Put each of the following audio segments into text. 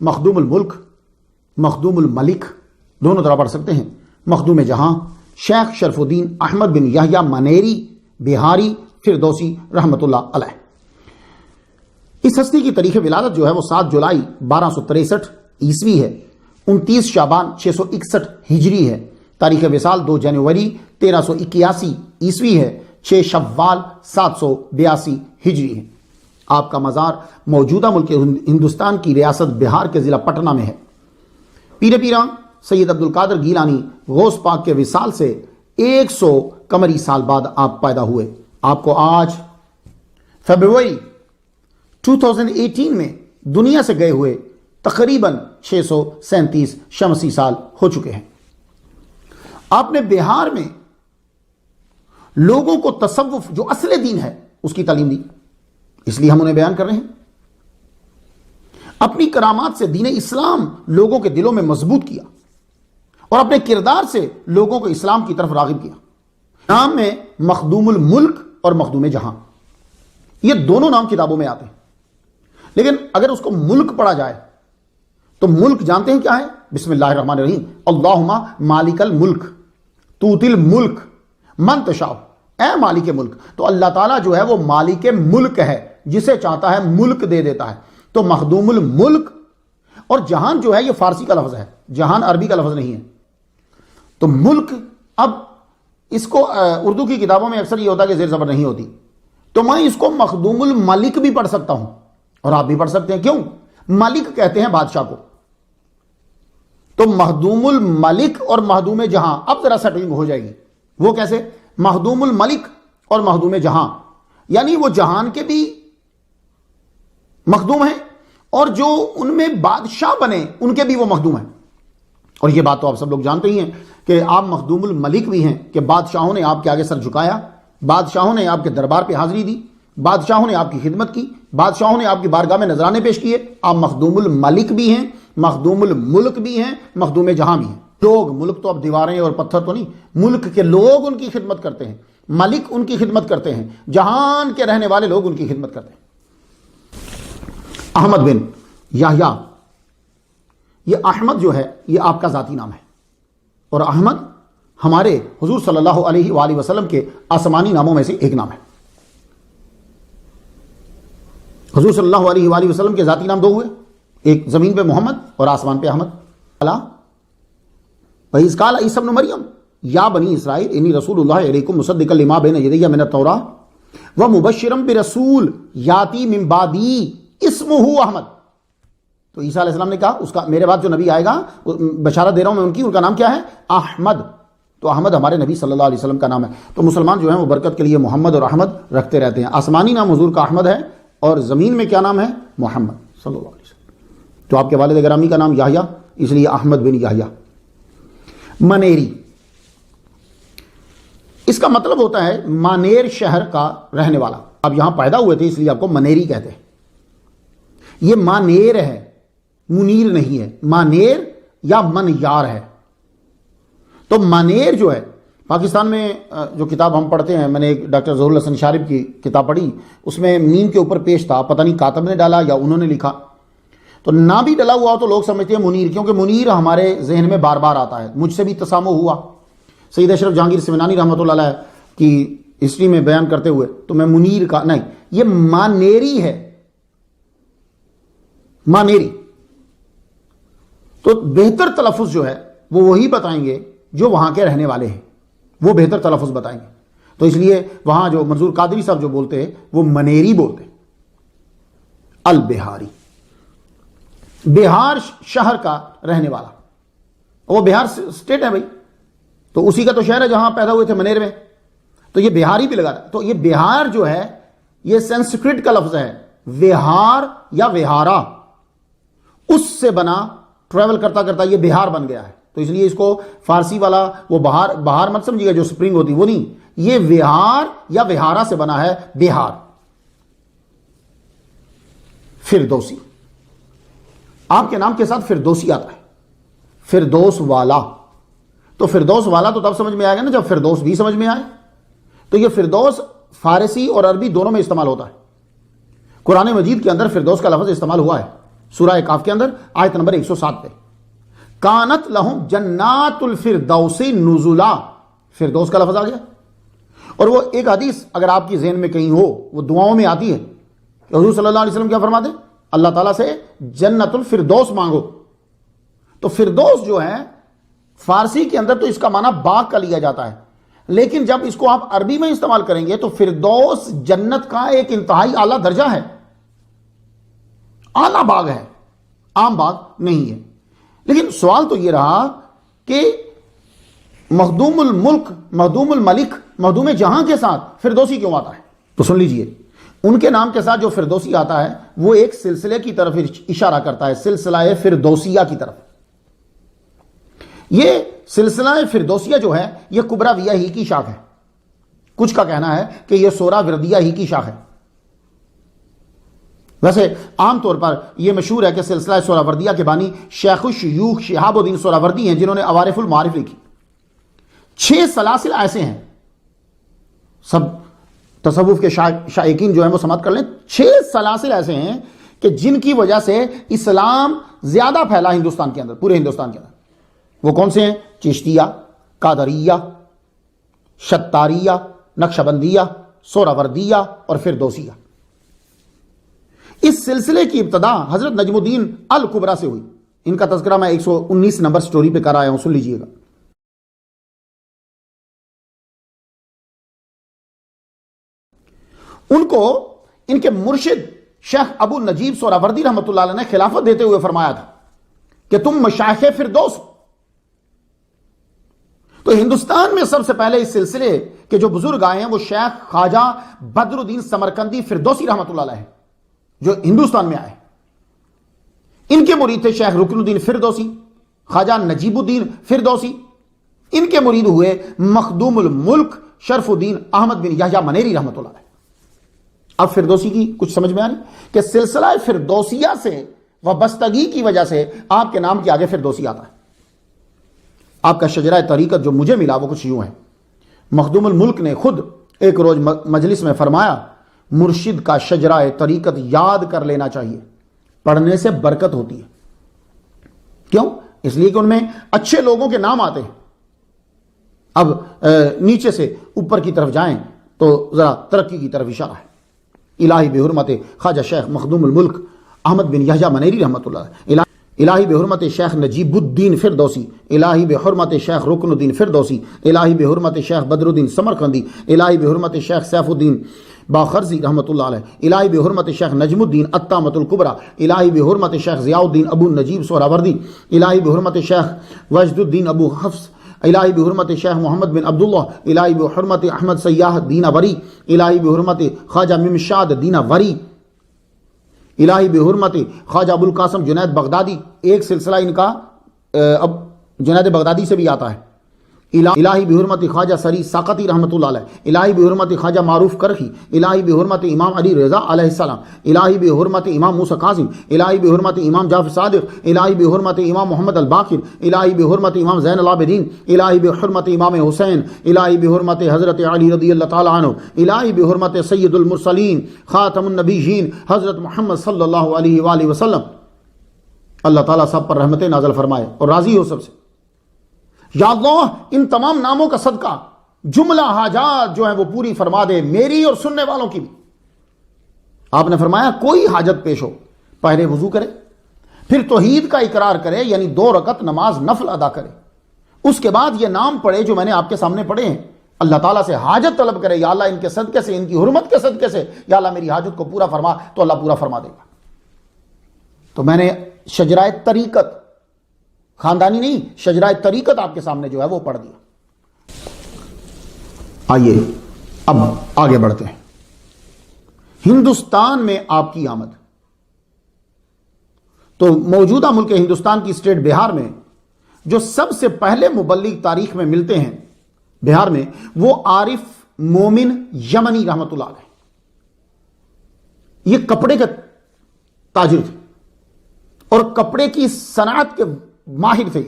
مخدوم الملک، مخدوم الملک دونوں طرح پڑھ سکتے ہیں، مخدوم جہاں، شیخ شرف الدین احمد بن یحییٰ منیری بہاری فردوسی رحمۃ اللہ علیہ۔ اس ہستی کی تاریخ ولادت جو ہے وہ 7 جولائی 1263 عیسوی ہے، 29 شعبان 661 ہجری ہے، تاریخ وصال 2 جنوری 1381 عیسوی ہے، 6 شوال 782 ہجری ہے۔ آپ کا مزار موجودہ ملک ہندوستان کی ریاست بہار کے ضلع پٹنہ میں ہے۔ پیر پیران سید عبد القادر گیلانی غوث پاک کے وصال سے 100 قمری سال بعد آپ پیدا ہوئے۔ آپ کو آج فیبروری 2018 میں دنیا سے گئے ہوئے تقریباً 637 شمسی سال ہو چکے ہیں۔ آپ نے بہار میں لوگوں کو تصوف جو اصل دین ہے اس کی تعلیم دی، اس لیے ہم انہیں بیان کر رہے ہیں۔ اپنی کرامات سے دین اسلام لوگوں کے دلوں میں مضبوط کیا اور اپنے کردار سے لوگوں کو اسلام کی طرف راغب کیا۔ نام میں مخدوم الملک اور مخدوم جہاں، یہ دونوں نام کتابوں میں آتے ہیں، لیکن اگر اس کو ملک پڑھا جائے تو ملک جانتے ہیں کیا ہے؟ بسم اللہ الرحمن الرحیم، اللہم مالک الملک توتی الملک من تشاء، اے مالک ملک۔ تو اللہ تعالیٰ جو ہے وہ مالک ملک ہے، جسے چاہتا ہے ملک دے دیتا ہے۔ تو مخدوم الملک، اور جہان جو ہے یہ فارسی کا لفظ ہے، جہان عربی کا لفظ نہیں ہے۔ تو ملک، اب اس کو اردو کی کتابوں میں اکثر یہ ہوتا ہے کہ زیر زبر نہیں ہوتی، تو میں اس کو مخدوم الملک بھی پڑھ سکتا ہوں اور آپ بھی پڑھ سکتے ہیں۔ کیوں؟ ملک کہتے ہیں بادشاہ کو، تو مخدوم الملک اور مخدوم جہاں اب ذرا سیٹنگ ہو جائے گی۔ وہ کیسے؟ مخدوم الملک اور مخدوم جہاں، یعنی وہ جہان کے بھی مخدوم ہیں اور جو ان میں بادشاہ بنے ان کے بھی وہ مخدوم ہیں۔ اور یہ بات تو آپ سب لوگ جانتے ہی ہیں کہ آپ مخدوم الملک بھی ہیں، کہ بادشاہوں نے آپ کے آگے سر جھکایا، بادشاہوں نے آپ کے دربار پہ حاضری دی، بادشاہوں نے آپ کی خدمت کی، بادشاہوں نے آپ کی بارگاہ میں نذرانے پیش کیے۔ آپ مخدوم الملک بھی ہیں، مخدوم الملک بھی ہیں، مخدوم جہاں بھی ہیں۔ لوگ، ملک تو اب دیواریں اور پتھر تو نہیں، ملک کے لوگ ان کی خدمت کرتے ہیں، ملک ان کی خدمت کرتے ہیں، جہان کے رہنے والے لوگ ان کی خدمت کرتے ہیں۔ احمد بن یحییٰ، یہ احمد جو ہے یہ آپ کا ذاتی نام ہے، اور احمد ہمارے حضور صلی اللہ علیہ وآلہ وسلم کے آسمانی ناموں میں سے ایک نام ہے۔ حضور صلی اللہ علیہ وآلہ وسلم کے ذاتی نام 2 ہوئے، ایک زمین پہ محمد اور آسمان پہ احمد۔ وَإِذْ قَالَ عِيسَىٰ ابْنُ مَرْيَمَ يَا بَنِي إِسْرَائِيلَ إِنِّي رَسُولُ اللَّهِ إِلَيْكُمْ مُصَدِّقًا لِمَا بَيْنَ يَدَيَّ مِنَ التَّوْرَاةِ وَمُبَشِّرًا بِرَسُولٍ يَأْتِي مِن بَعْدِي اسْمُهُ احمد۔ تو عیسیٰ علیہ السلام نے کہا اس کا میرے بعد جو نبی آئے گا، بشارت دے رہا ہوں میں ان کا نام کیا ہے؟ احمد۔ تو احمد ہمارے نبی صلی اللہ علیہ وسلم کا نام ہے۔ تو مسلمان جو ہیں وہ برکت کے لیے محمد اور احمد رکھتے رہتے ہیں۔ آسمانی نام حضور کا احمد ہے اور زمین میں کیا نام ہے؟ محمد صلی اللہ علیہ وسلم۔ تو آپ کے والد گرامی کا نام یحییٰ، اس لیے احمد بن یحییٰ۔ منیری، اس کا مطلب ہوتا ہے مانیر شہر کا رہنے والا۔ آپ یہاں پیدا ہوئے تھے اس لیے آپ کو منیری کہتے ہیں۔ یہ مانیر ہے، منیر نہیں ہے، مانیر یا من یار ہے۔ تو مانیر جو ہے پاکستان میں جو کتاب ہم پڑھتے ہیں، میں نے ایک ڈاکٹر ظہور الحسن شارب کی کتاب پڑھی، اس میں میم کے اوپر پیش تھا، پتہ نہیں کاتب نے ڈالا یا انہوں نے لکھا، تو نہ بھی ڈلا ہوا ہو تو لوگ سمجھتے ہیں منیر، کیونکہ منیر ہمارے ذہن میں بار بار آتا ہے۔ مجھ سے بھی تسامح ہوا، سید اشرف جہانگیر سمنانی رحمۃ اللہ علیہ کی ہسٹری میں بیان کرتے ہوئے، تو میں منیر کا نہیں، یہ مانیری ہے، مانیری۔ تو بہتر تلفظ جو ہے وہ وہی بتائیں گے جو وہاں کے رہنے والے ہیں، وہ بہتر تلفظ بتائیں گے۔ تو اس لیے وہاں جو منظور قادری صاحب جو بولتے ہیں وہ منیری بولتے ہیں۔ البہاری، بہار شہر کا رہنے والا، وہ بہار سٹیٹ ہے بھائی، تو اسی کا تو شہر ہے جہاں پیدا ہوئے تھے منیر میں، تو یہ بہاری بھی لگا۔ تو یہ بہار جو ہے یہ سنسکرت کا لفظ ہے، وہار یا وہارا، اس سے بنا، ٹریول کرتا کرتا یہ بہار بن گیا ہے۔ تو اس لیے اس کو فارسی والا وہ بہار مت سمجھیے گا جو سپرنگ ہوتی، وہ نہیں، یہ وہار یا وہارا سے بنا ہے بہار۔ فردوسی، آپ کے نام کے ساتھ فردوسی آتا ہے، فردوس والا۔ تو فردوس والا تو تب سمجھ میں آئے گا نا جب فردوس بھی سمجھ میں آئے۔ تو یہ فردوس فارسی اور عربی دونوں میں استعمال ہوتا ہے۔ قرآن مجید کے اندر فردوس کا لفظ استعمال ہوا ہے سورہ کاف کے اندر آیت نمبر 107 پہ، کانت لہم جنات الفردوس نزلا، فردوس کا لفظ آ گیا۔ اور وہ ایک حدیث اگر آپ کی ذہن میں کہیں ہو، وہ دعاؤں میں آتی ہے کہ حضور صلی اللہ علیہ وسلم کیا فرماتے ہیں؟ اللہ تعالیٰ سے جنت الفردوس مانگو۔ تو فردوس جو ہے فارسی کے اندر تو اس کا معنی باغ کا لیا جاتا ہے، لیکن جب اس کو آپ عربی میں استعمال کریں گے تو فردوس جنت کا ایک انتہائی اعلیٰ درجہ ہے، اعلیٰ باغ ہے، عام باغ نہیں ہے۔ لیکن سوال تو یہ رہا کہ مخدوم الملک، مخدوم الملک، مخدوم جہاں کے ساتھ فردوسی کیوں آتا ہے؟ تو سن لیجئے، ان کے نام کے ساتھ جو فردوسی آتا ہے وہ ایک سلسلے کی طرف اشارہ کرتا ہے، سلسلہ فردوسیہ کی طرف۔ یہ سلسلہ فردوسیہ جو ہے یہ کبراویہ ہی کی شاخ ہے، کچھ کا کہنا ہے کہ یہ سوراوردیہ ہی کی شاخ ہے۔ ویسے عام طور پر یہ مشہور ہے کہ سلسلہ سوراوردیہ کے بانی شیخ الشیوخ شہاب الدین سوراوردی ہیں، جنہوں نے عوارف المعارف لکھی۔ 6 سلاسل ایسے ہیں، سب تصوف کے شائقین جو ہیں وہ سماعت کر لیں، 6 سلاسل ایسے ہیں کہ جن کی وجہ سے اسلام زیادہ پھیلا ہندوستان کے اندر، پورے ہندوستان کے اندر۔ وہ کون سے ہیں؟ چشتیہ، قادریہ، شتاریہ، نقشبندیہ، سوراوردیہ اور فردوسیہ۔ اس سلسلے کی ابتدا حضرت نجم الدین الکبریٰ سے ہوئی۔ ان کا تذکرہ میں 119 نمبر سٹوری پہ کر آیا ہوں، سن لیجئے گا۔ ان کو ان کے مرشد شیخ ابو نجیب سوراوردی رحمۃ اللہ علیہ نے خلافت دیتے ہوئے فرمایا تھا کہ تم مشائخ فردوس۔ تو ہندوستان میں سب سے پہلے اس سلسلے کے جو بزرگ آئے ہیں وہ شیخ خواجہ بدر الدین سمرقندی فردوسی رحمۃ اللہ علیہ جو ہندوستان میں آئے۔ ان کے مرید تھے شیخ رکن الدین فردوسی، خواجہ نجیب الدین فردوسی۔ ان کے مرید ہوئے مخدوم الملک شرف الدین احمد بن یحییٰ منیری رحمۃ اللہ علیہ۔ اب فردوسی کی کچھ سمجھ میں آ رہی کہ سلسلہ فردوسیہ سے وابستگی کی وجہ سے آپ کے نام کے آگے فردوسی آتا ہے۔ آپ کا شجرہ طریقت جو مجھے ملا وہ کچھ یوں ہے۔ مخدوم الملک نے خود ایک روز مجلس میں فرمایا، مرشد کا شجرہ طریقت یاد کر لینا چاہیے، پڑھنے سے برکت ہوتی ہے۔ کیوں؟ اس لیے کہ ان میں اچھے لوگوں کے نام آتے ہیں۔ اب نیچے سے اوپر کی طرف جائیں تو ذرا ترقی کی طرف اشارہ ہے۔ الہی بحرمت خواجہ شیخ مخدوم الملک احمد بن یحییٰ منیری رحمۃ اللہ، الہی بحرمت شیخ نجیب الدین فردوسی، الہی بحرمت شیخ رکن الدین فردوسی، الہی بحرمت شیخ بدر الدین سمرقندی، الہی بحرمت شیخ سیف الدین باخرزی رحمۃ اللہ علیہ، الہی بحرمت شیخ نجم الدین الطامۃ الکبریٰ، الہی بحرمت شیخ ضیاء الدین ابو نجیب سوراوردی، الہی بحرمت شیخ وجد الدین ابو حفص، الہی بحرمت شیخ محمد بن عبداللہ، الہی بحرمت احمد سیاح دینہ وری، الہی بحرمت خواجہ ممشاد دینہ وری، الہی بحرمت خواجہ ابو القاسم جنید بغدادی۔ ایک سلسلہ ان کا اب جنید بغدادی سے بھی آتا ہے۔ الہی بحرمت خواجہ سری ساقطی رحمۃ اللہ علیہ، الہی بحرمت خواجہ معروف کرخی، الہی بحرمت امام علی رضا علیہ السلام، الہی بحرمت امام موسیٰ کاظم، الہی بحرمت امام جعفر صادق، الہی بحرمت امام محمد الباقر، الہی بحرمت امام زین العابدین، الہی بحرمت امام حسین، الہی بحرمت حضرت علی رضی اللہ تعالیٰ عنہ، الہی بحرمت سید المرسلین خاتم النبیین حضرت محمد صلی اللہ علیہ وآلہ وسلم۔ اللہ تعالیٰ سب پر رحمت نازل فرمائے اور راضی ہو سب سے۔ یا اللہ ان تمام ناموں کا صدقہ جملہ حاجات جو ہیں وہ پوری فرما دے، میری اور سننے والوں کی بھی۔ آپ نے فرمایا کوئی حاجت پیش ہو پہلے وضو کرے، پھر توحید کا اقرار کرے، یعنی 2 رکعت نماز نفل ادا کرے، اس کے بعد یہ نام پڑھے جو میں نے آپ کے سامنے پڑھے ہیں، اللہ تعالیٰ سے حاجت طلب کرے، یا اللہ ان کے صدقے سے، ان کی حرمت کے صدقے سے یا اللہ میری حاجت کو پورا فرما، تو اللہ پورا فرما دے گا۔ تو میں نے شجرہ طریقت، خاندانی نہیں، شجرہ طریقت آپ کے سامنے جو ہے وہ پڑھ دیا۔ آئیے اب آگے بڑھتے ہیں۔ ہندوستان میں آپ کی آمد، تو موجودہ ملک ہندوستان کی اسٹیٹ بہار میں جو سب سے پہلے مبلغ تاریخ میں ملتے ہیں بہار میں، وہ عارف مومن یمنی رحمت اللہ علیہ۔ یہ کپڑے کے تاجر تھے اور کپڑے کی صنعت کے ماہر تھے۔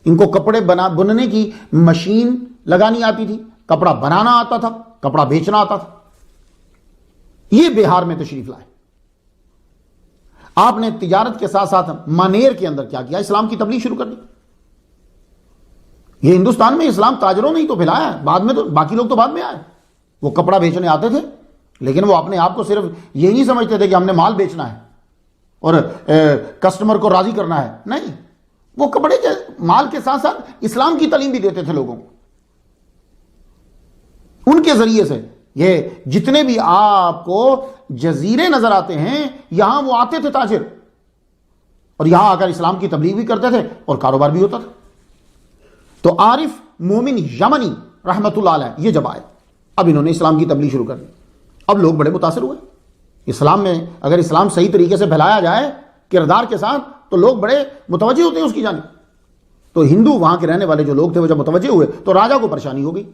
ان کو کپڑے بننے کی مشین لگانی آتی تھی، کپڑا بنانا آتا تھا، کپڑا بیچنا آتا تھا۔ یہ بہار میں تشریف لائے۔ آپ نے تجارت کے ساتھ ساتھ مانیر کے اندر کیا کیا؟ اسلام کی تبلیغ شروع کر دی. یہ ہندوستان میں اسلام تاجروں نے ہی تو پھیلایا ہے، بعد میں تو باقی لوگ تو بعد میں آئے. وہ کپڑا بیچنے آتے تھے لیکن وہ اپنے آپ کو صرف یہ نہیں سمجھتے تھے کہ ہم نے مال بیچنا ہے اور کسٹمر کو راضی کرنا ہے. نہیں، وہ کپڑے کے مال کے ساتھ ساتھ اسلام کی تعلیم بھی دیتے تھے لوگوں کو. ان کے ذریعے سے یہ جتنے بھی آپ کو جزیرے نظر آتے ہیں یہاں وہ آتے تھے تاجر، اور یہاں آ کر اسلام کی تبلیغ بھی کرتے تھے اور کاروبار بھی ہوتا تھا. تو عارف مومن یمنی رحمت اللہ علیہ یہ جب آئے، اب انہوں نے اسلام کی تبلیغ شروع کر دی. اب لوگ بڑے متاثر ہوئے. اسلام میں اگر اسلام صحیح طریقے سے پھیلایا جائے کردار کے ساتھ تو لوگ بڑے متوجہ ہوتے ہیں اس کی جانب. تو ہندو وہاں کے رہنے والے جو لوگ تھے وہ جب متوجہ ہوئے تو راجا کو پریشانی ہو گئی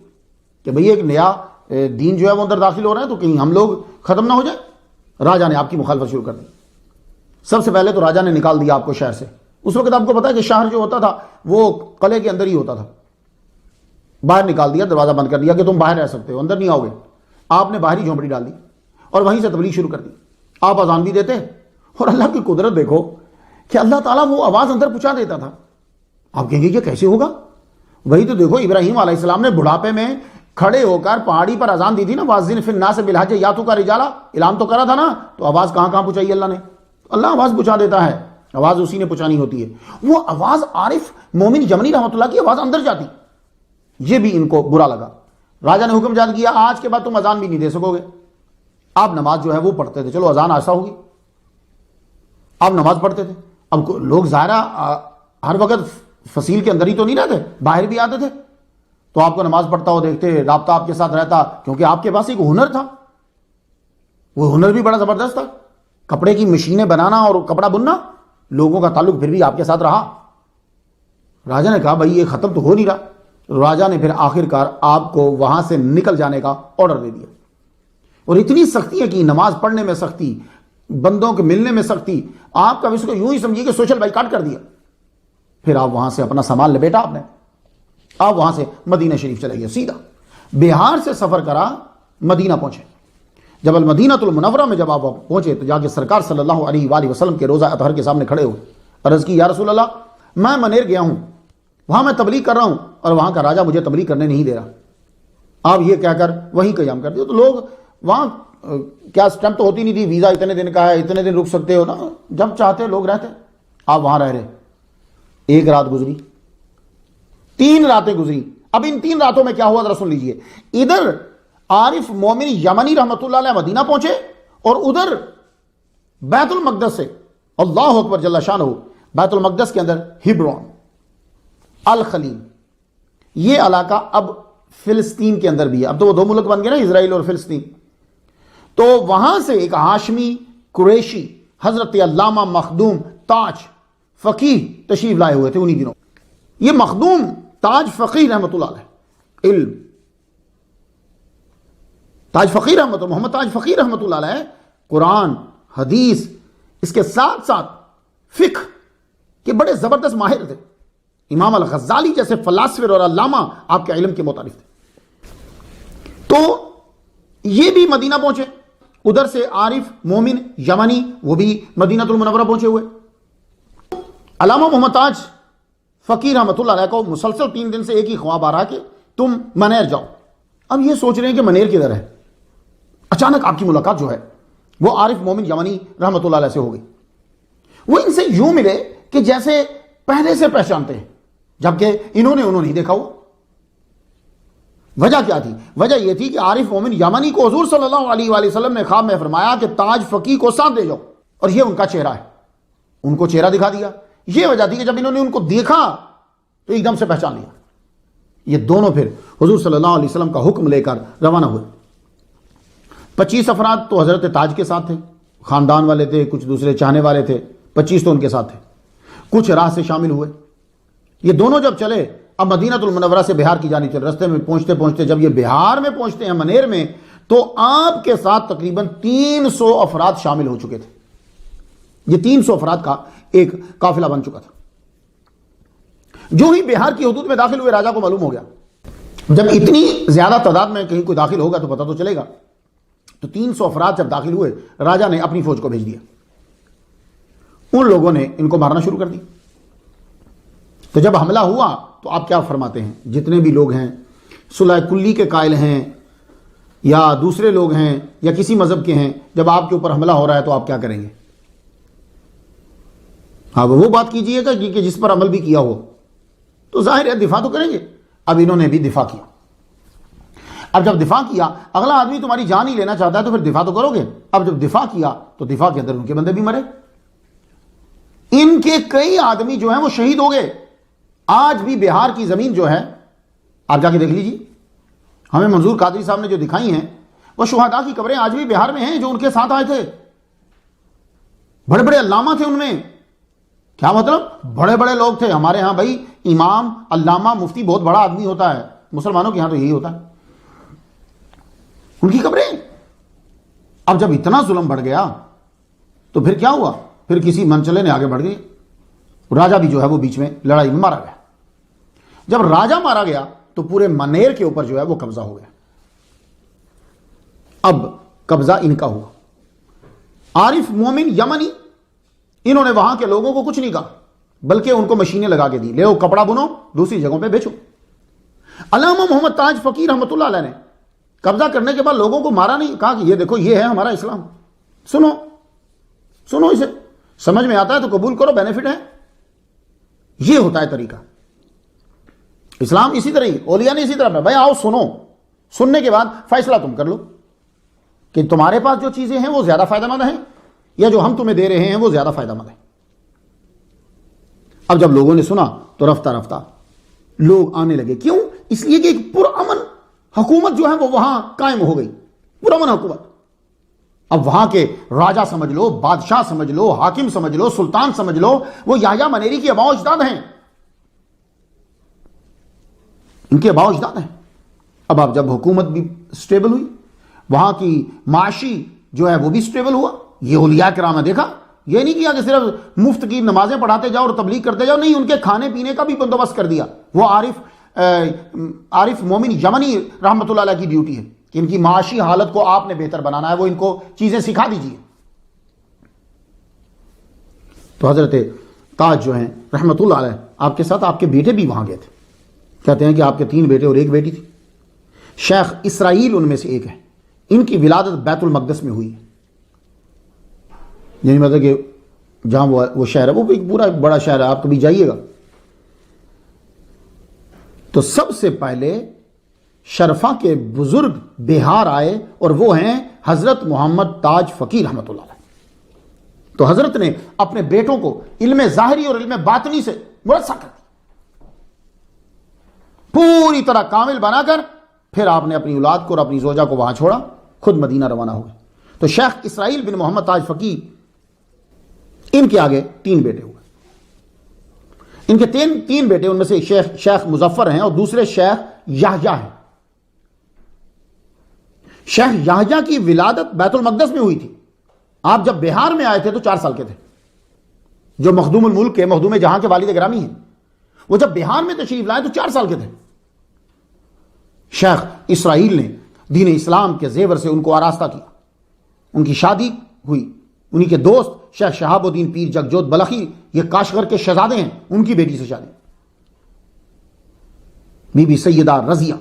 کہ بھئی ایک نیا دین جو ہے وہ اندر داخل ہو رہا ہے تو کہیں ہم لوگ ختم نہ ہو جائے. راجا نے آپ کی مخالفت شروع کر دی. سب سے پہلے تو راجا نے نکال دیا آپ کو شہر سے. اس وقت آپ کو پتا ہے کہ شہر جو ہوتا تھا وہ قلعے کے اندر ہی ہوتا تھا. باہر نکال دیا، دروازہ بند کر دیا کہ تم باہر رہ سکتے ہو، اندر نہیں آؤ گے. آپ نے باہری جھونپڑی ڈال دی اور وہیں سے تبلیغ شروع کر دی. آپ اذان بھی دیتے، اور اللہ کی قدرت دیکھو کہ اللہ تعالیٰ وہ آواز اندر پہنچا دیتا تھا. آپ کہیں گے یہ کیسے ہوگا؟ وہی تو دیکھو ابراہیم علیہ السلام نے بڑھاپے میں کھڑے ہو کر پہاڑی پر اذان دی تھی نا، واذن فی الناس بالحج یاتوک رجالا، اعلان تو کرا تھا نا. تو آواز کہاں کہاں پہنچائی اللہ نے؟ اللہ آواز پہنچا دیتا ہے، آواز اسی نے پہنچانی ہوتی ہے. وہ آواز عارف مومن یمنی رحمۃ اللہ کی آواز اندر جاتی. یہ بھی ان کو برا لگا. راجا نے حکم جاری کیا آج کے بعد تم اذان بھی نہیں دے سکو گے. آپ نماز جو ہے وہ پڑھتے تھے، چلو اذان ایسا ہوگی، آپ نماز پڑھتے تھے. اب لوگ ظاہرہ ہر وقت فصیل کے اندر ہی تو نہیں رہتے، باہر بھی آتے تھے. تو آپ کو نماز پڑھتا ہو دیکھتے، رابطہ آپ کے ساتھ رہتا، کیونکہ آپ کے پاس ایک ہنر تھا. وہ ہنر بھی بڑا زبردست تھا، کپڑے کی مشینیں بنانا اور کپڑا بننا. لوگوں کا تعلق پھر بھی آپ کے ساتھ رہا. راجا نے کہا بھائی یہ ختم تو ہو نہیں رہا. راجا نے پھر آخر کار آپ کو وہاں سے نکل جانے کا آرڈر دے دیا. اور اتنی سختی ہے کہ نماز پڑھنے میں سختی، بندوں کے ملنے میں سختی. آپ کا اس کو یوں ہی سمجھیے کہ سوشل بائیکاٹ کر دیا. پھر آپ وہاں سے اپنا سامان لپیٹا آپ نے، آپ وہاں سے مدینہ شریف چلے گئے. سیدھا بہار سے سفر کرا، مدینہ پہنچے. جب المدینہ المنورہ میں جب آپ پہنچے تو جا کے سرکار صلی اللہ علیہ وآلہ وسلم کے روضہ اطہر کے سامنے کھڑے ہوئے. عرض کی یا رسول اللہ میں منیر گیا ہوں، وہاں میں تبلیغ کر رہا ہوں اور وہاں کا راجا مجھے تبلیغ کرنے نہیں دے رہا. آپ یہ کہہ کر وہیں قیام کر دیا. تو لوگ وہاں کیا اسٹیمپ تو ہوتی نہیں تھی، ویزا اتنے دن کا ہے، اتنے دن رک سکتے ہو نا، جب چاہتے لوگ رہتے. آپ وہاں رہ رہے. ایک رات گزری، 3 راتیں گزری. اب ان 3 راتوں میں کیا ہوا ذرا سن لیجئے. ادھر عارف مومن یمنی رحمت اللہ علیہ مدینہ پہنچے اور ادھر بیت المقدس سے، اللہ اکبر جل شانہ، بیت المقدس کے اندر ہبرون، الخلیل، یہ علاقہ اب فلسطین کے اندر بھی ہے. اب تو وہ 2 ملک بن گئے نا، اسرائیل اور فلسطین. تو وہاں سے ایک ہاشمی قریشی حضرت علامہ مخدوم تاج فقیہ تشریف لائے ہوئے تھے انہی دنوں. یہ مخدوم تاج فقیہ رحمت اللہ علیہ، علم تاج فقیہ رحمت اللہ، محمد تاج فقیہ رحمت اللہ علیہ قرآن حدیث اس کے ساتھ ساتھ فقہ کے بڑے زبردست ماہر تھے. امام الغزالی جیسے فلاسفر اور علامہ آپ کے علم کے متعارف تھے. تو یہ بھی مدینہ پہنچے. ادھر سے عارف مومن یمنی وہ بھی مدینہ المنورہ پہنچے ہوئے. علامہ محمد تاج فقیر رحمت اللہ علیہ کو مسلسل 3 دن سے ایک ہی خواب آ رہا کہ تم منیر جاؤ. اب یہ سوچ رہے ہیں کہ منیر کدھر ہے. اچانک آپ کی ملاقات جو ہے وہ عارف مومن یمنی رحمت اللہ علیہ سے ہو گئی. وہ ان سے یوں ملے کہ جیسے پہلے سے پہچانتے ہیں، جبکہ انہوں نے نہیں دیکھا. ہو وجہ کیا تھی؟ وجہ یہ تھی کہ عارف مومن یمنی کو حضور صلی اللہ علیہ وآلہ وسلم نے خواب میں فرمایا کہ تاج فقیہ کو ساتھ دے جاؤ، اور یہ ان کا چہرہ ہے. ان کو چہرہ دکھا دیا. یہ وجہ تھی کہ جب انہوں نے ان کو دیکھا تو ایک دم سے پہچان لیا. یہ دونوں پھر حضور صلی اللہ علیہ وسلم کا حکم لے کر روانہ ہوئے. 25 افراد تو حضرت تاج کے ساتھ تھے، خاندان والے تھے، کچھ دوسرے چاہنے والے تھے. 25 تو ان کے ساتھ تھے، کچھ راہ سے شامل ہوئے. یہ دونوں جب چلے، اب مدینہ المنورہ سے بہار کی جانب چلے. رستے میں پہنچتے پہنچتے جب یہ بہار میں پہنچتے ہیں منیر میں، تو آپ کے ساتھ تقریباً 300 افراد شامل ہو چکے تھے. یہ 300 افراد کا ایک قافلہ بن چکا تھا. جو ہی بہار کی حدود میں داخل ہوئے، راجا کو معلوم ہو گیا جب اتنی زیادہ تعداد میں کہیں کوئی داخل ہوگا تو پتہ تو چلے گا. تو 300 افراد جب داخل ہوئے، راجا نے اپنی فوج کو بھیج دیا. ان لوگوں نے ان کو مارنا شروع کر دی۔ تو جب حملہ ہوا تو آپ کیا فرماتے ہیں؟ جتنے بھی لوگ ہیں صلح کلی کے قائل ہیں یا دوسرے لوگ ہیں یا کسی مذہب کے ہیں، جب آپ کے اوپر حملہ ہو رہا ہے تو آپ کیا کریں گے؟ آپ وہ بات کیجئے گا کہ جس پر عمل بھی کیا ہو، تو ظاہر ہے دفاع تو کریں گے۔ اب انہوں نے بھی دفاع کیا۔ اب جب دفاع کیا، اگلا آدمی تمہاری جان ہی لینا چاہتا ہے تو پھر دفاع تو کرو گے۔ اب جب دفاع کیا تو دفاع کے اندر ان کے بندے بھی مرے، ان کے کئی آدمی جو ہیں وہ شہید ہو گئے۔ آج بھی بہار کی زمین جو ہے، آپ جا کے دیکھ لیجیے، ہمیں منظور قادری صاحب نے جو دکھائی ہیں وہ شہداء کی قبریں آج بھی بہار میں ہیں جو ان کے ساتھ آئے تھے۔ بڑے بڑے علامہ تھے ان میں، کیا مطلب؟ بڑے بڑے لوگ تھے۔ ہمارے ہاں بھائی امام، علامہ، مفتی بہت بڑا آدمی ہوتا ہے، مسلمانوں کے ہاں تو یہی ہوتا ہے، ان کی قبریں۔ اب جب اتنا ظلم بڑھ گیا تو پھر کیا ہوا؟ پھر کسی منچلے نے آگے بڑھ گئی، راجہ بھی جو ہے وہ بیچ میں لڑائی میں مارا گیا۔ جب راجہ مارا گیا تو پورے منیر کے اوپر جو ہے وہ قبضہ ہو گیا۔ اب قبضہ ان کا ہوا۔ عارف مومن یمنی، انہوں نے وہاں کے لوگوں کو کچھ نہیں کہا، بلکہ ان کو مشینیں لگا کے دی، لے کپڑا بنو، دوسری جگہوں پہ بیچو۔ علامہ محمد تاج فقیر رحمۃ اللہ علیہ نے قبضہ کرنے کے بعد لوگوں کو مارا نہیں، کہا کہ یہ دیکھو یہ ہے ہمارا اسلام، سنو سنو، اسے سمجھ میں آتا ہے تو قبول کرو، بینیفٹ ہے۔ یہ ہوتا ہے طریقہ اسلام۔ اسی طرح ہی اولیاء نے اسی طرح، بھائی آؤ سنو، سننے کے بعد فیصلہ تم کر لو کہ تمہارے پاس جو چیزیں ہیں وہ زیادہ فائدہ مند ہیں یا جو ہم تمہیں دے رہے ہیں وہ زیادہ فائدہ مند ہیں۔ اب جب لوگوں نے سنا تو رفتہ رفتہ لوگ آنے لگے۔ کیوں؟ اس لیے کہ ایک پرامن حکومت جو ہے وہ وہاں قائم ہو گئی، پرامن حکومت۔ اب وہاں کے راجہ سمجھ لو، بادشاہ سمجھ لو، حاکم سمجھ لو، سلطان سمجھ لو، وہ یحییٰ منیری کے آباء و اجداد ہیں، ان کے آباء و اجداد ہیں۔ اب جب حکومت بھی سٹیبل ہوئی، وہاں کی معاشی جو ہے وہ بھی سٹیبل ہوا۔ یہ اولیاء کرام نے دیکھا، یہ نہیں کیا کہ صرف مفت کی نمازیں پڑھاتے جاؤ اور تبلیغ کرتے جاؤ، نہیں، ان کے کھانے پینے کا بھی بندوبست کر دیا۔ وہ عارف مومن یمنی رحمۃ اللہ علیہ کی ڈیوٹی ہے کہ ان کی معاشی حالت کو آپ نے بہتر بنانا ہے، وہ ان کو چیزیں سکھا دیجیے۔ تو حضرت تاج جو ہیں رحمۃ اللہ علیہ، آپ کے ساتھ آپ کے بیٹے بھی وہاں گئے تھے۔ کہتے ہیں کہ آپ کے 3 بیٹے اور 1 بیٹی تھی۔ شیخ اسرائیل ان میں سے ایک ہے، ان کی ولادت بیت المقدس میں ہوئی ہے، یعنی مطلب کہ جہاں وہ شہر ہے، وہ ایک پورا بڑا شہر ہے، آپ کبھی جائیے گا۔ تو سب سے پہلے شرفا کے بزرگ بہار آئے اور وہ ہیں حضرت محمد تاج فقیر رحمۃ اللہ علیہ۔ تو حضرت نے اپنے بیٹوں کو علم ظاہری اور علم باطنی سے مرصع کر دیا، پوری طرح کامل بنا کر پھر آپ نے اپنی اولاد کو اور اپنی زوجہ کو وہاں چھوڑا، خود مدینہ روانہ ہو گئے۔ تو شیخ اسرائیل بن محمد تاج فقیر، ان کے آگے 3 بیٹے ہوئے۔ ان کے 3 بیٹے، ان میں سے شیخ مظفر ہیں اور دوسرے شیخ یحییٰ ہیں۔ شیخ یحییٰ کی ولادت بیت المقدس میں ہوئی تھی۔ آپ جب بہار میں آئے تھے تو 4 سال کے تھے، جو مخدوم الملک کے، مخدوم جہاں کے والد گرامی ہیں، وہ جب بہار میں تشریف لائے تو 4 سال کے تھے۔ شیخ اسرائیل نے دین اسلام کے زیور سے ان کو آراستہ کیا، ان کی شادی ہوئی۔ انہی کے دوست شیخ شہاب الدین پیر جگجوت بلخی، یہ کاشغر کے شہزادے ہیں، ان کی بیٹی سے شادی، بی بی سیدہ رضیہ۔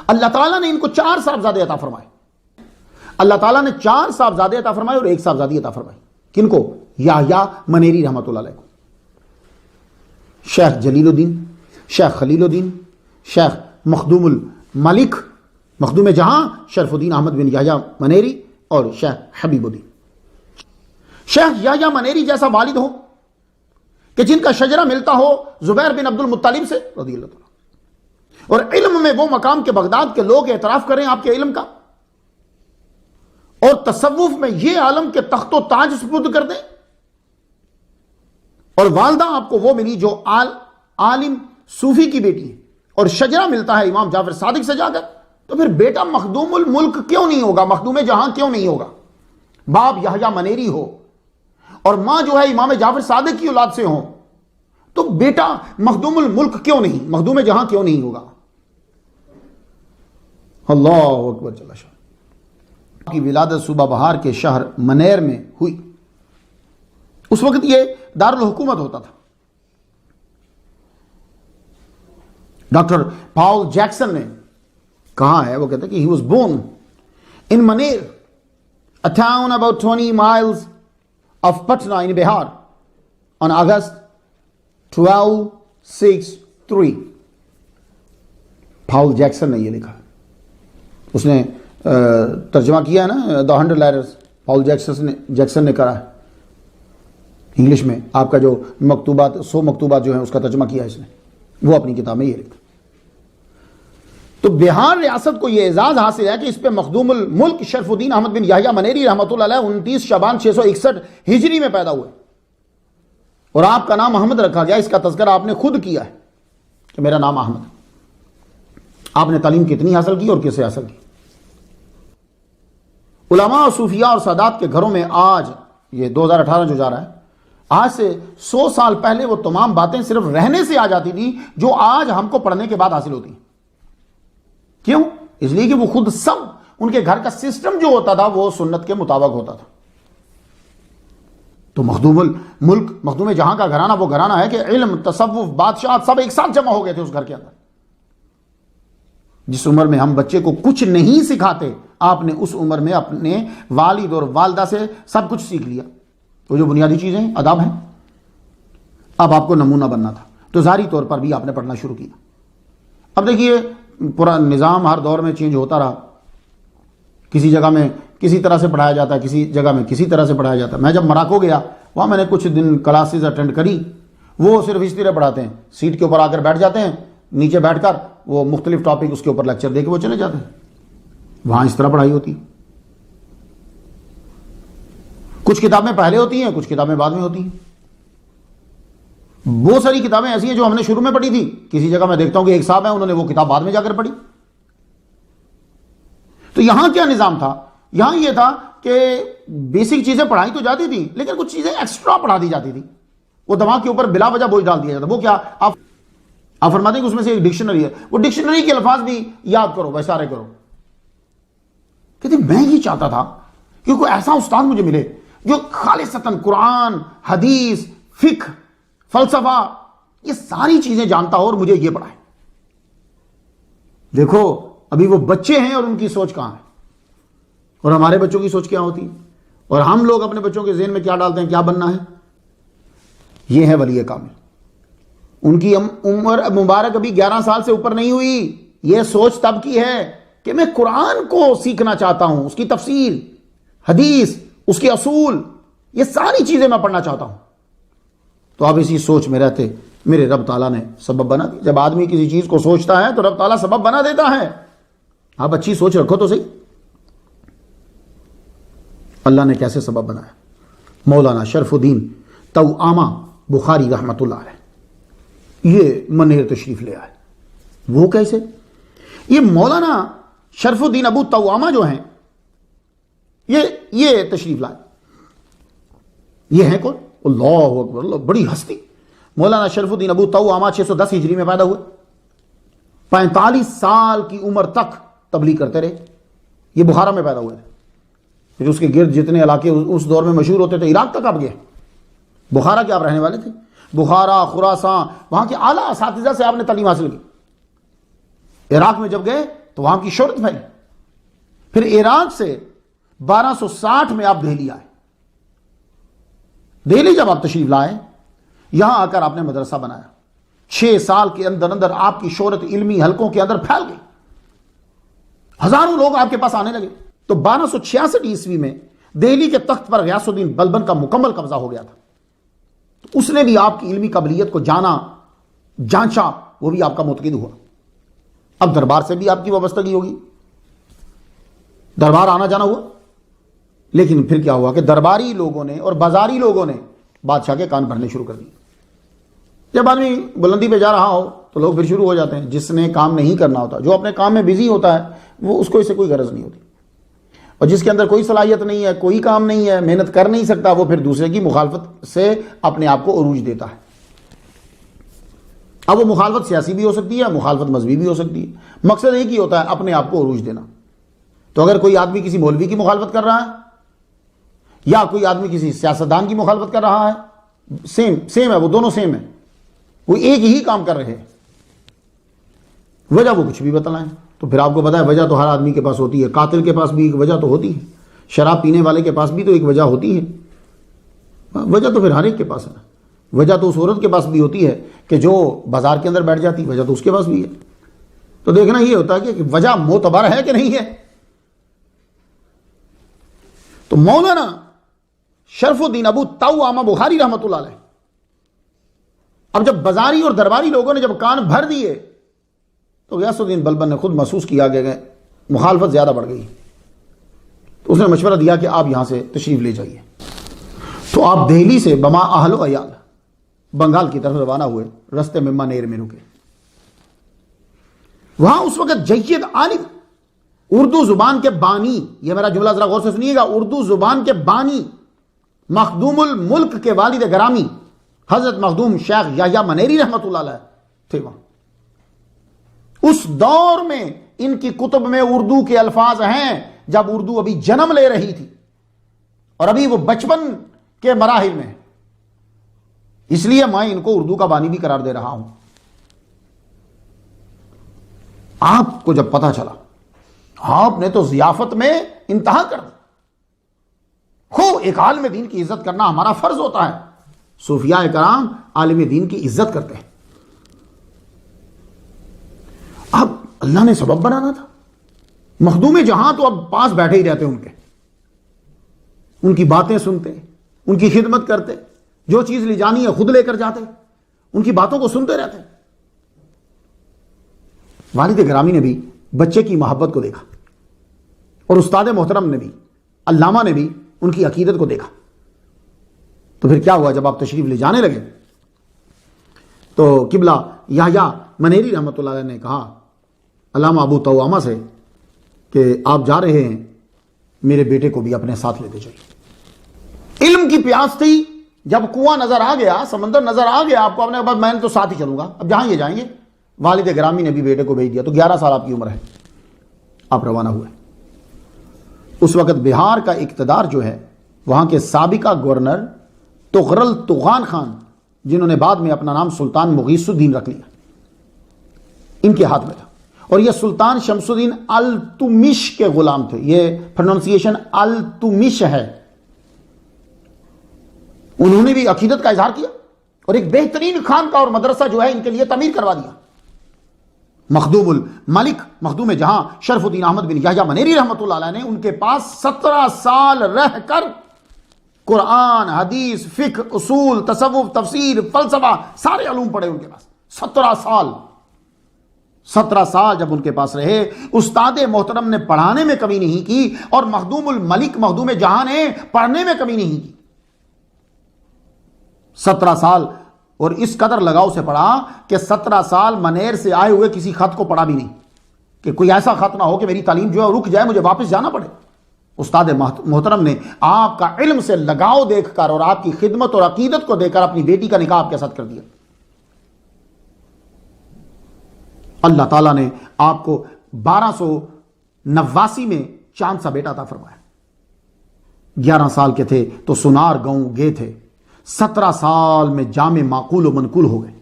اللہ تعالیٰ نے ان کو 4 صاحبزادے عطا فرمائے۔ اللہ تعالیٰ نے 4 صاحبزادے عطا فرمائے اور 1 صاحبزادی عطا فرمائی۔ کن کو؟ یحییٰ منیری رحمۃ اللہ علیہ کو، شیخ جلیل الدین، شیخ خلیل الدین، شیخ مخدوم الملک، مخدوم جہاں شرف الدین احمد بن یحییٰ منیری، اور شیخ حبیب الدین۔ شیخ یحییٰ منیری جیسا والد ہو کہ جن کا شجرہ ملتا ہو زبیر بن عبد المطلب سے رضی اللہ تعالیٰ، اور علم میں وہ مقام کے بغداد کے لوگ اعتراف کریں آپ کے علم کا، اور تصوف میں یہ عالم کے تخت و تاج سپرد کر دیں، اور والدہ آپ کو وہ ملی جو عالم صوفی کی بیٹی ہے، اور شجرہ ملتا ہے امام جعفر صادق سے جا کر، تو پھر بیٹا مخدوم الملک کیوں نہیں ہوگا، مخدوم جہاں کیوں نہیں ہوگا؟ باپ یحییٰ منیری ہو اور ماں جو ہے امام جعفر صادق کی اولاد سے ہوں، تو بیٹا مخدوم الملک کیوں نہیں، مخدوم جہاں کیوں نہیں ہوگا؟ اللہ اکبر جل شانہ۔ کی ولادت صوبہ بہار کے شہر منیر میں ہوئی۔ اس وقت یہ دارالحکومت ہوتا تھا. ڈاکٹر پاول جیکسن نے کہا ہے, وہ کہتے ہیں کہ he was born in Maner, a town about 20 miles of Patna in Bihar on August 1263. Powell Jackson نے یہ لکھا, اس نے ترجمہ کیا ہے نا دا 100 لیٹرز, پاول جیکسن نے کرا ہے انگلش میں. آپ کا جو مکتوبات 100 مکتوبات جو ہیں اس کا ترجمہ کیا ہے اس نے, وہ اپنی کتاب میں یہ لکھا. تو بہار ریاست کو یہ اعزاز حاصل ہے کہ اس پہ مخدوم الملک شرف الدین احمد بن یحییٰ منیری رحمۃ اللہ علیہ 29 شعبان 661 ہجری میں پیدا ہوئے, اور آپ کا نام احمد رکھا گیا. اس کا تذکرہ آپ نے خود کیا ہے کہ میرا نام احمد. آپ نے تعلیم کتنی حاصل کی اور کیسے حاصل کی؟ علماء اور صوفیاء اور سادات کے گھروں میں آج یہ 2018 جو جا رہا ہے, آج سے 100 سال پہلے وہ تمام باتیں صرف رہنے سے آ جاتی تھی جو آج ہم کو پڑھنے کے بعد حاصل ہوتی ہیں. کیوں؟ اس لیے کہ وہ خود سب ان کے گھر کا سسٹم جو ہوتا تھا وہ سنت کے مطابق ہوتا تھا. تو مخدوم الملک, مخدوم جہاں کا گھرانہ وہ گھرانہ ہے کہ علم, تصوف, بادشاہت سب ایک ساتھ جمع ہو گئے تھے اس گھر کے اندر. جس عمر میں ہم بچے کو کچھ نہیں سکھاتے, آپ نے اس عمر میں اپنے والد اور والدہ سے سب کچھ سیکھ لیا. وہ جو بنیادی چیزیں ہیں, آداب ہیں. اب آپ کو نمونہ بننا تھا تو ظاہری طور پر بھی آپ نے پڑھنا شروع کیا. اب دیکھیے پورا نظام ہر دور میں چینج ہوتا رہا. کسی جگہ میں کسی طرح سے پڑھایا جاتا ہے, کسی جگہ میں کسی طرح سے پڑھایا جاتا ہے. میں جب مراکو گیا وہاں میں نے کچھ دن کلاسز اٹینڈ کری. وہ صرف اس طرح پڑھاتے ہیں, سیٹ کے اوپر آ کر بیٹھ جاتے ہیں, نیچے بیٹھ کر وہ مختلف ٹاپک اس کے اوپر لیکچر دے کے وہ چلے جاتے ہیں. وہاں اس طرح پڑھائی ہوتی. کچھ کتابیں پہلے ہوتی ہیں, کچھ کتابیں بعد میں ہوتی ہیں. بہت ساری کتابیں ایسی ہیں جو ہم نے شروع میں پڑھی تھی, کسی جگہ میں دیکھتا ہوں کہ ایک صاحب ہیں انہوں نے وہ کتاب بعد میں جا کر پڑھی. تو یہاں کیا نظام تھا؟ یہاں یہ تھا کہ بیسک چیزیں پڑھائی تو جاتی تھی لیکن کچھ چیزیں ایکسٹرا پڑھا دی جاتی تھی. وہ دماغ کے اوپر بلا وجہ بوجھ ڈال دیا جاتا. وہ کیا آپ فرماتے ہیں کہ اس میں سے ایک ڈکشنری ہے, وہ ڈکشنری کے الفاظ بھی یاد کرو, ویسارے کرو. کہتے میں یہ چاہتا تھا کہ کوئی ایسا استاد مجھے ملے جو خالصتاً قرآن, حدیث, فقہ, فلسفہ یہ ساری چیزیں جانتا ہو اور مجھے یہ پڑھائے. دیکھو ابھی وہ بچے ہیں اور ان کی سوچ کہاں ہے, اور ہمارے بچوں کی سوچ کیا ہوتی ہے, اور ہم لوگ اپنے بچوں کے ذہن میں کیا ڈالتے ہیں, کیا بننا ہے. یہ ہے ولی کامل. ان کی عمر مبارک ابھی 11 سال سے اوپر نہیں ہوئی. یہ سوچ تب کی ہے کہ میں قرآن کو سیکھنا چاہتا ہوں, اس کی تفسیر, حدیث, اس کے اصول, یہ ساری چیزیں میں پڑھنا چاہتا ہوں. تو اب اسی سوچ میں رہتے میرے رب تعالیٰ نے سبب بنا دی. جب آدمی کسی چیز کو سوچتا ہے تو رب تعالیٰ سبب بنا دیتا ہے. آپ اچھی سوچ رکھو تو صحیح. اللہ نے کیسے سبب بنایا؟ مولانا شرف الدین توامہ بخاری رحمۃ اللہ علیہ یہ منیر تشریف لے آئے. وہ کیسے؟ یہ مولانا شرف الدین ابو توامہ جو ہیں یہ تشریف لائے. یہ ہیں کون؟ اللہ اکبر, اللہ, بڑی ہستی. مولانا شرف الدین ابو توامہ 610 ہجری میں پیدا ہوئے. 45 سال کی عمر تک تبلیغ کرتے رہے. یہ بخارا میں پیدا ہوئے تھے. پھر اس کے گرد جتنے علاقے اس دور میں مشہور ہوتے تھے, عراق تک آپ گئے. بخارا کے آپ رہنے والے تھے. بخارا, خراسان, وہاں کے اعلیٰ اساتذہ سے آپ نے تعلیم حاصل کی. عراق میں جب گئے تو وہاں کی شہرت پھیلی. پھر عراق سے 1260 میں آپ دہلی آئے. دہلی جب آپ تشریف لائے, یہاں آ کر آپ نے مدرسہ بنایا. 6 سال کے اندر اندر آپ کی شہرت علمی حلقوں کے اندر پھیل گئی. ہزاروں لوگ آپ کے پاس آنے لگے. تو 1266 عیسوی میں دہلی کے تخت پر غیاث الدین بلبن کا مکمل قبضہ ہو گیا تھا. تو اس نے بھی آپ کی علمی قابلیت کو جانا, جانچا, وہ بھی آپ کا متقد ہوا. اب دربار سے بھی آپ کی وابستگی ہوگی, دربار آنا جانا ہوا. لیکن پھر کیا ہوا کہ درباری لوگوں نے اور بازاری لوگوں نے بادشاہ کے کان بھرنے شروع کر دیے. جب آدمی بلندی پہ جا رہا ہو تو لوگ پھر شروع ہو جاتے ہیں. جس نے کام نہیں کرنا ہوتا, جو اپنے کام میں بزی ہوتا ہے, وہ اس کو اس سے کوئی غرض نہیں ہوتی. اور جس کے اندر کوئی صلاحیت نہیں ہے, کوئی کام نہیں ہے, محنت کر نہیں سکتا, وہ پھر دوسرے کی مخالفت سے اپنے آپ کو عروج دیتا ہے. اب وہ مخالفت سیاسی بھی ہو سکتی ہے, مخالفت مذہبی بھی ہو سکتی ہے. مقصد ایک ہی ہوتا ہے, اپنے آپ کو عروج دینا. تو اگر کوئی آدمی کسی مولوی کی مخالفت کر رہا ہے یا کوئی آدمی کسی سیاستدان کی مخالفت کر رہا ہے سیم ہے، وہ دونوں سیم ہے، وہ ایک ہی کام کر رہے ہیں، وجہ وہ کچھ بھی بتلائیں. تو پھر آپ کو پتا ہے وجہ تو ہر آدمی کے پاس ہوتی ہے، قاتل کے پاس بھی ایک وجہ تو ہوتی ہے، شراب پینے والے کے پاس بھی تو ایک وجہ ہوتی ہے، وجہ تو پھر ہر ایک کے پاس ہے. وجہ تو اس عورت کے پاس بھی ہوتی ہے کہ جو بازار کے اندر بیٹھ جاتی، وجہ تو اس کے پاس بھی ہے. تو دیکھنا یہ ہوتا ہے کہ وجہ معتبر ہے کہ نہیں ہے. تو مولانا شرف الدین ابو طوامہ بخاری رحمۃ اللہ علیہ، اب جب بازاری اور درباری لوگوں نے جب کان بھر دیے تو غیاث الدین بلبن نے خود محسوس کیا کہ مخالفت زیادہ بڑھ گئی. تو اس نے مشورہ دیا کہ آپ یہاں سے تشریف لے جائیے. تو آپ دہلی سے بما اہل و عیال بنگال کی طرف روانہ ہوئے، رستے میں منیر میں رکے. وہاں اس وقت جید عالم، اردو زبان کے بانی، یہ میرا جملہ ذرا غور سے سنیے گا، اردو زبان کے بانی، مخدوم الملک کے والد گرامی حضرت مخدوم شیخ یحییٰ منیری رحمۃ اللہ علیہ تھے وہاں. اس دور میں ان کی کتب میں اردو کے الفاظ ہیں جب اردو ابھی جنم لے رہی تھی اور ابھی وہ بچپن کے مراحل میں. اس لیے میں ان کو اردو کا بانی بھی قرار دے رہا ہوں. آپ کو جب پتا چلا، آپ نے تو ضیافت میں انتہا کر دی. ایک عالم دین کی عزت کرنا ہمارا فرض ہوتا ہے. صوفیاء کرام عالم دین کی عزت کرتے ہیں. اب اللہ نے سبب بنانا تھا. مخدوم جہاں تو اب پاس بیٹھے ہی رہتے ان کی باتیں سنتے، ان کی خدمت کرتے، جو چیز لی جانی ہے خود لے کر جاتے، ان کی باتوں کو سنتے رہتے. والد گرامی نے بھی بچے کی محبت کو دیکھا اور استاد محترم نے بھی، علامہ نے بھی ان کی عقیدت کو دیکھا. تو پھر کیا ہوا، جب آپ تشریف لے جانے لگے تو قبلہ یحییٰ منیری رحمۃ اللہ علیہ نے کہا علامہ ابو طوامہ سے کہ آپ جا رہے ہیں، میرے بیٹے کو بھی اپنے ساتھ لیتے جائیے. علم کی پیاس تھی. جب کنواں نظر آ گیا، سمندر نظر آ گیا آپ کو، اپنے بعد میں نے تو ساتھ ہی چلوں گا، اب جہاں یہ جائیں گے. والد گرامی نے بھی بیٹے کو بھیج دیا. تو 11 سال آپ کی عمر ہے، آپ روانہ ہوئے. اس وقت بہار کا اقتدار جو ہے، وہاں کے سابقہ گورنر تغرل طغان خان، جنہوں نے بعد میں اپنا نام سلطان مغیث الدین رکھ لیا، ان کے ہاتھ میں تھا. اور یہ سلطان شمس الدین التمش کے غلام تھے. یہ پروننسیشن التمش ہے. انہوں نے بھی عقیدت کا اظہار کیا اور ایک بہترین خانقاہ اور مدرسہ جو ہے ان کے لیے تعمیر کروا دیا. مخدوم الملک، مخدوم جہاں شرف الدین احمد بن یحییٰ منیری رحمۃ اللہ علیہ نے ان کے پاس 17 سال رہ کر قرآن، حدیث، فقہ، اصول، تصوف، تفسیر، فلسفہ، سارے علوم پڑھے ان کے پاس. 17 سال جب ان کے پاس رہے، استاد محترم نے پڑھانے میں کمی نہیں کی اور مخدوم الملک، مخدوم جہاں نے پڑھنے میں کمی نہیں کی. 17 سال، اور اس قدر لگاؤ سے پڑھا کہ 17 سال منیر سے آئے ہوئے کسی خط کو پڑھا بھی نہیں، کہ کوئی ایسا خط نہ ہو کہ میری تعلیم جو ہے رک جائے، مجھے واپس جانا پڑے. استاد محترم نے آپ کا علم سے لگاؤ دیکھ کر اور آپ کی خدمت اور عقیدت کو دیکھ کر اپنی بیٹی کا نکاح آپ کے ساتھ کر دیا. اللہ تعالیٰ نے آپ کو 1289 میں چاند سا بیٹا عطا فرمایا. 11 سال کے تھے تو سنار گاؤں گئے تھے. 17 سال میں جامع معقول و منقول ہو گئے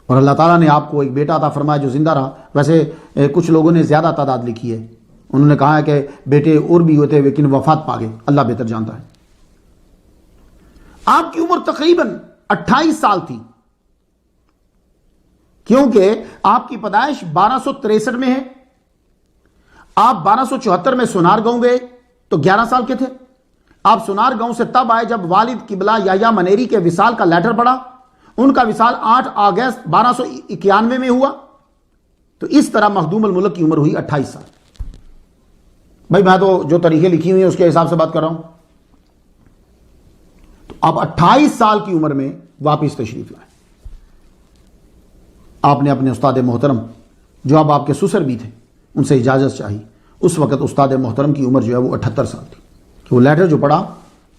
اور اللہ تعالیٰ نے آپ کو ایک بیٹا عطا فرمایا جو زندہ رہا. ویسے کچھ لوگوں نے زیادہ تعداد لکھی ہے، انہوں نے کہا ہے کہ بیٹے اور بھی ہوتے لیکن وفات پا گئے، اللہ بہتر جانتا ہے. آپ کی عمر تقریباً 28 سال تھی، کیونکہ آپ کی پیدائش 1263 میں ہے. آپ 1274 میں سنار گاؤں گئے تو 11 سال کے تھے. آپ سنار گاؤں سے تب آئے جب والد قبلہ یحییٰ منیری کے وصال کا لیٹر پڑا. ان کا وصال 8 اگست 1291 میں ہوا. تو اس طرح مخدوم الملک کی عمر ہوئی 28 سال. بھائی میں تو جو تاریخیں لکھی ہوئی ہیں اس کے حساب سے بات کر رہا ہوں. تو آپ 28 سال کی عمر میں واپس تشریف لائے. آپ نے اپنے استاد محترم جو اب آپ کے سسر بھی تھے ان سے اجازت چاہی. اس وقت استاد محترم کی عمر جو ہے وہ 78 سال تھی. کہ وہ لیٹر جو پڑھا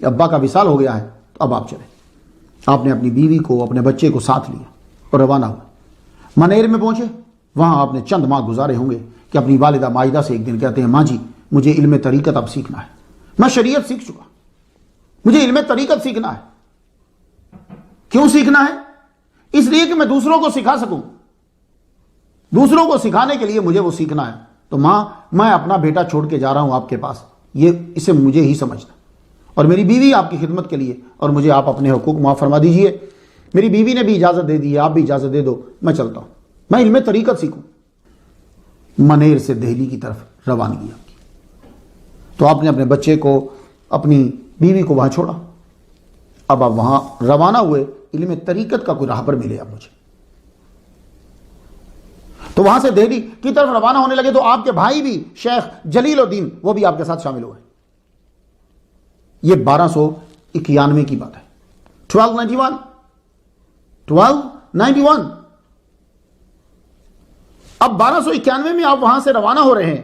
کہ ابا کا وصال ہو گیا ہے تو اب آپ چلے. آپ نے اپنی بیوی کو، اپنے بچے کو ساتھ لیا اور روانہ ہوا. منیر میں پہنچے. وہاں آپ نے چند ماہ گزارے ہوں گے کہ اپنی والدہ ماجدہ سے ایک دن کہتے ہیں، ماں جی مجھے علم طریقت اب سیکھنا ہے. میں شریعت سیکھ چکا، مجھے علم طریقت سیکھنا ہے. کیوں سیکھنا ہے؟ اس لیے کہ میں دوسروں کو سکھا سکوں. دوسروں کو سکھانے کے لیے مجھے وہ سیکھنا ہے. تو ماں، میں اپنا بیٹا چھوڑ کے جا رہا ہوں آپ کے پاس، اسے مجھے ہی سمجھنا، اور میری بیوی آپ کی خدمت کے لیے، اور مجھے آپ اپنے حقوق معاف فرما دیجئے. میری بیوی نے بھی اجازت دے دی ہے، آپ بھی اجازت دے دو، میں چلتا ہوں، میں علم طریقت سیکھوں. منیر سے دہلی کی طرف روانگی آپ کی. تو آپ نے اپنے بچے کو، اپنی بیوی کو وہاں چھوڑا. اب آپ وہاں روانہ ہوئے، علم طریقت کا کوئی راہبر ملے اب مجھے. تو وہاں سے دہلی کی طرف روانہ ہونے لگے تو آپ کے بھائی بھی شیخ جلیل الدین وہ بھی آپ کے ساتھ شامل ہوئے. یہ 1291 کی بات ہے. 1291. اب 1291 میں آپ وہاں سے روانہ ہو رہے ہیں.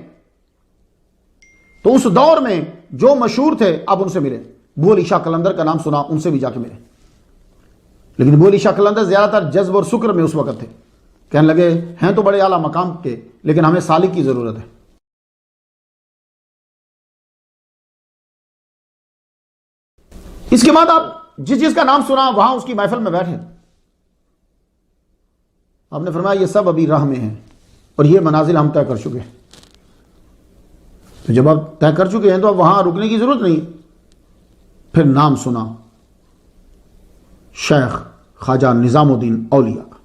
تو اس دور میں جو مشہور تھے آپ ان سے ملے. بو علی شاہ قلندر کا نام سنا، ان سے بھی جا کے ملے. لیکن بو علی شاہ قلندر زیادہ تر جذب اور شکر میں اس وقت تھے. کہنے لگے ہیں تو بڑے اعلیٰ مقام کے، لیکن ہمیں سالک کی ضرورت ہے. اس کے بعد آپ جس کا نام سنا وہاں اس کی محفل میں بیٹھے. آپ نے فرمایا یہ سب ابھی راہ میں ہیں اور یہ منازل ہم طے کر چکے ہیں. تو جب آپ طے کر چکے ہیں تو اب وہاں رکنے کی ضرورت نہیں. پھر نام سنا شیخ خواجہ نظام الدین اولیاء کا.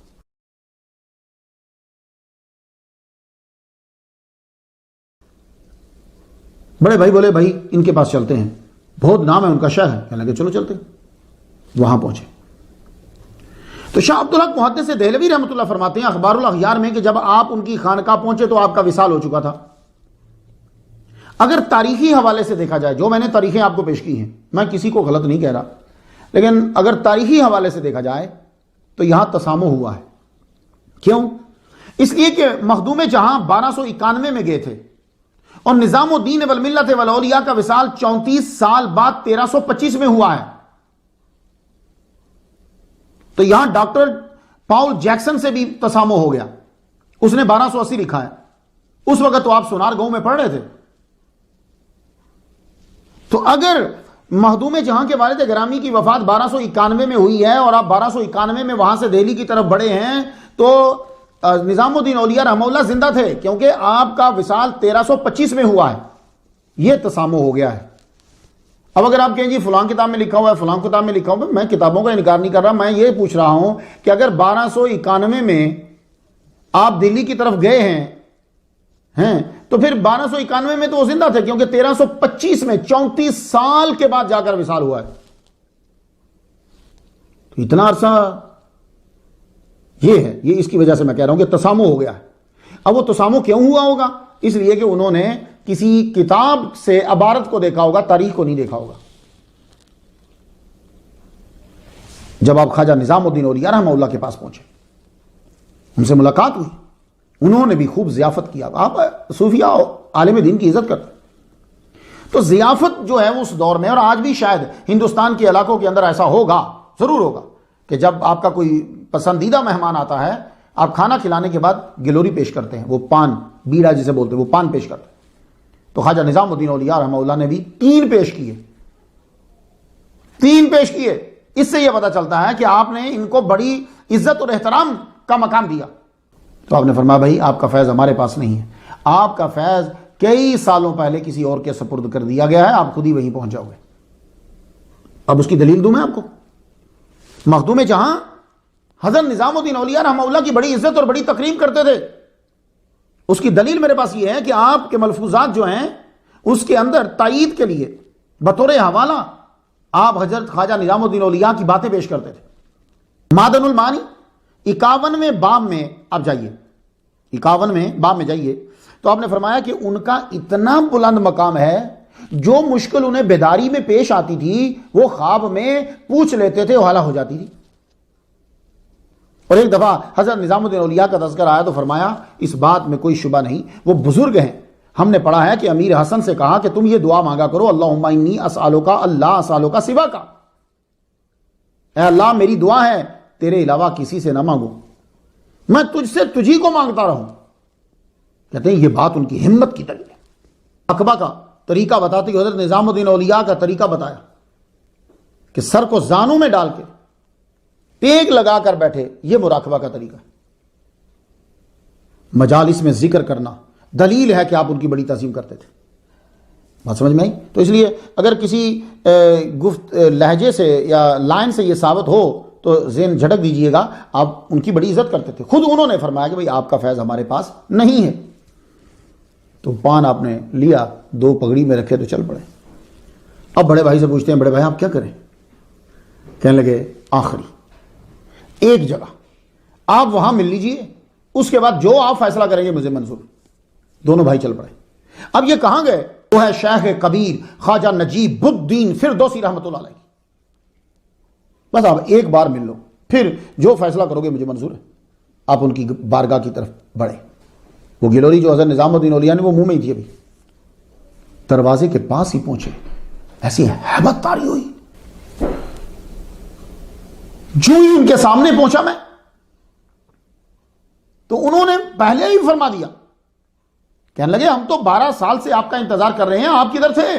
بڑے بھائی بولے بھائی ان کے پاس چلتے ہیں، بہت نام ہے ان کا شیخ ہے. کہنے لگے چلو چلتے ہیں. وہاں پہنچے تو شاہ عبدالحق محدث دہلوی رحمۃ اللہ فرماتے ہیں اخبار الاغیار میں کہ جب آپ ان کی خانقاہ پہنچے تو آپ کا وصال ہو چکا تھا. اگر تاریخی حوالے سے دیکھا جائے، جو میں نے تاریخیں آپ کو پیش کی ہیں، میں کسی کو غلط نہیں کہہ رہا، لیکن اگر تاریخی حوالے سے دیکھا جائے تو یہاں تسامح ہوا ہے. کیوں؟ اس لیے کہ مخدوم جہاں 1291 میں گئے تھے اور نظام الدین والملت والاولیاء کا وصال 34 سال بعد 1325 میں ہوا ہے. تو یہاں ڈاکٹر پاؤل جیکسن سے بھی تسامح ہو گیا. اس نے 1280 لکھا ہے. اس وقت تو آپ سونار گاؤں میں پڑھ رہے تھے. تو اگر مخدوم جہاں کے والد گرامی کی وفات 1291 میں ہوئی ہے اور آپ 1291 میں وہاں سے دہلی کی طرف بڑھے ہیں تو نظام الدین اولیاء رحمہ اللہ زندہ تھے، کیونکہ آپ کا وصال 1325 میں ہوا ہے. یہ تسامح ہو گیا ہے. اب اگر آپ کہیں جی فلاں کتاب میں لکھا ہوا ہے، فلاں کتاب میں لکھا ہوا ہے، میں کتابوں کا انکار نہیں کر رہا، میں یہ پوچھ رہا ہوں کہ اگر 1291 میں آپ دلی کی طرف گئے ہیں تو پھر 1291 میں تو وہ زندہ تھے، کیونکہ 1325 میں 34 سال کے بعد جا کر وصال ہوا ہے. تو اتنا عرصہ یہ ہے، یہ اس کی وجہ سے میں کہہ رہا ہوں کہ تسامح ہو گیا ہے. اب وہ تسامح کیوں ہوا ہوگا؟ اس لیے کہ انہوں نے کسی کتاب سے عبارت کو دیکھا ہوگا، تاریخ کو نہیں دیکھا ہوگا. جب آپ خواجہ نظام الدین اولیاء رحمہ اللہ کے پاس پہنچے، ان سے ملاقات ہوئی، انہوں نے بھی خوب ضیافت کیا. آپ صوفیہ عالم دین کی عزت کرتے، تو ضیافت جو ہے اس دور میں، اور آج بھی شاید ہندوستان کے علاقوں کے اندر ایسا ہوگا، ضرور ہوگا، کہ جب آپ کا کوئی پسندیدہ مہمان آتا ہے آپ کھانا کھلانے کے بعد گلوری پیش کرتے ہیں، وہ پان بیڑا جسے بولتے ہیں، وہ پان پیش کرتے ہیں. تو خواجہ نظام الدین اولیاء رحمہ اللہ نے بھی 3 پیش کیے. 3 پیش کیے. اس سے یہ پتا چلتا ہے کہ آپ نے ان کو بڑی عزت اور احترام کا مقام دیا. تو آپ نے فرمایا بھائی آپ کا فیض ہمارے پاس نہیں ہے، آپ کا فیض کئی سالوں پہلے کسی اور کے سپرد کر دیا گیا ہے، آپ خود ہی وہیں پہنچ جاؤ گے. اب اس کی دلیل دوں میں آپ کو. مخدوم جہاں حضرت نظام الدین اولیاء رحمہ اللہ کی بڑی عزت اور بڑی تکریم کرتے تھے. اس کی دلیل میرے پاس یہ ہے کہ آپ کے ملفوظات جو ہیں اس کے اندر تائید کے لیے بطور حوالہ آپ حضرت خواجہ نظام الدین اولیاء کی باتیں پیش کرتے تھے. معدن المعانی 51ویں باب میں آپ جائیے، 51ویں باب میں جائیے تو آپ نے فرمایا کہ ان کا اتنا بلند مقام ہے، جو مشکل انہیں بیداری میں پیش آتی تھی وہ خواب میں پوچھ لیتے تھے، وہ حل ہو جاتی تھی. اور ایک دفعہ حضرت نظام الدین اولیاء کا تذکر آیا تو فرمایا اس بات میں کوئی شبہ نہیں، وہ بزرگ ہیں. ہم نے پڑھا ہے کہ امیر حسن سے کہا کہ تم یہ دعا مانگا کرو، اللہم انی اسالوکا اللہ اسالوکا سوا کا، اے اللہ میری دعا ہے تیرے علاوہ کسی سے نہ مانگو، میں تجھ سے تجھی کو مانگتا رہوں. کہتے ہیں یہ بات ان کی ہمت کی دلیل ہے. عقبہ کا طریقہ بتاتے ہوئے حضرت نظام الدین اولیاء کا طریقہ بتایا کہ سر کو زانوں میں ڈال کے ٹیک لگا کر بیٹھے، یہ مراقبہ کا طریقہ ہے۔ مجالس میں ذکر کرنا دلیل ہے کہ آپ ان کی بڑی تعظیم کرتے تھے۔ بات سمجھ میں آئی؟ تو اس لیے اگر کسی گفت لہجے سے یا لائن سے یہ ثابت ہو تو ذہن جھٹک دیجئے گا، آپ ان کی بڑی عزت کرتے تھے۔ خود انہوں نے فرمایا کہ بھئی آپ کا فیض ہمارے پاس نہیں ہے۔ تو پان آپ نے لیا، 2 پگڑی میں رکھے تو چل پڑے۔ اب بڑے بھائی سے پوچھتے ہیں، بڑے بھائی آپ کیا کریں؟ کہنے لگے آخری ایک جگہ آپ وہاں مل لیجئے، اس کے بعد جو آپ فیصلہ کریں گے مجھے منظور۔ دونوں بھائی چل پڑے۔ اب یہ کہاں گئے؟ وہ ہے شیخ کبیر خواجہ نجیب الدین فردوسی رحمۃ اللہ علیہ۔ بس آپ ایک بار مل لو، پھر جو فیصلہ کرو گے مجھے منظور ہے۔ آپ ان کی بارگاہ کی طرف بڑھے۔ وہ گلوری جو حضرت نظام الدین اولیاء نے وہ منہ میں ہی تھی، ابھی دروازے کے پاس ہی پہنچے، ایسی ہیبت طاری ہوئی، جو ہی ان کے سامنے پہنچا میں تو انہوں نے پہلے ہی فرما دیا، کہنے لگے ہم تو 12 سال سے آپ کا انتظار کر رہے ہیں، آپ کدھر تھے؟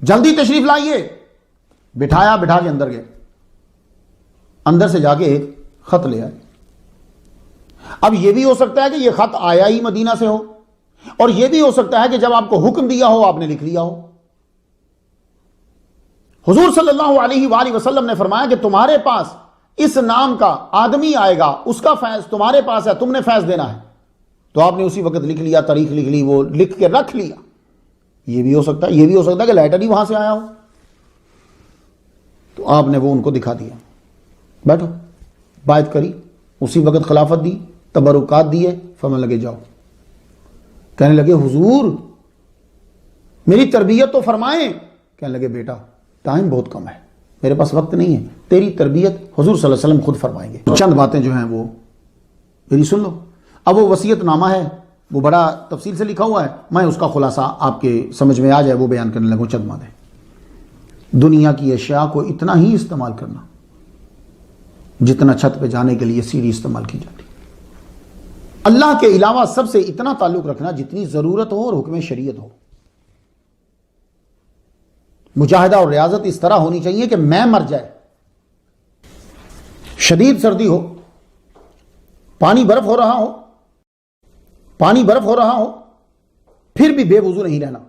جلدی تشریف لائیے۔ بٹھایا، بٹھا کے اندر گئے، اندر سے جا کے ایک خط لے آئے۔ اب یہ بھی ہو سکتا ہے کہ یہ خط آیا ہی مدینہ سے ہو، اور یہ بھی ہو سکتا ہے کہ جب آپ کو حکم دیا ہو آپ نے لکھ لیا ہو۔ حضور صلی اللہ علیہ وآلہ وسلم نے فرمایا کہ تمہارے پاس اس نام کا آدمی آئے گا، اس کا فیض تمہارے پاس ہے، تم نے فیض دینا ہے۔ تو آپ نے اسی وقت لکھ لیا، تاریخ لکھ لی، وہ لکھ کے رکھ لیا۔ یہ بھی ہو سکتا ہے، یہ بھی ہو سکتا ہے کہ لیٹر ہی وہاں سے آیا ہو۔ تو آپ نے وہ ان کو دکھا دیا، بیٹھو، بائعت کری، اسی وقت خلافت دی، تبرکات دیے، فرمانے لگے جاؤ۔ کہنے لگے حضور میری تربیت تو فرمائیں۔ کہنے لگے بیٹا ٹائم بہت کم ہے، میرے پاس وقت نہیں ہے، تیری تربیت حضور صلی اللہ علیہ وسلم خود فرمائیں گے۔ چند باتیں جو ہیں وہ میری سن لو۔ اب وہ وصیت نامہ ہے، وہ بڑا تفصیل سے لکھا ہوا ہے، میں اس کا خلاصہ آپ کے سمجھ میں آ جائے وہ بیان کرنے لگوں۔ چند باتیں۔ دنیا کی اشیاء کو اتنا ہی استعمال کرنا جتنا چھت پہ جانے کے لیے سیڑھی استعمال کی جاتی۔ اللہ کے علاوہ سب سے اتنا تعلق رکھنا جتنی ضرورت ہو اور حکم شریعت ہو۔ مجاہدہ اور ریاضت اس طرح ہونی چاہیے کہ میں مر جائے، شدید سردی ہو، پانی برف ہو رہا ہو، پھر بھی بے وضو نہیں رہنا،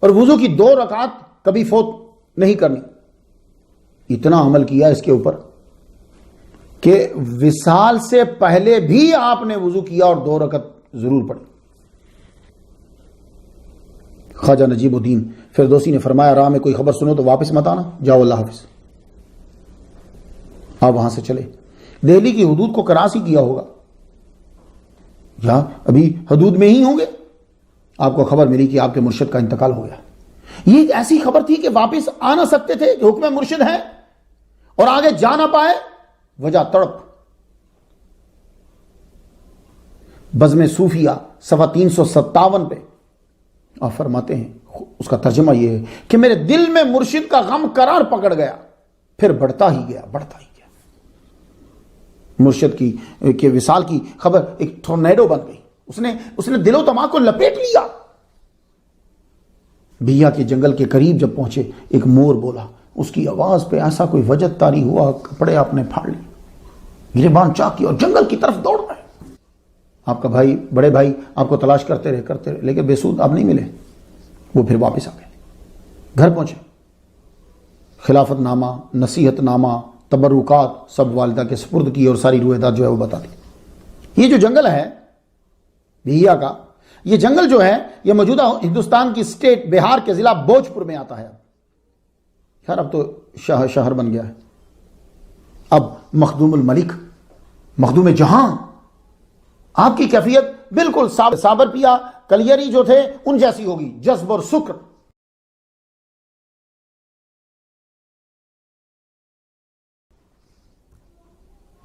اور وضو کی 2 رکعات کبھی فوت نہیں کرنی۔ اتنا عمل کیا اس کے اوپر کہ وصال سے پہلے بھی آپ نے وضو کیا اور 2 رکعت ضرور پڑھی۔ خواجہ نجیب الدین فردوسی نے فرمایا راہ میں کوئی خبر سنو تو واپس مت آنا، جاؤ اللہ حافظ۔ آپ وہاں سے چلے، دہلی کی حدود کو کراس ہی کیا ہوگا یا ابھی حدود میں ہی ہوں گے، آپ کو خبر ملی کہ آپ کے مرشد کا انتقال ہو گیا۔ یہ ایک ایسی خبر تھی کہ واپس آ نہ سکتے تھے کہ حکم مرشد ہے، اور آگے جا نہ پائے، وجہ تڑپ۔ بزم صوفیہ صفحہ 357 پہ آپ فرماتے ہیں، اس کا ترجمہ یہ ہے کہ میرے دل میں مرشد کا غم قرار پکڑ گیا، پھر بڑھتا ہی گیا۔ مرشد کی وصال کی خبر ایک ٹورنیڈو بن گئی، اس نے دل و دماغ کو لپیٹ لیا۔ بھیا کے جنگل کے قریب جب پہنچے، ایک مور بولا، اس کی آواز پہ ایسا کوئی وجد طاری ہوا، کپڑے آپ نے پھاڑ لیے، گریبان چاک کی اور جنگل کی طرف دوڑ رہے۔ آپ کا بھائی، بڑے بھائی آپ کو تلاش کرتے رہے لیکن بے سود آپ نہیں ملے۔ وہ پھر واپس آ گئے، گھر پہنچے، خلافت نامہ، نصیحت نامہ، تبرکات سب والدہ کے سپرد کی، اور ساری روایات جو ہے وہ بتا دی۔ یہ جو جنگل ہے بھیا کا، یہ جنگل جو ہے یہ موجودہ ہندوستان کی اسٹیٹ بہار کے ضلع بھوجپور میں آتا ہے۔ خیر اب تو شہر بن گیا ہے۔ اب مخدوم الملک، مخدوم جہاں، آپ کی کیفیت بالکل صابر پیا کلیری جو تھے ان جیسی ہوگی، جذب اور سکر۔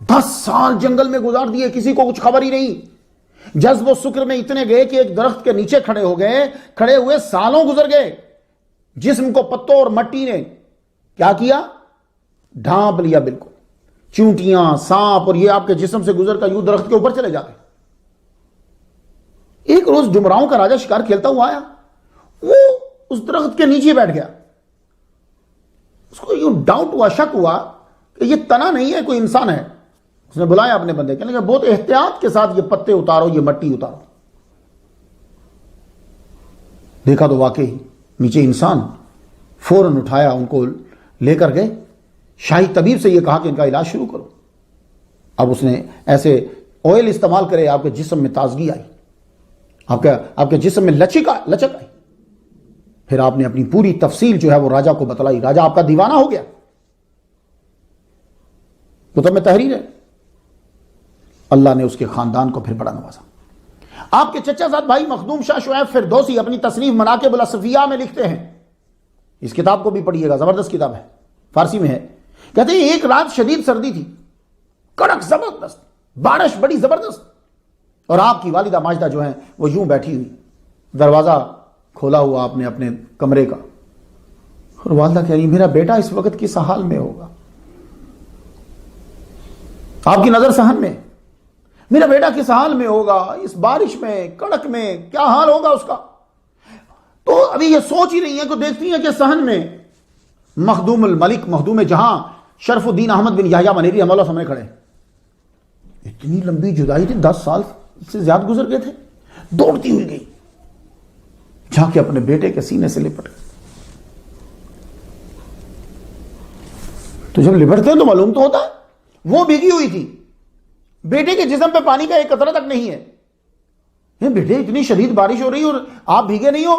10 سال جنگل میں گزار دیے، کسی کو کچھ خبر ہی نہیں۔ جذب و سکر میں اتنے گئے کہ ایک درخت کے نیچے کھڑے ہو گئے، کھڑے ہوئے سالوں گزر گئے، جسم کو پتوں اور مٹی نے کیا کیا؟ ڈھانپ لیا بالکل۔ چونٹیاں، سانپ اور یہ آپ کے جسم سے گزر کر یوں درخت کے اوپر چلے جاتے۔ ایک روز ڈمراؤں کا راجا شکار کھیلتا ہوا آیا، وہ اس درخت کے نیچے بیٹھ گیا۔ اس کو یوں ڈاؤٹ ہوا، شک ہوا کہ یہ تنا نہیں ہے، کوئی انسان ہے. اس نے بلایا اپنے بندے، کہنے لگا بہت احتیاط کے ساتھ یہ پتے اتارو، یہ مٹی اتارو. دیکھا تو واقعی نیچے انسان. فوراً اٹھایا، ان کو لے کر گئے. شاہی طبیب سے یہ کہا کہ ان کا علاج شروع کرو. اب اس نے ایسے آئل استعمال کرے، آپ کے جسم میں تازگی آئی، آپ کے جسم میں لچک آئی. پھر آپ نے اپنی پوری تفصیل جو ہے وہ راجا کو بتلائی. راجا آپ کا دیوانہ ہو گیا. کتب میں تحریر ہے. اللہ نے اس کے خاندان کو پھر بڑا نوازا. آپ کے چچا زاد بھائی مخدوم شاہ شعیب فردوسی اپنی تصنیف مناقب الاصفیاء میں لکھتے ہیں، اس کتاب کو بھی پڑھیے گا، زبردست کتاب ہے، فارسی میں ہے. کہتے ہیں ایک رات شدید سردی تھی، کڑک زبردست بارش بڑی زبردست، اور آپ کی والدہ ماجدہ جو ہیں وہ یوں بیٹھی ہوئی، دروازہ کھولا ہوا آپ نے اپنے کمرے کا، اور والدہ کہہ رہی میرا بیٹا اس وقت کس حال میں ہوگا. آپ کی نظر صحن میں، میرا بیٹا کس حال میں ہوگا، اس بارش میں کڑک میں کیا حال ہوگا اس کا. تو ابھی یہ سوچ ہی رہی ہیں کہ دیکھتی ہیں کہ صحن میں مخدوم الملک، مخدوم جہاں شرف الدین احمد بن یحییٰ منیری رحمہ اللہ سامنے کھڑے. اتنی لمبی جدائی تھی، 10 سال سے زیادہ گزر گئے تھے. دوڑتی ہوئی گئی، جا کے اپنے بیٹے کے سینے سے لپٹ گئی. تو جب لپٹتے ہیں تو معلوم تو ہوتا ہے وہ بھیگی ہوئی تھی، بیٹے کے جسم پہ پانی کا ایک قطرہ تک نہیں ہے. بیٹے اتنی شدید بارش ہو رہی اور آپ بھیگے نہیں ہو.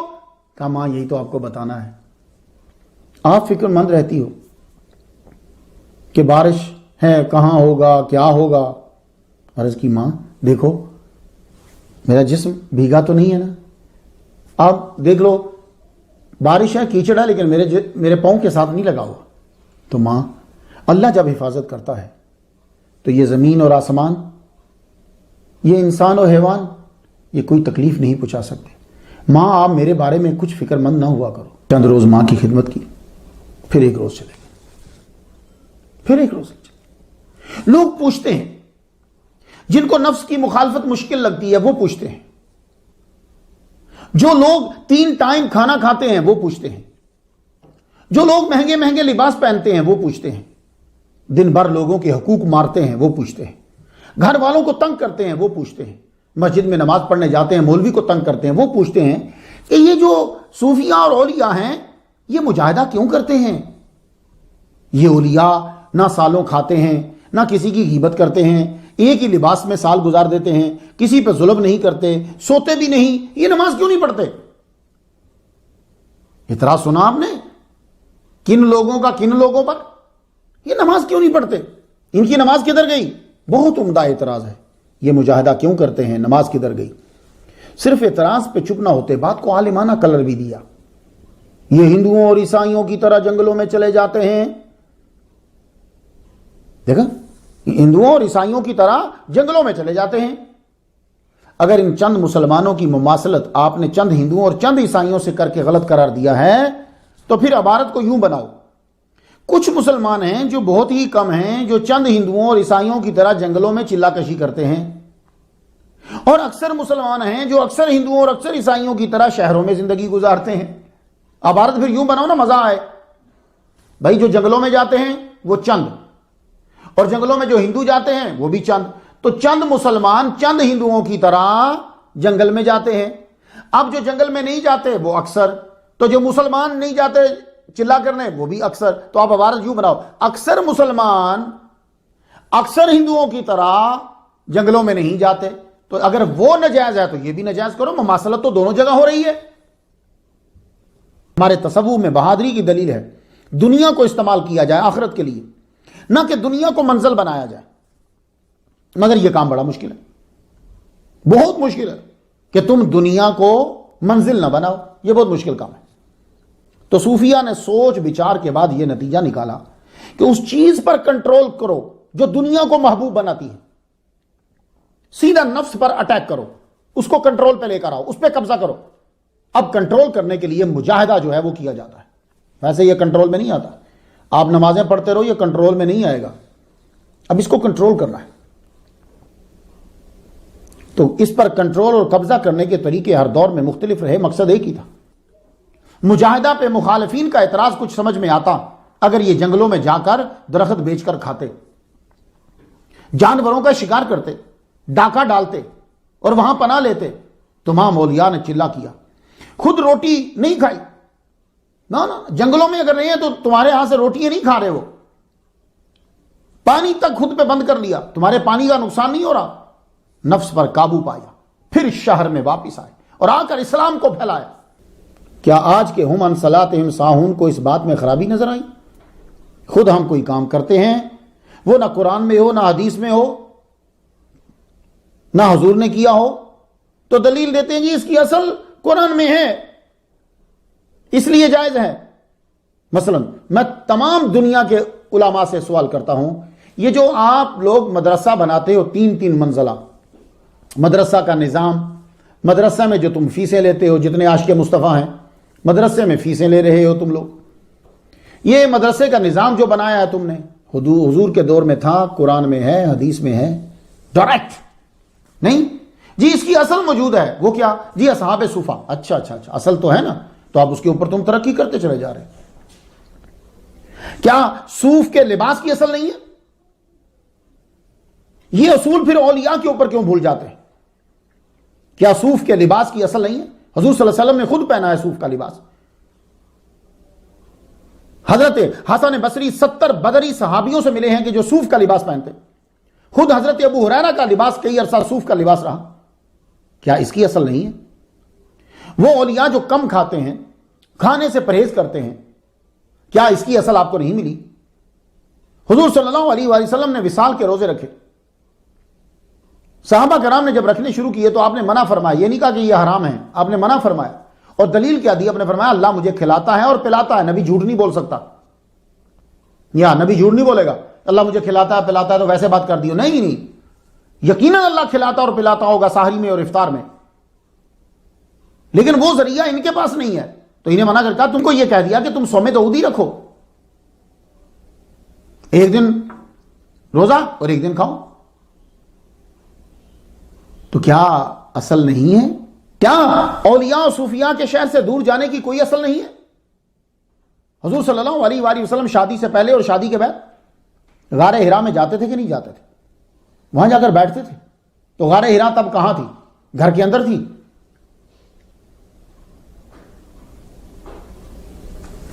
کہا ماں یہی تو آپ کو بتانا ہے، آپ فکر مند رہتی ہو کہ بارش ہے کہاں ہوگا کیا ہوگا. عرض کی ماں دیکھو میرا جسم بھیگا تو نہیں ہے نا، آپ دیکھ لو بارش ہے کیچڑ ہے لیکن میرے پاؤں کے ساتھ نہیں لگا ہوا. تو ماں اللہ جب حفاظت کرتا ہے تو یہ زمین اور آسمان، یہ انسان اور حیوان، یہ کوئی تکلیف نہیں پہنچا سکتے. ماں آپ میرے بارے میں کچھ فکر مند نہ ہوا کرو. چند روز ماں کی خدمت کی، پھر ایک روز چلے گئے، پھر ایک روز چلے گئے. لوگ پوچھتے ہیں، جن کو نفس کی مخالفت مشکل لگتی ہے وہ پوچھتے ہیں، جو لوگ 3 ٹائم کھانا کھاتے ہیں وہ پوچھتے ہیں، جو لوگ مہنگے مہنگے لباس پہنتے ہیں وہ پوچھتے ہیں، دن بھر لوگوں کے حقوق مارتے ہیں وہ پوچھتے ہیں، گھر والوں کو تنگ کرتے ہیں وہ پوچھتے ہیں، مسجد میں نماز پڑھنے جاتے ہیں مولوی کو تنگ کرتے ہیں وہ پوچھتے ہیں کہ یہ جو صوفیاء اور اولیاء ہیں یہ مجاہدہ کیوں کرتے ہیں. یہ اولیاء نہ سالوں کھاتے ہیں، نہ کسی کی غیبت کرتے ہیں، ایک ہی لباس میں سال گزار دیتے ہیں، کسی پہ ظلم نہیں کرتے، سوتے بھی نہیں، یہ نماز کیوں نہیں پڑھتے. اعتراض سنا آپ نے کن لوگوں کا، کن لوگوں پر، یہ نماز کیوں نہیں پڑھتے، ان کی نماز کدھر گئی. بہت عمدہ اعتراض ہے. یہ مجاہدہ کیوں کرتے ہیں، نماز کدھر گئی. صرف اعتراض پہ چپ نہ ہوتے، بات کو عالمانہ کلر بھی دیا. یہ ہندوؤں اور عیسائیوں کی طرح جنگلوں میں چلے جاتے ہیں. دیکھا، ہندوؤں اور عیسائیوں کی طرح جنگلوں میں چلے جاتے ہیں. اگر ان چند مسلمانوں کی مماثلت آپ نے چند ہندوؤں اور چند عیسائیوں سے کر کے غلط قرار دیا ہے تو پھر عبارت کو یوں بناؤ، کچھ مسلمان ہیں جو بہت ہی کم ہیں جو چند ہندوؤں اور عیسائیوں کی طرح جنگلوں میں چلا کشی کرتے ہیں، اور اکثر مسلمان ہیں جو اکثر ہندوؤں اور اکثر عیسائیوں کی طرح شہروں میں زندگی گزارتے ہیں. عبارت پھر یوں بناؤ نا مزہ آئے. بھائی جو جنگلوں میں جاتے ہیں وہ چند، اور جنگلوں میں جو ہندو جاتے ہیں وہ بھی چند. تو چند مسلمان چند ہندوؤں کی طرح جنگل میں جاتے ہیں. اب جو جنگل میں نہیں جاتے وہ اکثر، تو جو مسلمان نہیں جاتے چلا کرنے وہ بھی اکثر. تو آپ عبارت یوں بناؤ، اکثر مسلمان اکثر ہندوؤں کی طرح جنگلوں میں نہیں جاتے. تو اگر وہ نجائز ہے تو یہ بھی نجائز کرو. مماثلت تو دونوں جگہ ہو رہی ہے. ہمارے تصوف میں بہادری کی دلیل ہے دنیا کو استعمال کیا جائے آخرت کے لیے، نہ کہ دنیا کو منزل بنایا جائے. مگر یہ کام بڑا مشکل ہے، بہت مشکل ہے کہ تم دنیا کو منزل نہ بناؤ. یہ بہت مشکل کام ہے. تو صوفیہ نے سوچ بچار کے بعد یہ نتیجہ نکالا کہ اس چیز پر کنٹرول کرو جو دنیا کو محبوب بناتی ہے. سیدھا نفس پر اٹیک کرو، اس کو کنٹرول پہ لے کر آؤ، اس پہ قبضہ کرو. اب کنٹرول کرنے کے لیے مجاہدہ جو ہے وہ کیا جاتا ہے. ویسے یہ کنٹرول میں نہیں آتا. آپ نمازیں پڑھتے رہو، یہ کنٹرول میں نہیں آئے گا. اب اس کو کنٹرول کرنا ہے. تو اس پر کنٹرول اور قبضہ کرنے کے طریقے ہر دور میں مختلف رہے، مقصد ایک ہی تھا. مجاہدہ پہ مخالفین کا اعتراض کچھ سمجھ میں آتا اگر یہ جنگلوں میں جا کر درخت بیچ کر کھاتے، جانوروں کا شکار کرتے، ڈاکہ ڈالتے اور وہاں پناہ لیتے، تمام اولیاء نے چلا کیا، خود روٹی نہیں کھائی، نہ جنگلوں میں اگر نہیں ہے تو تمہارے ہاں سے روٹیاں نہیں کھا رہے، وہ پانی تک خود پہ بند کر لیا، تمہارے پانی کا نقصان نہیں ہو رہا، نفس پر قابو پایا، پھر شہر میں واپس آئے اور آ کر اسلام کو پھیلایا۔ کیا آج کے ہم عن صلاتہم ساہون کو اس بات میں خرابی نظر آئی؟ خود ہم کوئی کام کرتے ہیں، وہ نہ قرآن میں ہو، نہ حدیث میں ہو، نہ حضور نے کیا ہو، تو دلیل دیتے ہیں جی اس کی اصل قرآن میں ہے اس لیے جائز ہے۔ مثلا میں تمام دنیا کے علماء سے سوال کرتا ہوں، یہ جو آپ لوگ مدرسہ بناتے ہو 3 منزلہ مدرسہ کا نظام، مدرسہ میں جو تم فیسیں لیتے ہو، جتنے عاشق مصطفیٰ ہیں مدرسے میں فیسیں لے رہے ہو تم لوگ، یہ مدرسے کا نظام جو بنایا ہے تم نے، حضور کے دور میں تھا، قرآن میں ہے، حدیث میں ہے، ڈائریکٹ نہیں جی اس کی اصل موجود ہے، وہ کیا جی اصحاب صفا، اچھا اصل تو ہے نا، تو آپ اس کے اوپر تم ترقی کرتے چلے جا رہے ہیں۔ کیا صوف کے لباس کی اصل نہیں ہے؟ یہ اصول پھر اولیاء کے اوپر کیوں بھول جاتے ہیں؟ کیا صوف کے لباس کی اصل نہیں ہے؟ حضور صلی اللہ علیہ وسلم نے خود پہنا ہے صوف کا لباس۔ حضرت حسن بصری 70 بدری صحابیوں سے ملے ہیں کہ جو صوف کا لباس پہنتے، خود حضرت ابو ہریرہ کا لباس کئی عرصہ صوف کا لباس رہا۔ کیا اس کی اصل نہیں ہے؟ وہ اولیاء جو کم کھاتے ہیں، کھانے سے پرہیز کرتے ہیں، کیا اس کی اصل آپ کو نہیں ملی؟ حضور صلی اللہ علیہ وآلہ وسلم نے وصال کے روزے رکھے، صحابہ کرام نے جب رکھنے شروع کیے تو آپ نے منع فرمایا، یہ نہیں کہا کہ یہ حرام ہے، آپ نے منع فرمایا، اور دلیل کیا دی؟ آپ نے فرمایا اللہ مجھے کھلاتا ہے اور پلاتا ہے، نبی جھوٹ نہیں بول سکتا، یا نبی جھوٹ نہیں بولے گا اللہ مجھے کھلاتا ہے پلاتا ہے تو ویسے بات کر دیو، نہیں یقیناً اللہ کھلاتا اور پلاتا ہوگا سحری میں اور افطار میں، لیکن وہ ذریعہ ان کے پاس نہیں ہے، تو انہیں منع کرتا تم کو یہ کہہ دیا کہ تم صوم داؤدی رکھو، ایک دن روزہ اور ایک دن کھاؤ، تو کیا اصل نہیں ہے؟ کیا اولیاء و صوفیاء کے شہر سے دور جانے کی کوئی اصل نہیں ہے؟ حضور صلی اللہ علیہ وآلہ وسلم شادی سے پہلے اور شادی کے بعد غار حرا میں جاتے تھے کہ نہیں جاتے تھے؟ وہاں جا کر بیٹھتے تھے، تو غار حرا تب کہاں تھی؟ گھر کے اندر تھی۔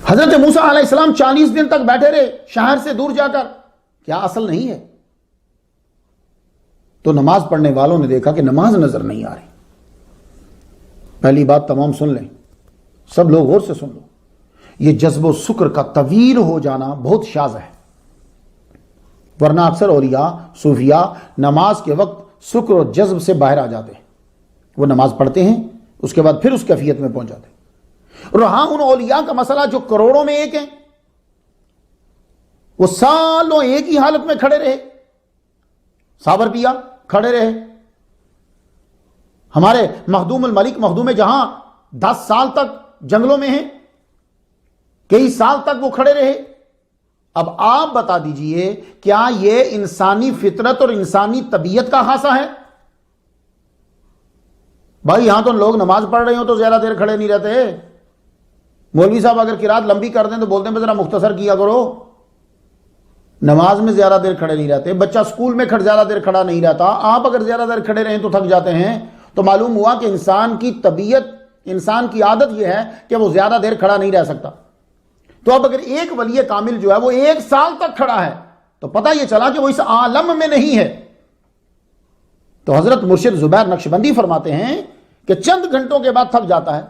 حضرت موسیٰ علیہ السلام 40 دن تک بیٹھے رہے شہر سے دور جا کر، کیا اصل نہیں ہے؟ تو نماز پڑھنے والوں نے دیکھا کہ نماز نظر نہیں آ رہی۔ پہلی بات تمام سن لیں، سب لوگ غور سے سن لو، یہ جذب و سکر کا طویل ہو جانا بہت شاذ ہے، ورنہ اکثر اولیاء صوفیاء نماز کے وقت سکر و جذب سے باہر آ جاتے ہیں، وہ نماز پڑھتے ہیں اس کے بعد پھر اس کیفیت میں پہنچ جاتے ہیں۔ رہا ان اولیاء کا مسئلہ جو کروڑوں میں ایک ہیں، وہ سالوں ایک ہی حالت میں کھڑے رہے، صابر پیا کھڑے رہے۔ ہمارے مخدوم الملک مخدوم جہاں 10 سال تک جنگلوں میں ہیں، کئی سال تک وہ کھڑے رہے۔ اب آپ بتا دیجئے کیا یہ انسانی فطرت اور انسانی طبیعت کا خاصہ ہے؟ بھائی یہاں تو لوگ نماز پڑھ رہے ہوں تو زیادہ دیر کھڑے نہیں رہتے، مولوی صاحب اگر قرات لمبی کر دیں تو بولتے ہیں ذرا مختصر کیا کرو، نماز میں زیادہ دیر کھڑے نہیں رہتے، بچہ سکول میں زیادہ دیر کھڑا نہیں رہتا، آپ اگر زیادہ دیر کھڑے رہیں تو تھک جاتے ہیں، تو معلوم ہوا کہ انسان کی طبیعت، انسان کی عادت یہ ہے کہ وہ زیادہ دیر کھڑا نہیں رہ سکتا۔ تو اب اگر ایک ولی کامل جو ہے وہ 1 سال تک کھڑا ہے تو پتہ یہ چلا کہ وہ اس عالم میں نہیں ہے۔ تو حضرت مرشد زبیر نقشبندی فرماتے ہیں کہ چند گھنٹوں کے بعد تھک جاتا ہے،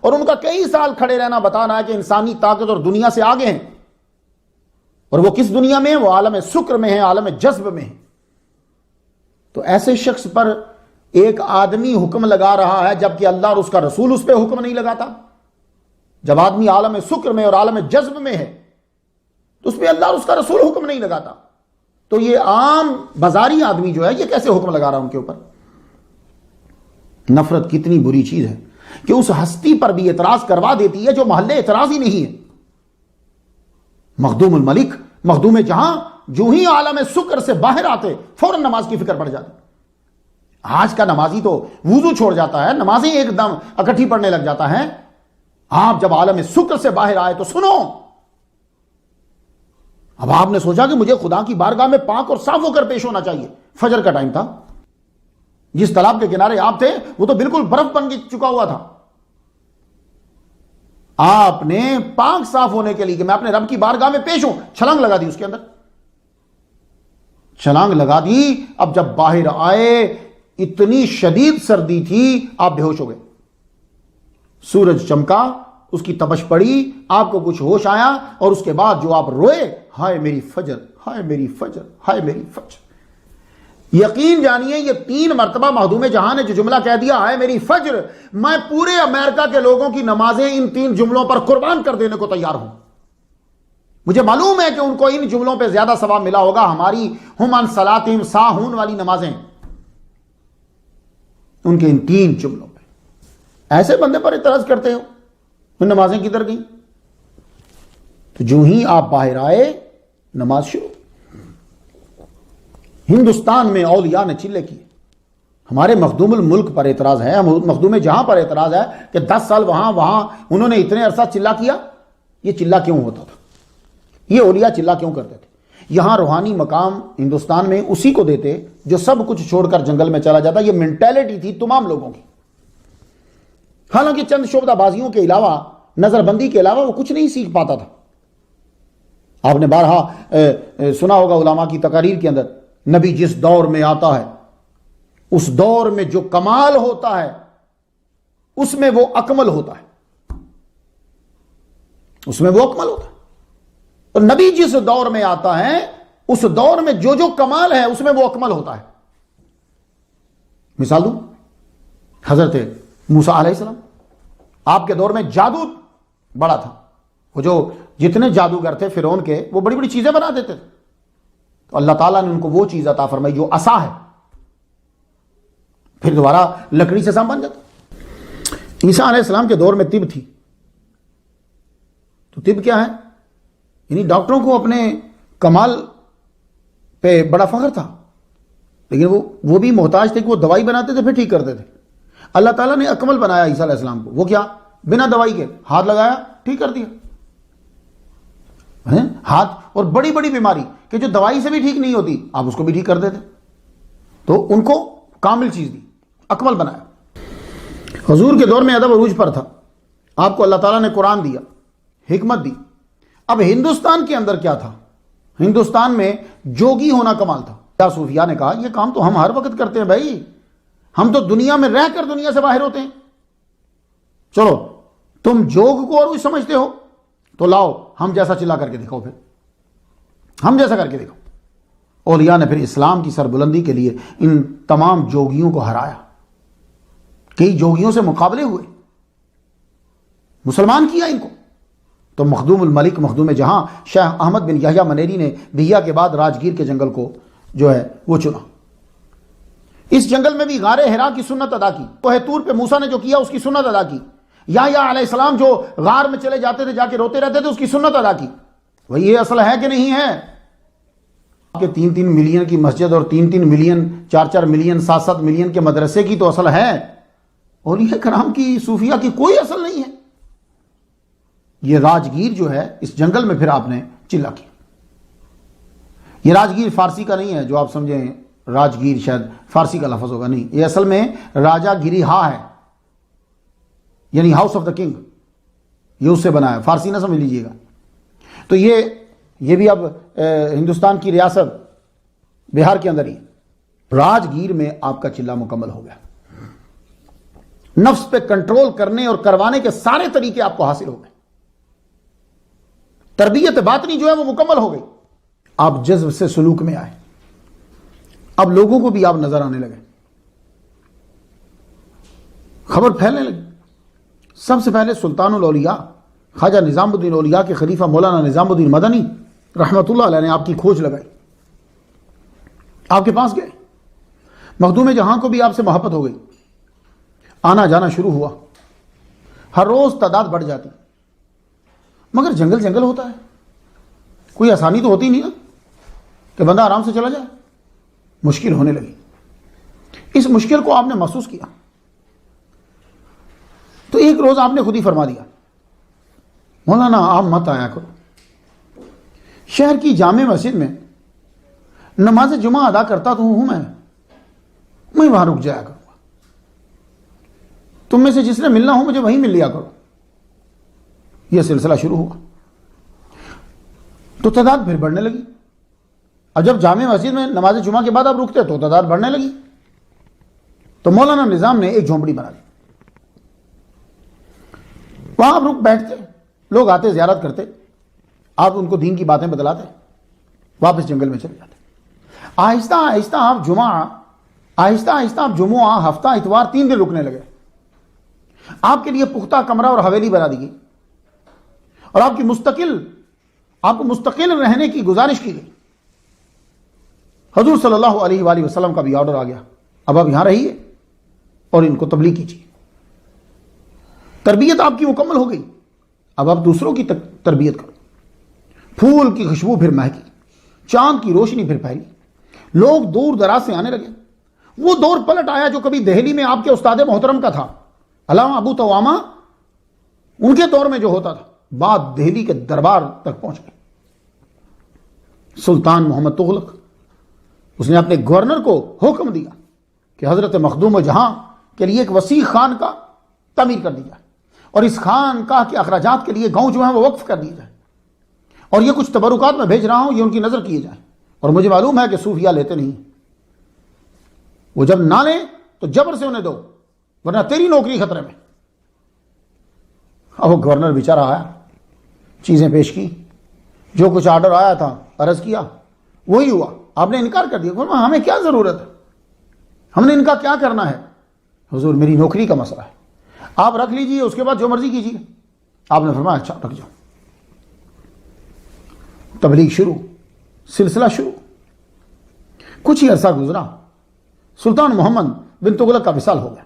اور ان کا کئی سال کھڑے رہنا بتانا ہے کہ انسانی طاقت اور دنیا سے آگے ہیں، اور وہ کس دنیا میں؟ وہ عالم سکر میں ہے، عالم جذب میں ہے۔ تو ایسے شخص پر ایک آدمی حکم لگا رہا ہے جبکہ اللہ اور اس کا رسول اس پہ حکم نہیں لگاتا۔ جب آدمی عالم سکر میں اور عالم جذب میں ہے تو اس پہ اللہ اور اس کا رسول حکم نہیں لگاتا، تو یہ عام بازاری آدمی جو ہے یہ کیسے حکم لگا رہا ان کے اوپر؟ نفرت کتنی بری چیز ہے کہ اس ہستی پر بھی اعتراض کروا دیتی ہے جو محل اعتراض ہی نہیں ہے۔ مخدوم الملک مخدوم جہاں جو ہی عالم سکر سے باہر آتے فوراً نماز کی فکر پڑ جاتی۔ آج کا نمازی تو وضو چھوڑ جاتا ہے، نمازیں ایک دم اکٹھی پڑھنے لگ جاتا ہے۔ آپ جب عالم سکر سے باہر آئے تو سنو، اب آپ نے سوچا کہ مجھے خدا کی بارگاہ میں پاک اور صاف ہو کر پیش ہونا چاہیے. فجر کا ٹائم تھا. جس تالاب کے کنارے آپ تھے وہ تو بالکل برف بن کے چکا ہوا تھا. آپ نے پاک صاف ہونے کے لیے کہ میں اپنے رب کی بارگاہ میں پیش ہوں, چھلانگ لگا دی. اس کے اندر چھلانگ لگا دی. اب جب باہر آئے اتنی شدید سردی تھی, آپ بے ہوش ہو گئے. سورج چمکا, اس کی تپش پڑی, آپ کو کچھ ہوش آیا, اور اس کے بعد جو آپ روئے, ہائے میری فجر, ہائے میری فجر, ہائے میری فجر. یقین جانیے یہ 3 مرتبہ مخدوم جہاں نے جو جملہ کہہ دیا, ہائے میری فجر, میں پورے امریکہ کے لوگوں کی نمازیں ان 3 جملوں پر قربان کر دینے کو تیار ہوں. مجھے معلوم ہے کہ ان کو ان جملوں پہ زیادہ ثواب ملا ہوگا. ہماری ہم عن صلاتہم ساہون والی نمازیں, ان کے ان 3 جملوں پہ. ایسے بندے پر اعتراض کرتے ہو, ان نمازیں کدھر گئیں؟ تو جو ہی آپ باہر آئے نماز شروع. ہندوستان میں اولیاء نے چلے کیے. ہمارے مخدوم الملک پر اعتراض ہے, مخدوم جہاں پر اعتراض ہے کہ 10 سال وہاں انہوں نے اتنے عرصہ چلا کیا. یہ چلا کیوں ہوتا تھا؟ یہ اولیاء چلا کیوں کرتے تھے؟ یہاں روحانی مقام ہندوستان میں اسی کو دیتے جو سب کچھ چھوڑ کر جنگل میں چلا جاتا. یہ مینٹیلٹی تھی تمام لوگوں کی. حالانکہ چند شعبدہ بازیوں کے علاوہ, نظر بندی کے علاوہ وہ کچھ نہیں سیکھ پاتا تھا. آپ نے بارہا سنا ہوگا علماء کی تقاریر کے اندر, نبی جس دور میں آتا ہے اس دور میں جو کمال ہوتا ہے اس میں وہ اکمل ہوتا ہے, اس میں وہ اکمل ہوتا ہے. تو نبی جس دور میں آتا ہے اس دور میں جو جو کمال ہے اس میں وہ اکمل ہوتا ہے. مثال دوں, حضرت موسیٰ علیہ السلام, آپ کے دور میں جادو بڑا تھا. وہ جو جتنے جادوگر تھے فرعون کے, وہ بڑی بڑی چیزیں بنا دیتے تھے. تو اللہ تعالیٰ نے ان کو وہ چیز عطا فرمائی جو عصا ہے, پھر دوبارہ لکڑی سے سام بن جاتا. عیسیٰ علیہ السلام کے دور میں طب تھی. تو طب کیا ہے؟ یعنی ڈاکٹروں کو اپنے کمال پہ بڑا فخر تھا, لیکن وہ بھی محتاج تھے کہ وہ دوائی بناتے تھے پھر ٹھیک کرتے تھے. اللہ تعالیٰ نے اکمل بنایا عیسیٰ علیہ السلام کو. وہ کیا؟ بنا دوائی کے ہاتھ لگایا ٹھیک کر دیا. ہاتھ, اور بڑی بڑی بیماری کہ جو دوائی سے بھی ٹھیک نہیں ہوتی آپ اس کو بھی ٹھیک کر دیتے. تو ان کو کامل چیز دی, اکمل بنایا. حضور کے دور میں ادب عروج پر تھا. آپ کو اللہ تعالیٰ نے قرآن دیا, حکمت دی. اب ہندوستان کے اندر کیا تھا؟ ہندوستان میں جوگی ہونا کمال تھا. کیا صوفیاء نے کہا یہ کام تو ہم ہر وقت کرتے ہیں بھائی, ہم تو دنیا میں رہ کر دنیا سے باہر ہوتے ہیں. چلو تم جوگ کو اور کچھ سمجھتے ہو تو لاؤ ہم جیسا چلا کر کے دکھاؤ, پھر ہم جیسا کر کے دکھاؤ. اولیاء نے پھر اسلام کی سربلندی کے لیے ان تمام جوگیوں کو ہرایا. کئی جوگیوں سے مقابلے ہوئے, مسلمان کیا ان کو. تو مخدوم الملک, مخدوم جہاں شیخ احمد بن یحییٰ منیری نے بہیا کے بعد راجگیر کے جنگل کو جو ہے وہ چنا. اس جنگل میں بھی غار ہرا کی سنت ادا کی. کوہ طور پہ موسیٰ نے جو کیا اس کی سنت ادا کی. یحییٰ علیہ السلام جو غار میں چلے جاتے تھے, جا کے روتے رہتے تھے, اس کی سنت ادا کی. بھئی یہ اصل ہے کہ نہیں ہے؟ آپ کے 3-3 ملین کی مسجد اور 3-3 ملین 4-4 ملین 7-7 ملین کے مدرسے کی تو اصل ہے. اولیاء کرام کی, صوفیاء کی کوئی اصل نہیں ہے. یہ راجگیر جو ہے اس جنگل میں پھر آپ نے چلا کیا. یہ راجگیر فارسی کا نہیں ہے جو آپ سمجھیں راجگیر شاید فارسی کا لفظ ہوگا, نہیں. یہ اصل میں راجا گیری ہا ہے, یعنی ہاؤس آف دا کنگ, یہ اس سے بنا ہے. فارسی نہ سمجھ لیجئے گا. تو یہ بھی اب ہندوستان کی ریاست بہار کے اندر ہی. راجگیر میں آپ کا چلہ مکمل ہو گیا. نفس پہ کنٹرول کرنے اور کروانے کے سارے طریقے آپ کو حاصل ہو گئے. تربیت باطنی جو ہے وہ مکمل ہو گئی. آپ جذب سے سلوک میں آئے. اب لوگوں کو بھی آپ نظر آنے لگے, خبر پھیلنے لگی. سب سے پہلے سلطان الاولیاء خواجہ نظام الدین اولیاء کے خلیفہ مولانا نظام الدین مدنی رحمۃ اللہ علیہ نے آپ کی کھوج لگائی, آپ کے پاس گئے. مخدوم جہاں کو بھی آپ سے محبت ہو گئی, آنا جانا شروع ہوا. ہر روز تعداد بڑھ جاتی, مگر جنگل جنگل ہوتا ہے, کوئی آسانی تو ہوتی نہیں نا کہ بندہ آرام سے چلا جائے. مشکل ہونے لگی. اس مشکل کو آپ نے محسوس کیا تو ایک روز آپ نے خود ہی فرما دیا, مولانا آپ مت آیا کرو, شہر کی جامع مسجد میں نماز جمعہ ادا کرتا تو ہوں میں وہاں رک جایا کروں گا، تم میں سے جس نے ملنا ہو مجھے وہیں مل لیا کرو۔ یہ سلسلہ شروع ہوا تو تعداد پھر بڑھنے لگی، اور جب جامع مسجد میں نماز جمعہ کے بعد آپ رکتے تو تعداد بڑھنے لگی، تو مولانا نظام نے ایک جھونپڑی بنا لی، وہاں آپ رک بیٹھتے، لوگ آتے زیارت کرتے، آپ ان کو دین کی باتیں بتلاتے، واپس جنگل میں چلے جاتے۔ آہستہ آہستہ آپ جمعہ، ہفتہ، اتوار 3 دن رکنے لگے، آپ کے لیے پختہ کمرہ اور حویلی بنا دی گئی، اور آپ کو مستقل رہنے کی گزارش کی گئی۔ حضور صلی اللہ علیہ وآلہ وسلم کا بھی آرڈر آ گیا، اب آپ یہاں رہیے اور ان کو تبلیغ کیجیے۔ تربیت آپ کی مکمل ہو گئی، اب آپ دوسروں کی تربیت کرو۔ پھول کی خوشبو پھر مہکی، چاند کی روشنی پھر پھیلی، لوگ دور دراز سے آنے لگے۔ وہ دور پلٹ آیا جو کبھی دہلی میں آپ کے استاد محترم کا تھا، علامہ ابو توامہ، ان کے دور میں جو ہوتا تھا، بات دہلی کے دربار تک پہنچ گئی۔ سلطان محمد تغلق، اس نے اپنے گورنر کو حکم دیا کہ حضرت مخدوم جہاں کے لیے ایک وسیع خانقاہ تعمیر کر دی جائے، اور اس خانقاہ کے اخراجات کے لیے گاؤں جو ہے وہ وقف کر دیے جائے، اور یہ کچھ تبرکات میں بھیج رہا ہوں، یہ ان کی نظر کیے جائیں۔ اور مجھے معلوم ہے کہ صوفیہ لیتے نہیں، وہ جب نہ لیں تو جبر سے انہیں دو، ورنہ تیری نوکری خطرے میں۔ اب وہ گورنر بیچارہ آیا، چیزیں پیش کی، جو کچھ آرڈر آیا تھا عرض کیا، وہی ہوا۔ آپ نے انکار کر دیا، فرمایا ہمیں کیا ضرورت ہے، ہم نے ان کا کیا کرنا ہے؟ حضور میری نوکری کا مسئلہ ہے، آپ رکھ لیجئے، اس کے بعد جو مرضی کیجیے۔ آپ نے فرمایا اچھا رکھ جاؤ۔ تبلیغ شروع، سلسلہ شروع۔ کچھ ہی عرصہ گزرا، سلطان محمد بن تغلق کا وصال ہو گیا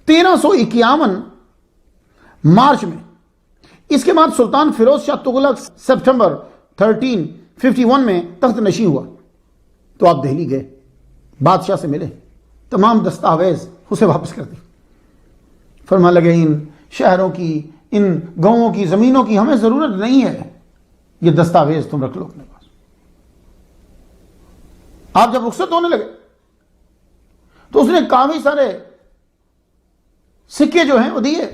1351 مارچ میں۔ اس کے بعد سلطان فیروز شاہ تغلق سپٹمبر 1351 میں تخت نشین ہوا، تو آپ دہلی گئے، بادشاہ سے ملے، تمام دستاویز اسے واپس کر دی۔ فرمان لگے ان شہروں کی، ان گاؤں کی، زمینوں کی ہمیں ضرورت نہیں ہے، یہ دستاویز تم رکھ لو اپنے پاس۔ آپ جب رخصت ہونے لگے تو اس نے کافی سارے سکے جو ہیں وہ دیے،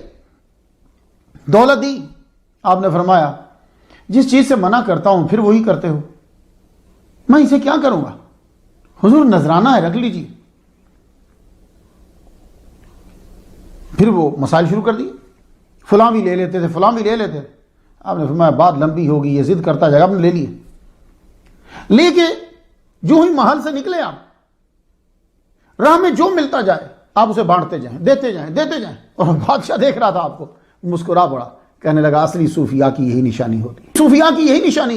دولت دی۔ آپ نے فرمایا جس چیز سے منع کرتا ہوں پھر وہی کرتے ہو، میں اسے کیا کروں گا؟ حضور نذرانہ ہے، رکھ لیجیے۔ پھر وہ مسائل شروع کر دیے، فلاں بھی لے لیتے تھے، فلاں بھی لے لیتے تھے۔ آپ نے فرمایا بات لمبی ہوگی، یہ ضد کرتا جائے گا، آپ نے لے لیے۔ لے کے جو ہی محل سے نکلے، آپ راہ میں جو ملتا جائے آپ اسے بانٹتے جائیں، دیتے جائیں۔ اور بادشاہ دیکھ رہا تھا آپ کو، مسکرا پڑا، کہنے لگا اصلی صوفیاء کی یہی نشانی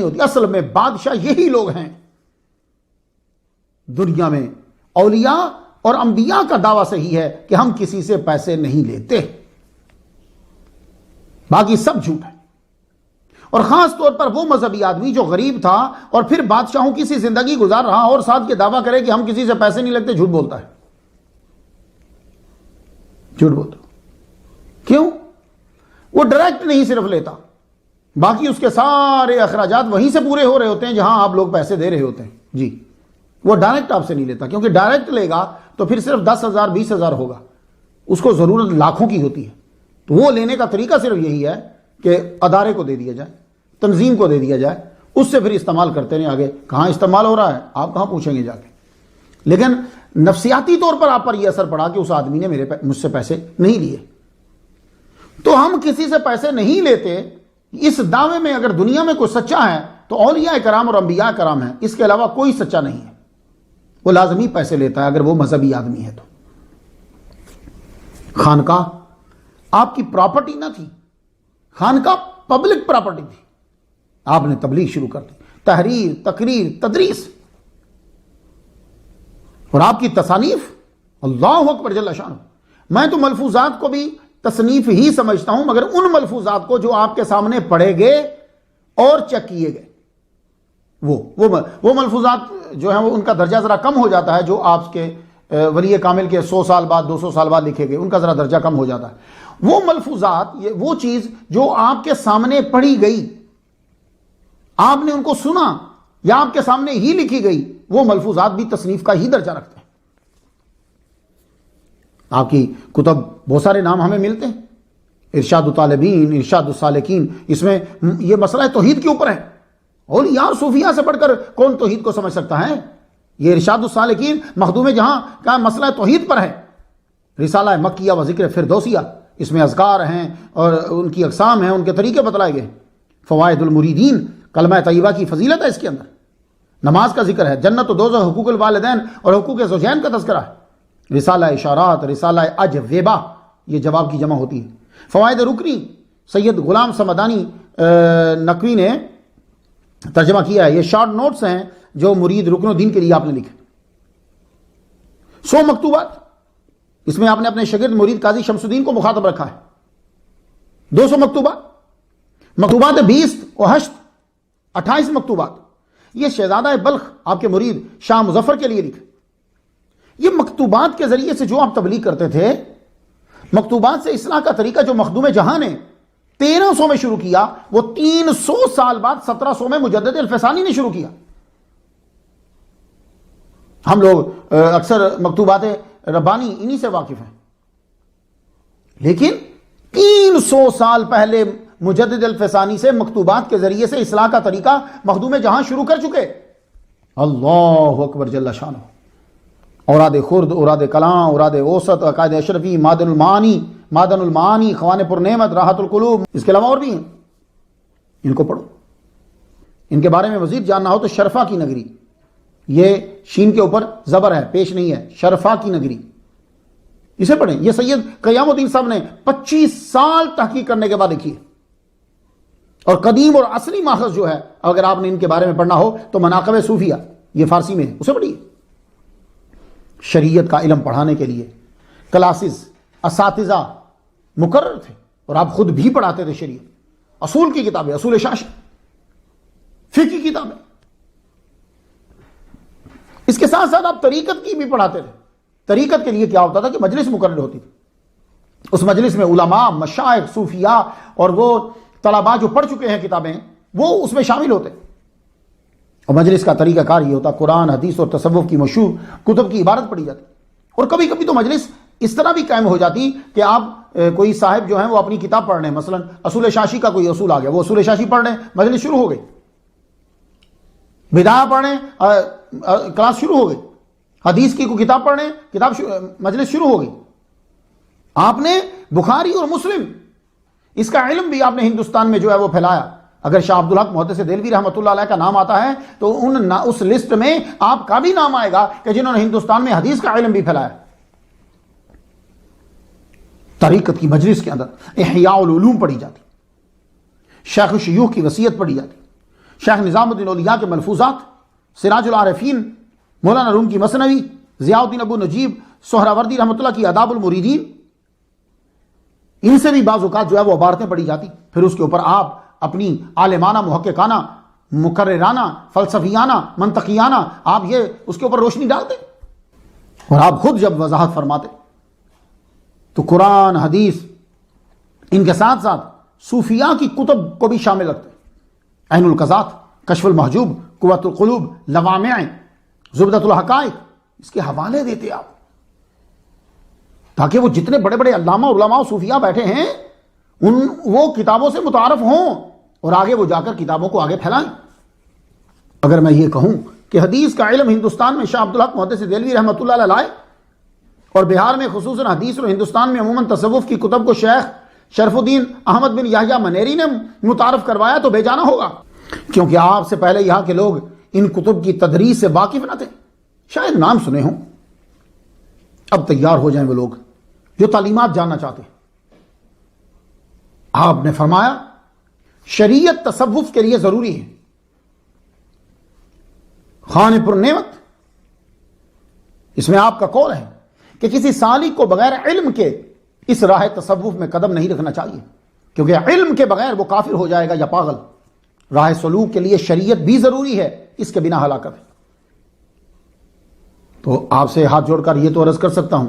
ہوتی، اصل میں بادشاہ یہی لوگ ہیں۔ دنیا میں اولیاء اور انبیاء کا دعویٰ صحیح ہے کہ ہم کسی سے پیسے نہیں لیتے، باقی سب جھوٹ ہے۔ اور خاص طور پر وہ مذہبی آدمی جو غریب تھا اور پھر بادشاہوں کی سی زندگی گزار رہا اور ساتھ یہ دعویٰ کرے کہ ہم کسی سے پیسے نہیں لگتے، جھوٹ بولتا ہے، جھوٹ بولتا۔ کیوں؟ وہ ڈائریکٹ نہیں صرف لیتا، باقی اس کے سارے اخراجات وہیں سے پورے ہو رہے ہوتے ہیں جہاں آپ لوگ پیسے دے رہے ہوتے ہیں۔ جی، وہ ڈائریکٹ آپ سے نہیں لیتا، کیونکہ ڈائریکٹ لے گا تو پھر صرف 10,000 20,000 ہوگا، اس کو ضرورت لاکھوں کی ہوتی ہے۔ تو وہ لینے کا طریقہ صرف یہی ہے کہ ادارے کو دے دیا جائے، تنظیم کو دے دیا جائے، اس سے پھر استعمال کرتے رہیں۔ آگے کہاں استعمال ہو رہا ہے آپ کہاں پوچھیں گے جا کے؟ لیکن نفسیاتی طور پر آپ پر یہ اثر پڑا کہ اس آدمی نے مجھ سے پیسے نہیں لیے۔ تو ہم کسی سے پیسے نہیں لیتے، اس دعوے میں اگر دنیا میں کوئی سچا ہے تو اولیاء کرام اور انبیاء کرام ہیں، اس کے علاوہ کوئی سچا نہیں ہے۔ وہ لازمی پیسے لیتا ہے اگر وہ مذہبی آدمی ہے تو۔ خانقاہ آپ کی پراپرٹی نہ تھی، خانقاہ پبلک پراپرٹی تھی۔ آپ نے تبلیغ شروع کر دی، تحریر، تقریر، تدریس، اور آپ کی تصانیف، اللہ اکبر جل شانہ۔ میں تو ملفوظات کو بھی تصنیف ہی سمجھتا ہوں، مگر ان ملفوظات کو جو آپ کے سامنے پڑھے گئے اور چیک کیے گئے، وہ ملفوظات جو ہیں وہ ان کا درجہ ذرا کم ہو جاتا ہے، جو آپ کے ولی کامل کے 100 سال بعد 200 سال بعد لکھے گئے، ان کا ذرا درجہ کم ہو جاتا ہے۔ وہ ملفوظات، وہ چیز جو آپ کے سامنے پڑھی گئی، آپ نے ان کو سنا یا آپ کے سامنے ہی لکھی گئی، وہ ملفوظات بھی تصنیف کا ہی درجہ رکھتے ہیں۔ آپ کی کتب بہت سارے نام ہمیں ملتے ہیں، ارشاد الطالبین، ارشاد السالکین، اس میں یہ مسئلہ توحید کے اوپر ہے، اور یار صوفیہ سے پڑھ کر کون توحید کو سمجھ سکتا ہے؟ یہ ارشاد السالکین مخدوم جہاں کا مسئلہ توحید پر ہے۔ رسالہ مکیہ و ذکر فردوسیہ، اس میں اذکار ہیں اور ان کی اقسام ہیں، ان کے طریقے بتلائے گئے۔ فوائد المریدین، کلمہ طیبہ کی فضیلت ہے اس کے اندر، نماز کا ذکر ہے، جنت و دوزخ، حقوق الوالدین اور حقوق زوجین کا تذکرہ ہے۔ رسالہ اشارات، رسالہ اجوبہ، یہ جواب کی جمع ہوتی ہے۔ فوائد رکنی، سید غلام سمدانی نقوی نے ترجمہ کیا ہے، یہ شارٹ نوٹس ہیں جو مرید رکن الدین کے لیے آپ نے لکھے۔ 100 مکتوبات، اس میں آپ نے اپنے شاگرد مرید قاضی شمس الدین کو مخاطب رکھا ہے۔ 200 مکتوبات 20 و 8 28 مکتوبات، یہ شہزادہ بلخ آپ کے مرید شاہ مظفر کے لیے لکھے۔ یہ مکتوبات کے ذریعے سے جو آپ تبلیغ کرتے تھے، مکتوبات سے اصلاح کا طریقہ جو مخدوم جہاں نے 1300 میں شروع کیا، وہ 300 سال بعد 1700 میں مجدد الفسانی نے شروع کیا۔ ہم لوگ اکثر مکتوبات ربانی انہی سے واقف ہیں، لیکن 300 سال پہلے مجدد الفسانی سے مکتوبات کے ذریعے سے اصلاح کا طریقہ مخدوم جہاں شروع کر چکے۔ اللہ اکبر جل شانہ۔ اوراد خرد، اوراد کلاں، اوراد اوسط، عقائد اشرفی، معدن المعانی، خوان پر نعمت، راحت القلوب، اس کے علاوہ اور بھی ہیں، ان کو پڑھو۔ ان کے بارے میں مزید جاننا ہو تو شرفا کی نگری، یہ شین کے اوپر زبر ہے، پیش نہیں ہے، شرفا کی نگری، اسے پڑھیں۔ یہ سید قیام الدین صاحب نے 25 سال تحقیق کرنے کے بعد لکھی ہے۔ اور قدیم اور اصلی ماخذ جو ہے، اگر آپ نے ان کے بارے میں پڑھنا ہو تو مناقب صوفیہ، یہ فارسی میں ہے، اسے پڑھیے۔ شریعت کا علم پڑھانے کے لیے کلاسز، اساتذہ مقرر تھے، اور آپ خود بھی پڑھاتے تھے شریعت، اصول کی کتابیں، اصول شاشی، فقہ کی کتابیں۔ اس کے ساتھ ساتھ آپ طریقت کی بھی پڑھاتے تھے۔ طریقت کے لیے کیا ہوتا تھا کہ مجلس مقرر ہوتی تھی، اس مجلس میں علماء، مشائخ، صوفیاء اور وہ طلباء جو پڑھ چکے ہیں کتابیں، وہ اس میں شامل ہوتے۔ اور مجلس کا طریقہ کار یہ ہوتا، قرآن، حدیث اور تصوف کی مشہور کتب کی عبارت پڑھی جاتی، اور کبھی کبھی تو مجلس اس طرح بھی قائم ہو جاتی کہ آپ کوئی صاحب جو ہیں وہ اپنی کتاب پڑھ رہے ہیں، مثلا اصول شاشی کا کوئی اصول آ گیا، وہ اصول شاشی پڑھ رہے ہیں، مجلس شروع ہو گئی، بدعہ پڑھ رہے ہیں، کلاس شروع ہو گئی، حدیث کی کوئی کتاب پڑھ رہے ہیں، مجلس شروع ہو گئی۔ آپ نے بخاری اور مسلم، اس کا علم بھی آپ نے ہندوستان میں جو ہے وہ پھیلایا۔ اگر شاہ عبدالحق محدث دہلوی رحمۃ اللہ علیہ کا نام آتا ہے تو اس لسٹ میں آپ کا بھی نام آئے گا کہ جنہوں نے ہندوستان میں حدیث کا علم بھی پھیلایا۔ طریقت کی مجلس کے اندر احیاء العلوم پڑھی جاتی، شیخ الشیوخ کی وصیت پڑھی جاتی، شیخ نظام الدین اولیاء کے ملفوظات، سراج العارفین، مولانا روم کی مثنوی، ضیاء الدین ابو نجیب سہراوردی رحمۃ اللہ کی آداب المریدین، ان سے بھی بعض اوقات جو ہے وہ عبارتیں پڑھی جاتی۔ پھر اس کے اوپر آپ اپنی عالمانہ، محققانہ، مقررانہ، فلسفیانہ، منطقیانہ آپ یہ اس کے اوپر روشنی ڈالتے، اور آپ خود جب وضاحت فرماتے تو قرآن، حدیث، ان کے ساتھ ساتھ صوفیاء کی کتب کو بھی شامل رکھتے، عین القضات، کشف المحجوب، قوت القلوب، لوامع، زبدۃ الحقائق، اس کے حوالے دیتے آپ، تاکہ وہ جتنے بڑے بڑے علامہ علماء صوفیاء بیٹھے ہیں وہ کتابوں سے متعارف ہوں اور آگے وہ جا کر کتابوں کو آگے پھیلائیں۔ اگر میں یہ کہوں کہ حدیث کا علم ہندوستان میں شاہ عبدالحق محدث دہلوی رحمۃ اللہ علیہ لائے، اور بہار میں خصوصاً حدیث اور ہندوستان میں عموماً تصوف کی کتب کو شیخ شرف الدین احمد بن یحییٰ منیری نے متعارف کروایا، تو بے جانا ہوگا، کیونکہ آپ سے پہلے یہاں کے لوگ ان کتب کی تدریس سے واقف نہ تھے، شاید نام سنے ہوں۔ اب تیار ہو جائیں وہ لوگ جو تعلیمات جاننا چاہتے ہیں۔ آپ نے فرمایا شریعت تصوف کے لیے ضروری ہے۔ خوان پر نعمت، اس میں آپ کا قول ہے کہ کسی سالک کو بغیر علم کے اس راہ تصوف میں قدم نہیں رکھنا چاہیے، کیونکہ علم کے بغیر وہ کافر ہو جائے گا یا پاگل۔ راہ سلوک کے لیے شریعت بھی ضروری ہے، اس کے بنا ہلاکت ہے۔ تو آپ سے ہاتھ جوڑ کر یہ تو عرض کر سکتا ہوں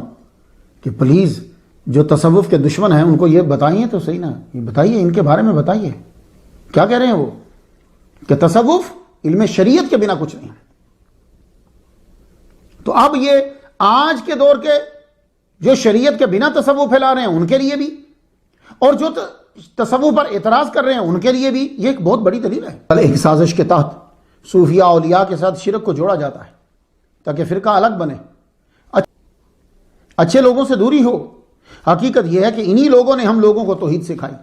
کہ پلیز جو تصوف کے دشمن ہیں ان کو یہ بتائیے تو صحیح نا، یہ بتائیے، ان کے بارے میں بتائیے کیا کہہ رہے ہیں وہ، کہ تصوف علم شریعت کے بنا کچھ نہیں ہے۔ تو اب یہ آج کے دور کے جو شریعت کے بنا تصوف پھیلا رہے ہیں ان کے لیے بھی، اور جو تصوف پر اعتراض کر رہے ہیں ان کے لیے بھی یہ ایک بہت بڑی دلیل ہے۔ ایک سازش کے تحت صوفیاء اولیاء کے ساتھ شرک کو جوڑا جاتا ہے تاکہ فرقہ الگ بنے، اچھے لوگوں سے دوری ہو۔ حقیقت یہ ہے کہ انہی لوگوں نے ہم لوگوں کو توحید سکھائی،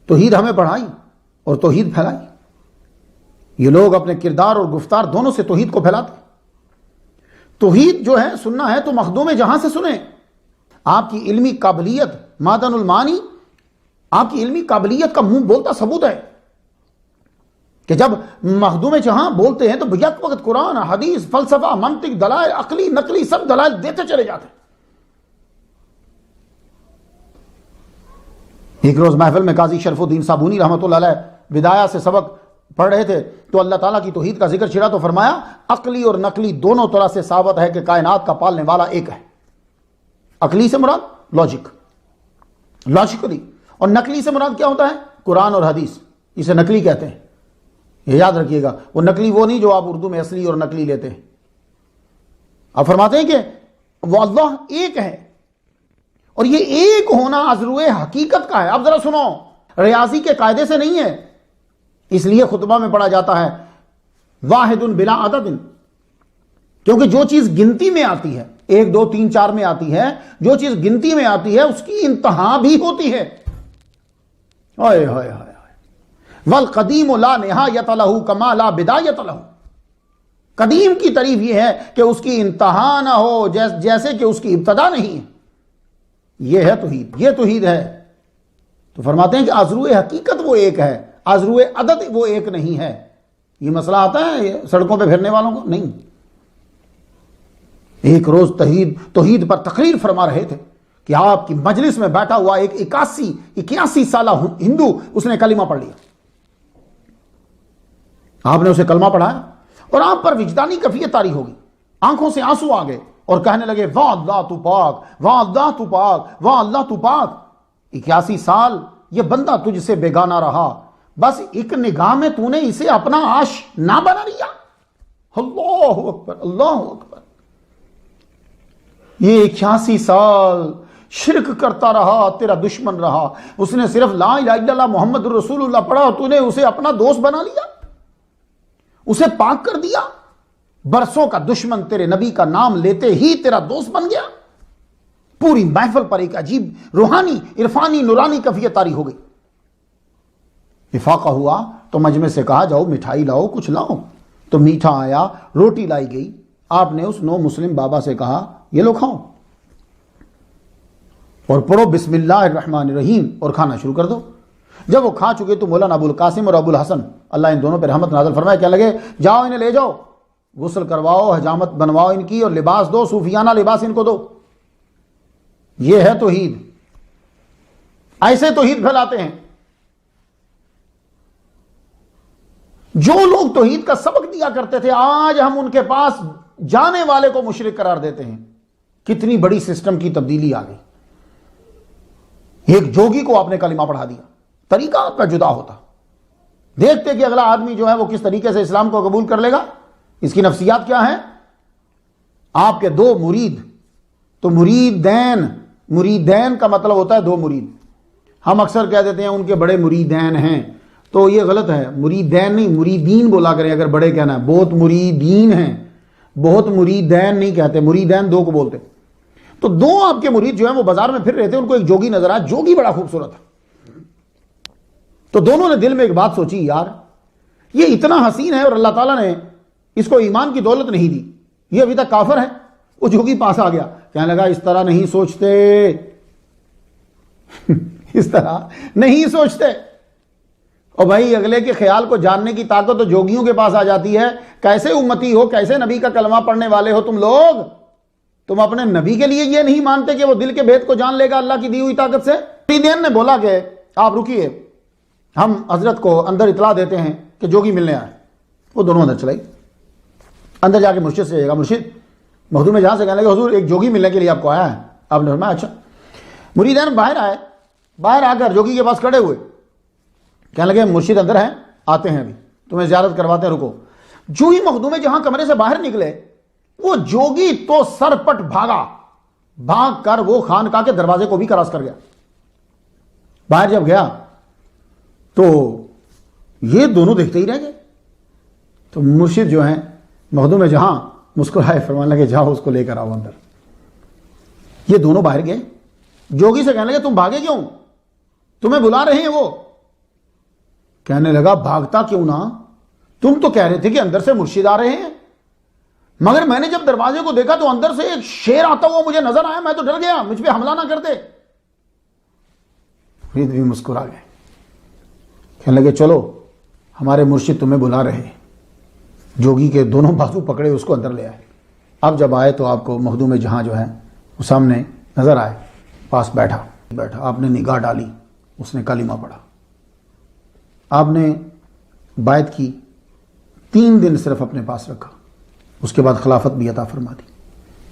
توحید ہمیں پڑھائی اور توحید پھیلائی۔ یہ لوگ اپنے کردار اور گفتار دونوں سے توحید کو پھیلاتے ہیں۔ توحید جو ہے سننا ہے تو مخدوم جہاں سے سنیں۔ آپ کی علمی قابلیت معدن المعانی، آپ کی علمی قابلیت کا منہ بولتا ثبوت ہے کہ جب مخدوم جہاں بولتے ہیں تو یک وقت قرآن، حدیث، فلسفہ، منطق، دلائل عقلی نقلی سب دلائل دیتے چلے جاتے ہیں۔ ایک روز محفل میں قاضی شرف الدین صابونی رحمۃ اللہ علیہ بدایہ سے سبق پڑھ رہے تھے تو اللہ تعالیٰ کی توحید کا ذکر چھڑا تو فرمایا عقلی اور نقلی دونوں طرح سے ثابت ہے کہ کائنات کا پالنے والا ایک ہے۔ عقلی سے مراد لاجیکلی، اور نقلی سے مراد کیا ہوتا ہے؟ قرآن اور حدیث، اسے نقلی کہتے ہیں۔ یہ یاد رکھیے گا، وہ نقلی وہ نہیں جو آپ اردو میں اصلی اور نقلی لیتے ہیں۔ آپ فرماتے ہیں کہ وہ اللہ ایک ہے، اور یہ ایک ہونا ازروئے حقیقت کا ہے۔ اب ذرا سنو، ریاضی کے قاعدے سے نہیں ہے، اس لیے خطبہ میں پڑھا جاتا ہے واحد بلا عدد، کیونکہ جو چیز گنتی میں آتی ہے، 1 2 3 4 میں آتی ہے، جو چیز گنتی میں آتی ہے اس کی انتہا بھی ہوتی ہے۔ اوئے ہوئے ہوئے والقدیم لا نہایت لہ کما لا بدایت لہ، قدیم کی تعریف یہ ہے کہ اس کی انتہا نہ ہو جیسے کہ اس کی ابتدا نہیں ہے۔ یہ ہے توحید، یہ توحید ہے۔ تو فرماتے ہیں کہ ازروئے حقیقت وہ ایک ہے، ازروئے عدد وہ ایک نہیں ہے۔ یہ مسئلہ آتا ہے سڑکوں پہ پھرنے والوں کو نہیں۔ ایک روز توحید پر تقریر فرما رہے تھے کہ آپ کی مجلس میں بیٹھا ہوا ایک 81 سالہ ہندو، اس نے کلمہ پڑھ لیا۔ آپ نے اسے کلمہ پڑھایا اور آپ پر وجدانی کیفیت طاری ہوگی، آنکھوں سے آنسو آ گئے اور کہنے لگے واہ اللہ تو پاک، واہ اللہ تو پاک، واہ اللہ تو پاک۔ 81 سال یہ بندہ تجھ سے بیگانہ رہا، بس ایک نگاہ میں تو نے اسے اپنا عاش نہ بنا لیا۔ اللہ اکبر، اللہ اکبر۔ یہ 81 سال شرک کرتا رہا، تیرا دشمن رہا، اس نے صرف لا الہ الا اللہ محمد رسول اللہ پڑھا اور تو نے اسے اپنا دوست بنا لیا، اسے پاک کر دیا۔ برسوں کا دشمن تیرے نبی کا نام لیتے ہی تیرا دوست بن گیا۔ پوری محفل پر ایک عجیب روحانی، عرفانی، نورانی کیفیت طاری ہو گئی۔ افاقہ ہوا تو مجمع سے کہا جاؤ مٹھائی لاؤ، کچھ لاؤ۔ تو میٹھا آیا، روٹی لائی گئی۔ آپ نے اس نو مسلم بابا سے کہا یہ لو کھاؤ اور پڑھو بسم اللہ الرحمن الرحیم اور کھانا شروع کر دو۔ جب وہ کھا چکے تو مولانا ابو القاسم اور ابو الحسن، اللہ ان دونوں پہ رحمت نازل فرمائے، کیا لگے جاؤ انہیں لے جاؤ، غسل کرواؤ، حجامت بنواؤ ان کی اور لباس دو، صوفیانہ لباس ان کو دو۔ یہ ہے توحید، ایسے توحید پھیلاتے ہیں۔ جو لوگ توحید کا سبق دیا کرتے تھے آج ہم ان کے پاس جانے والے کو مشرک قرار دیتے ہیں۔ کتنی بڑی سسٹم کی تبدیلی آ گئی۔ ایک جوگی کو آپ نے کلمہ پڑھا دیا، طریقہ آپ کا جدا ہوتا، دیکھتے کہ اگلا آدمی جو ہے وہ کس طریقے سے اسلام کو قبول کر لے گا، اس کی نفسیات کیا ہے۔ آپ کے 2 مرید، تو مریدین کا مطلب ہوتا ہے 2 مرید۔ ہم اکثر کہہ دیتے ہیں ان کے بڑے مریدین ہیں، تو یہ غلط ہے، مریدین نہیں، مریدین بولا کریں اگر بڑے کہنا ہے۔ بہت مریدین ہیں، بہت مریدین نہیں کہتے، مریدین 2 کو بولتے۔ تو 2 آپ کے مرید جو ہیں وہ بازار میں پھر رہے تھے، ان کو ایک جوگی نظر آیا، جوگی بڑا خوبصورت تھا۔ تو دونوں نے دل میں ایک بات سوچی، یار یہ اتنا حسین ہے اور اللہ تعالیٰ نے اس کو ایمان کی دولت نہیں دی، یہ ابھی تک کافر ہے۔ وہ جوگی پاس آ گیا، کہنے لگا اس طرح نہیں سوچتے اس طرح نہیں سوچتے۔ اور بھائی اگلے کے خیال کو جاننے کی طاقت تو جوگیوں کے پاس آ جاتی ہے۔ کیسے امتی ہو، کیسے نبی کا کلمہ پڑھنے والے ہو تم لوگ، تم اپنے نبی کے لیے یہ نہیں مانتے کہ وہ دل کے بھید کو جان لے گا اللہ کی دی ہوئی طاقت سے۔ مریدین نے بولا کہ آپ رکیے، ہم حضرت کو اندر اطلاع دیتے ہیں کہ جوگی ملنے آئے۔ وہ دونوں اندر چلائی، اندر جا کے مرشد سے کہا، مرشد مخدوم جہاں سے کہنے لگے حضور ایک جوگی ملنے کے لیے آپ کو آیا ہے۔ آپ نے فرمایا اچھا۔ مریدین باہر آئے، باہر آ کر جوگی کے پاس کھڑے ہوئے، کہنے لگے مرشد اندر ہیں؟ آتے ہیں ابھی تمہیں زیارت کرواتے ہیں، رکو۔ جو ہی مخدوم جہاں کمرے سے باہر نکلے، وہ جوگی تو سرپٹ بھاگا، بھاگ کر وہ خانقاہ کے دروازے کو بھی کراس کر گیا۔ باہر جب گیا تو یہ دونوں دیکھتے ہی رہ گئے۔ تو مرشد جو ہیں مخدوم جہاں مسکرائے، فرمانے لگے جاؤ اس کو لے کر آؤ اندر۔ یہ دونوں باہر گئے، جوگی سے کہنے لگے تم بھاگے کیوں؟ تمہیں بلا رہے ہیں وہ۔ کہنے لگا بھاگتا کیوں نہ، تم تو کہہ رہے تھے کہ اندر سے مرشد آ رہے ہیں، مگر میں نے جب دروازے کو دیکھا تو اندر سے ایک شیر آتا ہوا مجھے نظر آیا، میں تو ڈر گیا، مجھ پہ حملہ نہ کر دے۔ فرید بھی مسکرا گئے، کہنے لگے چلو ہمارے مرشد تمہیں بلا رہے ہیں۔ جوگی کے دونوں بازو پکڑے، اس کو اندر لے آئے۔ اب جب آئے تو آپ کو مخدوم جہاں جو ہے وہ سامنے نظر آئے، پاس بیٹھا۔ آپ نے نگاہ ڈالی، اس نے کلمہ پڑھا، آپ نے بیعت کی، 3 دن صرف اپنے پاس رکھا، اس کے بعد خلافت بھی عطا فرما دی۔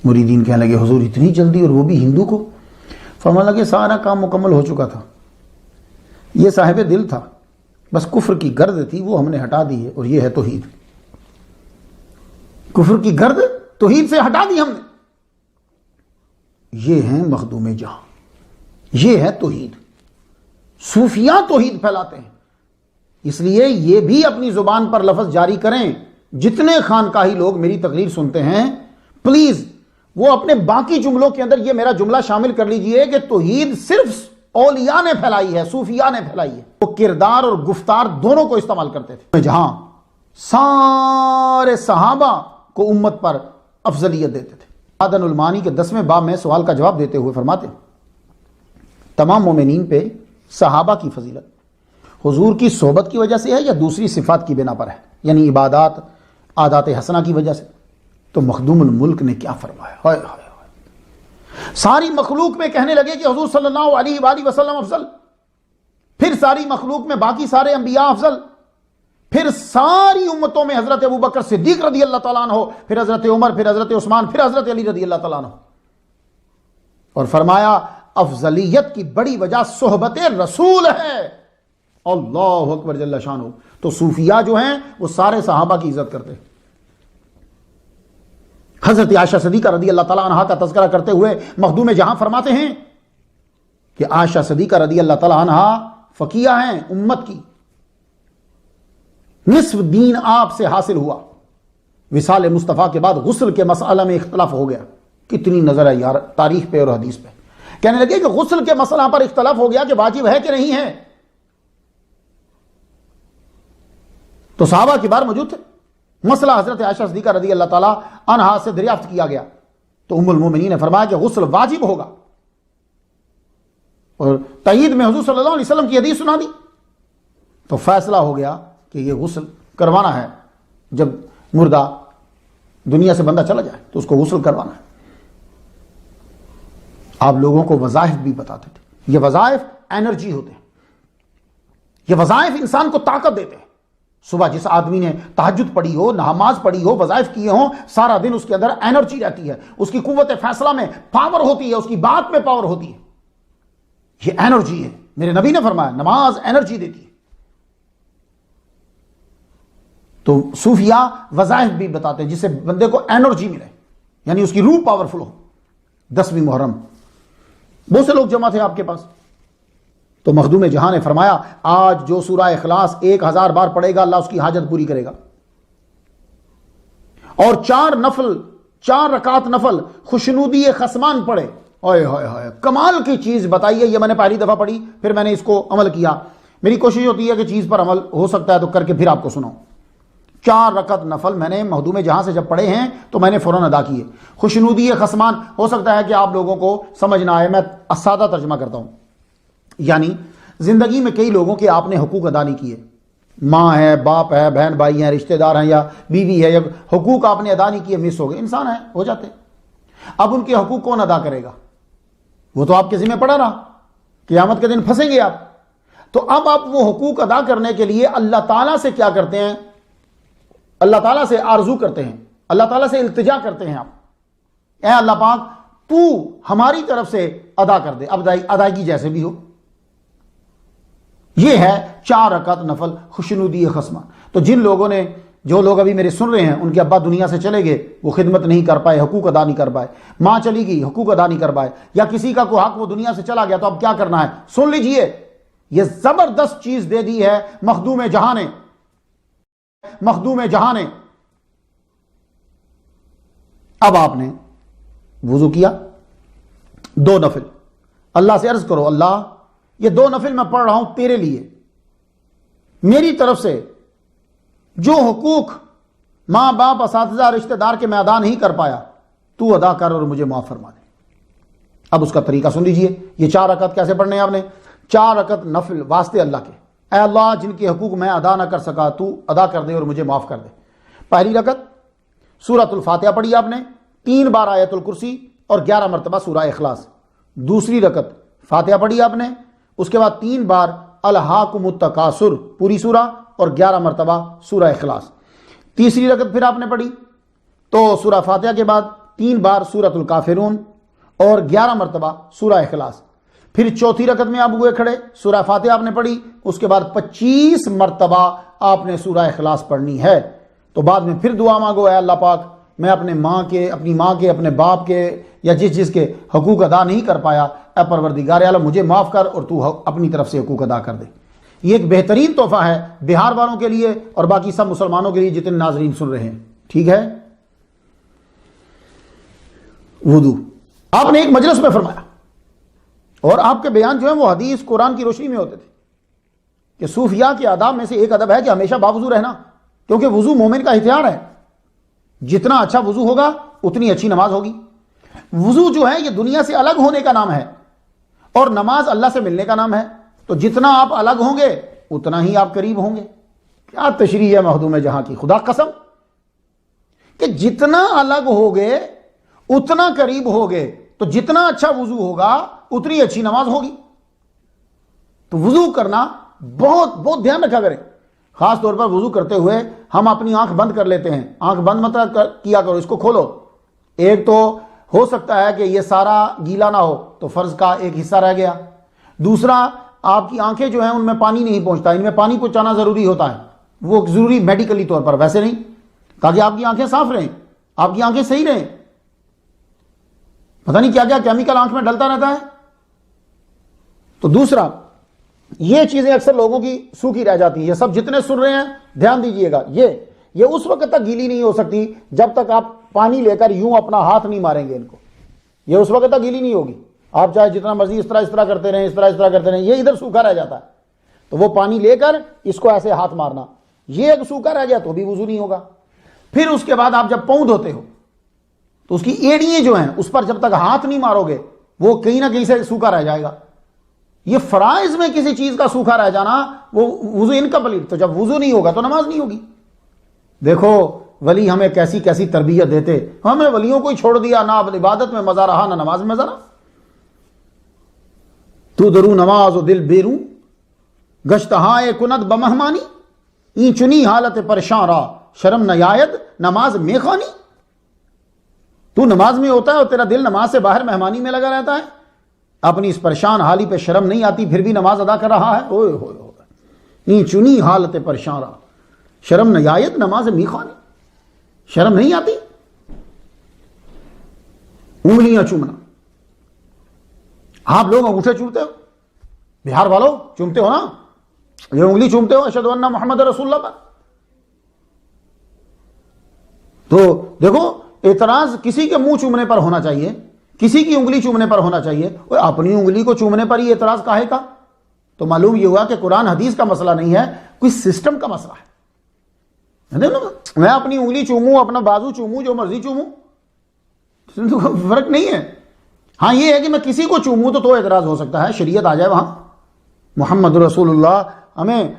مریدین کہنے لگے حضور اتنی جلدی، اور وہ بھی ہندو کو؟ فرمانے لگے سارا کام مکمل ہو چکا تھا، یہ صاحب دل تھا، بس کفر کی گرد تھی وہ ہم نے ہٹا دی ہے، اور یہ ہے توحید۔ کفر کی گرد توحید سے ہٹا دی ہم نے۔ یہ ہیں مخدوم جہاں، یہ ہے توحید۔ صوفیاء توحید پھیلاتے ہیں، اس لیے یہ بھی اپنی زبان پر لفظ جاری کریں۔ جتنے خانقاہی لوگ میری تقریر سنتے ہیں، پلیز وہ اپنے باقی جملوں کے اندر یہ میرا جملہ شامل کر لیجئے کہ توحید صرف اولیاء نے پھیلائی ہے، صوفیاء نے پھیلائی ہے۔ وہ کردار اور گفتار دونوں کو استعمال کرتے تھے۔ جہاں سارے صحابہ کو امت پر افضلیت دیتے تھے۔ عدن المعانی کے 10ویں باب میں سوال کا جواب دیتے ہوئے فرماتے ہیں تمام مومنین پہ صحابہ کی فضیلت حضور کی صحبت کی وجہ سے ہے یا دوسری صفات کی بنا پر ہے، یعنی عبادات، عادات حسنہ کی وجہ سے؟ تو مخدوم الملک نے کیا فرمایا، ہائے ہائے ہائے، ساری مخلوق میں کہنے لگے کہ حضور صلی اللہ علیہ وآلہ وسلم افضل، پھر ساری مخلوق میں باقی سارے انبیاء افضل، پھر ساری امتوں میں حضرت ابوبکر صدیق رضی اللہ تعالیٰ عنہ، پھر حضرت عمر، پھر حضرت عثمان، پھر حضرت علی رضی اللہ تعالیٰ عنہ، اور فرمایا افضلیت کی بڑی وجہ صحبت رسول ہے۔ اللہ اکبر جل شانہ۔ تو صوفیاء جو ہیں وہ سارے صحابہ کی عزت کرتے ہیں۔ حضرت عائشہ صدیقہ رضی اللہ تعالیٰ عنہا کا تذکرہ کرتے ہوئے مخدوم جہاں فرماتے ہیں کہ عائشہ صدیقہ رضی اللہ تعالیٰ عنہا فقیہ ہیں امت کی، نصف دین آپ سے حاصل ہوا۔ وصال مصطفیٰ کے بعد غسل کے مسئلہ میں اختلاف ہو گیا۔ کتنی نظر ہے یار تاریخ پہ اور حدیث پہ۔ کہنے لگے کہ غسل کے مسئلہ پر اختلاف ہو گیا کہ واجب ہے کہ نہیں ہے، تو صحابہ کبار موجود تھے۔ مسئلہ حضرت عائشہ صدیقہ رضی اللہ تعالیٰ عنہا سے دریافت کیا گیا تو ام المومنین نے فرمایا کہ غسل واجب ہوگا، اور تائید میں حضور صلی اللہ علیہ وسلم کی حدیث سنا دی، تو فیصلہ ہو گیا کہ یہ غسل کروانا ہے۔ جب مردہ دنیا سے بندہ چلا جائے تو اس کو غسل کروانا ہے۔ آپ لوگوں کو وظائف بھی بتاتے تھے، یہ وظائف انرجی ہوتے ہیں، یہ وظائف انسان کو طاقت دیتے ہیں۔ صبح جس آدمی نے تہجد پڑھی ہو، نماز پڑھی ہو، وظائف کیے ہوں، سارا دن اس کے اندر انرجی رہتی ہے، اس کی قوت فیصلہ میں پاور ہوتی ہے، اس کی بات میں پاور ہوتی ہے۔ یہ انرجی ہے، میرے نبی نے فرمایا نماز انرجی دیتی ہے۔ تو صوفیاء وظائف بھی بتاتے ہیں جس سے بندے کو انرجی ملے، یعنی اس کی روح پاورفل ہو۔ 10ویں محرم بہت سے لوگ جمع تھے آپ کے پاس، تو مخدوم جہاں نے فرمایا آج جو سورہ اخلاص 1000 بار پڑھے گا اللہ اس کی حاجت پوری کرے گا، اور 4 رکعت نفل خوشنودی خصمان پڑھے۔ اوئے ہوئے ہوئے، کمال کی چیز بتائیے، یہ میں نے پہلی دفعہ پڑھی، پھر میں نے اس کو عمل کیا۔ میری کوشش ہوتی ہے کہ چیز پر عمل ہو سکتا ہے تو کر کے پھر آپ کو سناؤں۔ 4 رکعت نفل میں نے مخدوم جہاں سے جب پڑھے ہیں تو میں نے فوراً ادا کیے۔ خوشنودی خصمان، ہو سکتا ہے کہ آپ لوگوں کو سمجھ نہ آئے، میں سادہ ترجمہ کرتا ہوں، یعنی زندگی میں کئی لوگوں کے آپ نے حقوق ادا نہیں کیے، ماں ہے، باپ ہے، بہن بھائی ہیں، رشتہ دار ہیں، یا بیوی ہے، یا حقوق آپ نے ادا نہیں کیے، مس ہو گئے، انسان ہیں، ہو جاتے ہیں۔ اب ان کے حقوق کون ادا کرے گا؟ وہ تو آپ کے ذمہ پڑا رہا، قیامت کے دن پھنسیں گے آپ۔ تو اب آپ وہ حقوق ادا کرنے کے لیے اللہ تعالیٰ سے کیا کرتے ہیں؟ اللہ تعالیٰ سے آرزو کرتے ہیں، اللہ تعالیٰ سے التجا کرتے ہیں آپ، اے اللہ پاک تو ہماری طرف سے ادا کر دے، ادائیگی جیسے بھی ہو۔ یہ ہے 4 رکعت نفل خوشنودی خصمہ. تو جو لوگ ابھی میرے سن رہے ہیں ان کے ابا دنیا سے چلے گئے، وہ خدمت نہیں کر پائے، حقوق ادا نہیں کر پائے، ماں چلی گئی، حقوق ادا نہیں کر پائے، یا کسی کا کوئی حق وہ دنیا سے چلا گیا، تو اب کیا کرنا ہے؟ سن لیجئے، یہ زبردست چیز دے دی ہے مخدوم جہاں نے. اب آپ نے وضو کیا، 2 نفل. اللہ سے عرض کرو، اللہ یہ 2 نفل میں پڑھ رہا ہوں تیرے لیے، میری طرف سے جو حقوق ماں باپ اساتذہ رشتہ دار کے میں ادا نہیں کر پایا تو ادا کر اور مجھے معاف فرما دے. اب اس کا طریقہ سن لیجئے. یہ 4 رکعت کیسے پڑھنے ہیں آپ نے؟ 4 رکعت نفل واسطے اللہ کے. اے اللہ جن کے حقوق میں ادا نہ کر سکا تو ادا کر دے اور مجھے معاف کر دے. پہلی رکعت سورۃ الفاتحہ پڑھی آپ نے، 3 بار آیت الکرسی اور 11 مرتبہ سورہ اخلاص. دوسری رکعت فاتحہ پڑھی آپ نے، اس کے بعد 3 بار الہاکم التکاثر پوری سورہ اور 11 مرتبہ سورہ اخلاص. تیسری رکعت پھر آپ نے پڑھی تو سورہ فاتحہ کے بعد 3 بار سورۃ الکافرون اور 11 مرتبہ سورہ اخلاص. پھر چوتھی رکعت میں آپ ہوئے کھڑے، سورہ فاتحہ آپ نے پڑھی، اس کے بعد 25 مرتبہ آپ نے سورہ اخلاص پڑھنی ہے. تو بعد میں پھر دعا مانگو، اے اللہ پاک میں اپنی ماں کے اپنے باپ کے یا جس کے حقوق ادا نہیں کر پایا، اے پروردگار عالم مجھے معاف کر اور تو اپنی طرف سے حقوق ادا کر دے. یہ ایک بہترین تحفہ ہے بہار والوں کے لیے اور باقی سب مسلمانوں کے لیے جتنے ناظرین سن رہے ہیں. ٹھیک ہے. وضو آپ نے ایک مجلس میں فرمایا اور آپ کے بیان جو ہیں وہ حدیث قرآن کی روشنی میں ہوتے تھے کہ صوفیاء کے آداب میں سے ایک ادب ہے کہ ہمیشہ باوضو رہنا، کیونکہ وضو مومن کا ہتھیار ہے. جتنا اچھا وضو ہوگا اتنی اچھی نماز ہوگی. وضو جو ہے یہ دنیا سے الگ ہونے کا نام ہے اور نماز اللہ سے ملنے کا نام ہے. تو جتنا آپ الگ ہوں گے اتنا ہی آپ قریب ہوں گے. کیا تشریح ہے مخدوم جہاں کی، خدا قسم کہ جتنا الگ ہوگے اتنا قریب ہوگے. تو جتنا اچھا وضو ہوگا اتنی اچھی نماز ہوگی. تو وضو کرنا بہت بہت دھیان رکھا کریں. خاص طور پر وضو کرتے ہوئے ہم اپنی آنکھ بند کر لیتے ہیں. آنکھ بند مت کیا کرو، اس کو کھولو. ایک تو ہو سکتا ہے کہ یہ سارا گیلا نہ ہو تو فرض کا ایک حصہ رہ گیا. دوسرا آپ کی آنکھیں جو ہیں ان میں پانی نہیں پہنچتا، ان میں پانی پہنچانا ضروری ہوتا ہے، وہ ضروری میڈیکلی طور پر، ویسے نہیں، تاکہ آپ کی آنکھیں صاف رہیں، آپ کی آنکھیں صحیح رہیں. پتہ نہیں کیا کیا کیمیکل آنکھ میں ڈلتا رہتا ہے. تو دوسرا یہ چیزیں اکثر لوگوں کی سوکھی رہ جاتی ہیں. یہ سب جتنے سن رہے ہیں دھیان دیجئے گا، یہ اس وقت تک گیلی نہیں ہو سکتی جب تک آپ پانی لے کر یوں اپنا ہاتھ نہیں ماریں گے ان کو. یہ اس وقت تک گیلی نہیں ہوگی. آپ چاہے جتنا مرضی اس طرح کرتے رہیں، اس طرح کرتے رہیں، یہ ادھر سوکھا رہ جاتا ہے. تو وہ پانی لے کر اس کو ایسے ہاتھ مارنا، یہ ایک سوکھا رہ گیا تو بھی وضو نہیں ہوگا. پھر اس کے بعد آپ جب پاؤں دھوتے ہو تو اس کی ایڑیاں جو ہیں اس پر جب تک ہاتھ نہیں مارو گے وہ کہیں نہ کہیں سے سوکھا رہ جائے گا. یہ فرائض میں کسی چیز کا سوکھا رہ جانا وہ وضو انکمپلیٹ. تو جب وضو نہیں ہوگا تو نماز نہیں ہوگی. دیکھو ولی ہمیں کیسی کیسی تربیت دیتے، ہمیں ولیوں کو ہی چھوڑ دیا، نہ عبادت میں مزہ رہا نہ نماز میں مزہ رہا. تو درو نماز و دل بیروں گشتہائے کند بمہمانی، این چنی حالت پریشان را شرم نیاید نماز میں خانی. تو نماز میں ہوتا ہے اور تیرا دل نماز سے باہر مہمانی میں لگا رہتا ہے، اپنی اس پریشان حالی پہ شرم نہیں آتی، پھر بھی نماز ادا کر رہا ہے. اوئے ہوئے ہوئے، این چنی حالت پریشان را شرم نیاید نماز میں خانی. شرم نہیں آتی؟ انگلیاں چومنا، آپ لوگ انگوٹھے چومتے ہو، بہار والوں چومتے ہو نا، یہ انگلی چومتے ہو اشہد ان محمد رسول اللہ پر. تو دیکھو اعتراض کسی کے منہ چومنے پر ہونا چاہیے، کسی کی انگلی چومنے پر ہونا چاہیے، اپنی انگلی کو چومنے پر ہی اعتراض کاہے کا؟ تو معلوم یہ ہوا کہ قرآن حدیث کا مسئلہ نہیں ہے، کوئی سسٹم کا مسئلہ ہے. میں اپنی انگلی چوموں، اپنا بازو چوموں، جو مرضی چوموں، فرق نہیں ہے. ہاں یہ ہے کہ میں کسی کو چوموں تو اعتراض ہو سکتا ہے، شریعت آ جائے وہاں. محمد رسول اللہ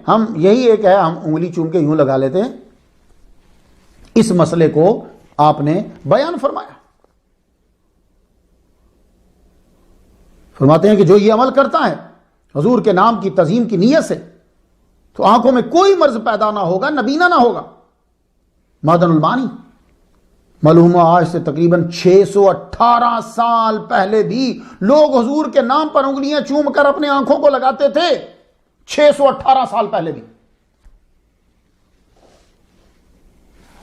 ہم یہی ایک ہے، ہم انگلی چوم کے یوں لگا لیتے ہیں. اس مسئلے کو آپ نے بیان فرمایا. فرماتے ہیں کہ جو یہ عمل کرتا ہے حضور کے نام کی تعظیم کی نیت سے تو آنکھوں میں کوئی مرض پیدا نہ ہوگا، نبینا نہ ہوگا. معدن المانی معلوم آج سے تقریباً 618 سال پہلے بھی لوگ حضور کے نام پر انگلیاں چوم کر اپنے آنکھوں کو لگاتے تھے 618 سال پہلے بھی.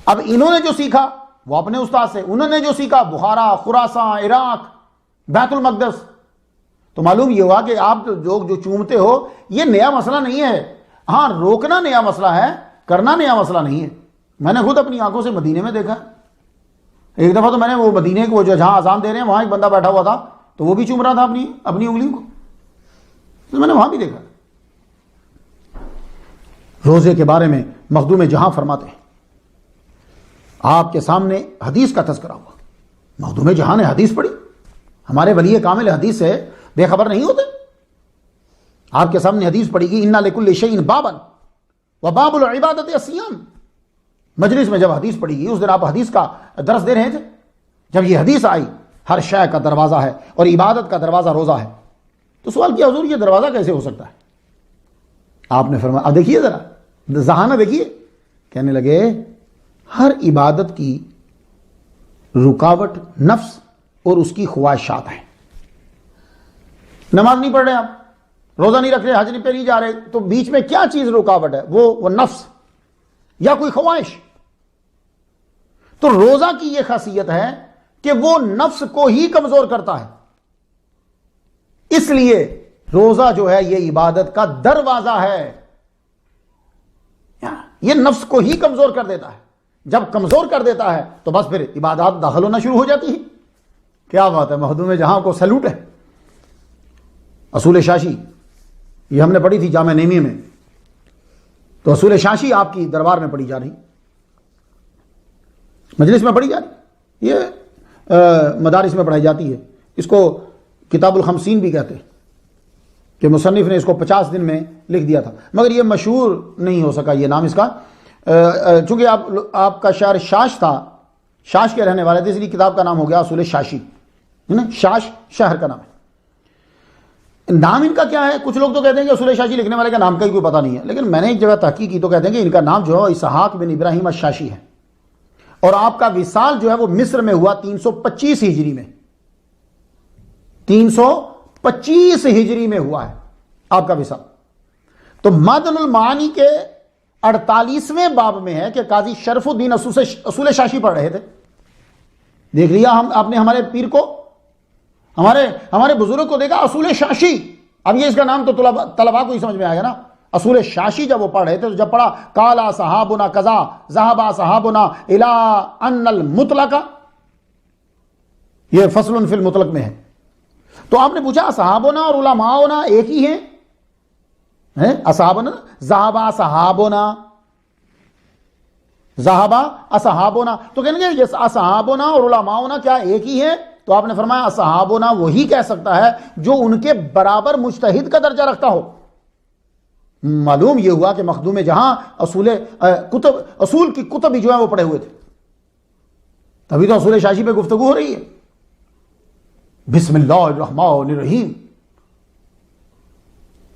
اب انہوں نے جو سیکھا وہ اپنے استاد سے، انہوں نے جو سیکھا بخارا، خراسان، عراق، بیت المقدس. تو معلوم یہ ہوا کہ آپ جو چومتے ہو یہ نیا مسئلہ نہیں ہے. ہاں روکنا نیا مسئلہ ہے، کرنا نیا مسئلہ نہیں ہے. میں نے خود اپنی آنکھوں سے مدینے میں دیکھا. ایک دفعہ تو میں نے وہ مدینے کو جو جہاں اذان دے رہے ہیں وہاں ایک بندہ بیٹھا ہوا تھا تو وہ بھی چوم رہا تھا اپنی انگلیوں کو، تو میں نے وہاں بھی دیکھا. روزے کے بارے میں مخدوم جہاں فرماتے ہیں، آپ کے سامنے حدیث کا تذکرہ ہوا. مخدوم جہاں نے حدیث پڑھی. ہمارے ولی کامل حدیث سے بے خبر نہیں ہوتے. آپ کے سامنے حدیث پڑھی گی، اِنَّ لِكُلِّ شَيْءٍ بَابًا وَبَابُ الْعِبَادَةِ الصِّيَامُ. مجلس میں جب حدیث پڑھی گئی، اس دن آپ حدیث کا درس دے رہے تھے، جب یہ حدیث آئی ہر شے کا دروازہ ہے اور عبادت کا دروازہ روزہ ہے، تو سوال کیا حضور یہ دروازہ کیسے ہو سکتا ہے؟ آپ نے فرمایا اب دیکھیے ذرا ذہانہ دیکھیے. کہنے لگے ہر عبادت کی رکاوٹ نفس اور اس کی خواہشات ہیں. نماز نہیں پڑھ رہے آپ، روزہ نہیں رکھ رہے، حج پہ نہیں جا رہے، تو بیچ میں کیا چیز رکاوٹ ہے؟ وہ نفس یا کوئی خواہش. تو روزہ کی یہ خاصیت ہے کہ وہ نفس کو ہی کمزور کرتا ہے. اس لیے روزہ جو ہے یہ عبادت کا دروازہ ہے. یہ نفس کو ہی کمزور کر دیتا ہے. جب کمزور کر دیتا ہے تو بس پھر عبادات داخل ہونا شروع ہو جاتی ہے. کیا بات ہے، مخدوم جہاں کو سیلوٹ ہے. اصول شاشی یہ ہم نے پڑھی تھی جامع نعیمیہ میں، تو اصول شاشی آپ کی دربار میں پڑھی جا رہی، مجلس میں پڑھی جا رہی، یہ مدارس میں پڑھائی جاتی ہے. اس کو کتاب الخمسین بھی کہتے ہیں کہ مصنف نے اس کو 50 دن میں لکھ دیا تھا، مگر یہ مشہور نہیں ہو سکا یہ نام اس کا، چونکہ آپ کا شہر شاش تھا، شاش کے رہنے والے تھے، اس لیے کتاب کا نام ہو گیا اصول شاشی، ہے نا. شاش شہر کا نام ہے. نام ان کا کیا ہے؟ کچھ لوگ تو کہتے ہیں کہ اصول شاشی لکھنے والے کا نام کا ہی کوئی پتہ نہیں ہے، لیکن میں نے ایک جگہ تحقیق کی تو کہتے ہیں کہ ان کا نام جو ہے اسحاق بن ابراہیم الشاشی ہے، اور آپ کا وصال جو ہے وہ مصر میں ہوا 325 ہجری میں. 325 ہجری میں ہوا ہے آپ کا وصال. تو معدن المعانی کے 48ویں باب میں ہے کہ قاضی شرف الدین اصول شاشی پڑھ رہے تھے. دیکھ لیا آپ نے ہمارے پیر کو، ہمارے بزرگ کو دیکھا اصول شاشی. اب یہ اس کا نام تو طلباء کو ہی سمجھ میں آئے گا نا. اصول شاشی جب وہ پڑھ رہے تھے تو جب پڑھا قالا صحابنا قضا ذهب صحابنا الى ان المطلق، یہ فصل فی المطلق میں ہے. تو آپ نے پوچھا صحابنا اور علماؤنا ایک ہی ہیں؟ اصحابنا ذهب صحابنا ذهب اصحابنا، تو کہنے گے یہ اصحابنا اور علماؤنا کیا ایک ہی ہیں؟ تو آپ نے فرمایا اصحابنا وہی کہہ سکتا ہے جو ان کے برابر مجتہد کا درجہ رکھتا ہو. معلوم یہ ہوا کہ مخدوم جہاں اصول کی کتب جو ہے وہ پڑھے ہوئے تھے. تبھی تو اصول شاشی پہ گفتگو ہو رہی ہے. بسم اللہ الرحمن الرحیم،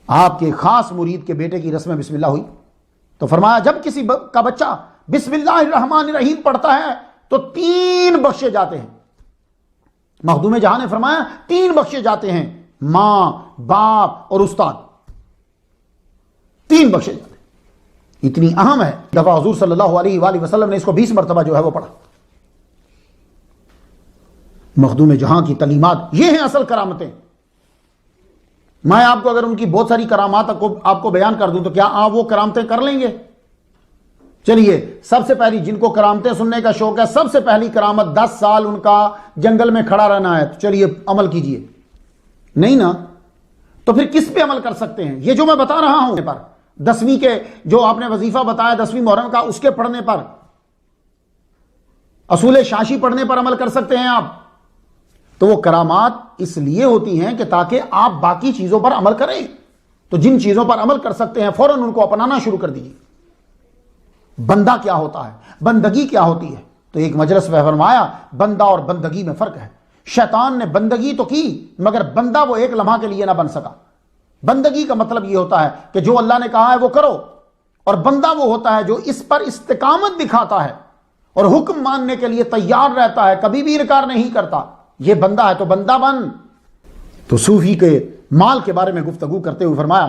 آپ کے خاص مرید کے بیٹے کی رسم بسم اللہ ہوئی تو فرمایا جب کسی کا بچہ بسم اللہ الرحمن الرحیم پڑھتا ہے تو 3 بخشے جاتے ہیں. مخدوم جہاں نے فرمایا 3 بخشے جاتے ہیں، ماں، باپ اور استاد، 3 بخشے جاتے ہیں. اتنی اہم ہے. دفعہ حضور صلی اللہ علیہ وآلہ وسلم نے اس کو 20 مرتبہ جو ہے وہ پڑھا. مخدوم جہاں کی تعلیمات یہ ہیں اصل کرامتیں. میں آپ کو اگر ان کی بہت ساری کرامات آپ کو بیان کر دوں تو کیا آپ وہ کرامتیں کر لیں گے؟ چلیے سب سے پہلی جن کو کرامتیں سننے کا شوق ہے، سب سے پہلی کرامت 10 سال ان کا جنگل میں کھڑا رہنا ہے. تو چلیے عمل کیجئے. نہیں نا، تو پھر کس پہ عمل کر سکتے ہیں؟ یہ جو میں بتا رہا ہوں پر 10ویں کے جو آپ نے وظیفہ بتایا 10ویں محرم کا، اس کے پڑھنے پر، اصول شاشی پڑھنے پر عمل کر سکتے ہیں آپ. تو وہ کرامات اس لیے ہوتی ہیں کہ تاکہ آپ باقی چیزوں پر عمل کریں. تو جن چیزوں پر عمل کر سکتے ہیں فوراً ان کو اپنانا شروع کر دیجیے. بندہ کیا ہوتا ہے، بندگی کیا ہوتی ہے؟ تو ایک مجلس میں فرمایا بندہ اور بندگی میں فرق ہے. شیطان نے بندگی تو کی مگر بندہ وہ ایک لمحہ کے لیے نہ بن سکا. بندگی کا مطلب یہ ہوتا ہے کہ جو اللہ نے کہا ہے وہ کرو، اور بندہ وہ ہوتا ہے جو اس پر استقامت دکھاتا ہے اور حکم ماننے کے لیے تیار رہتا ہے، کبھی بھی انکار نہیں کرتا. یہ بندہ ہے تو بندہ بن. تو صوفی کے مال کے بارے میں گفتگو کرتے ہوئے فرمایا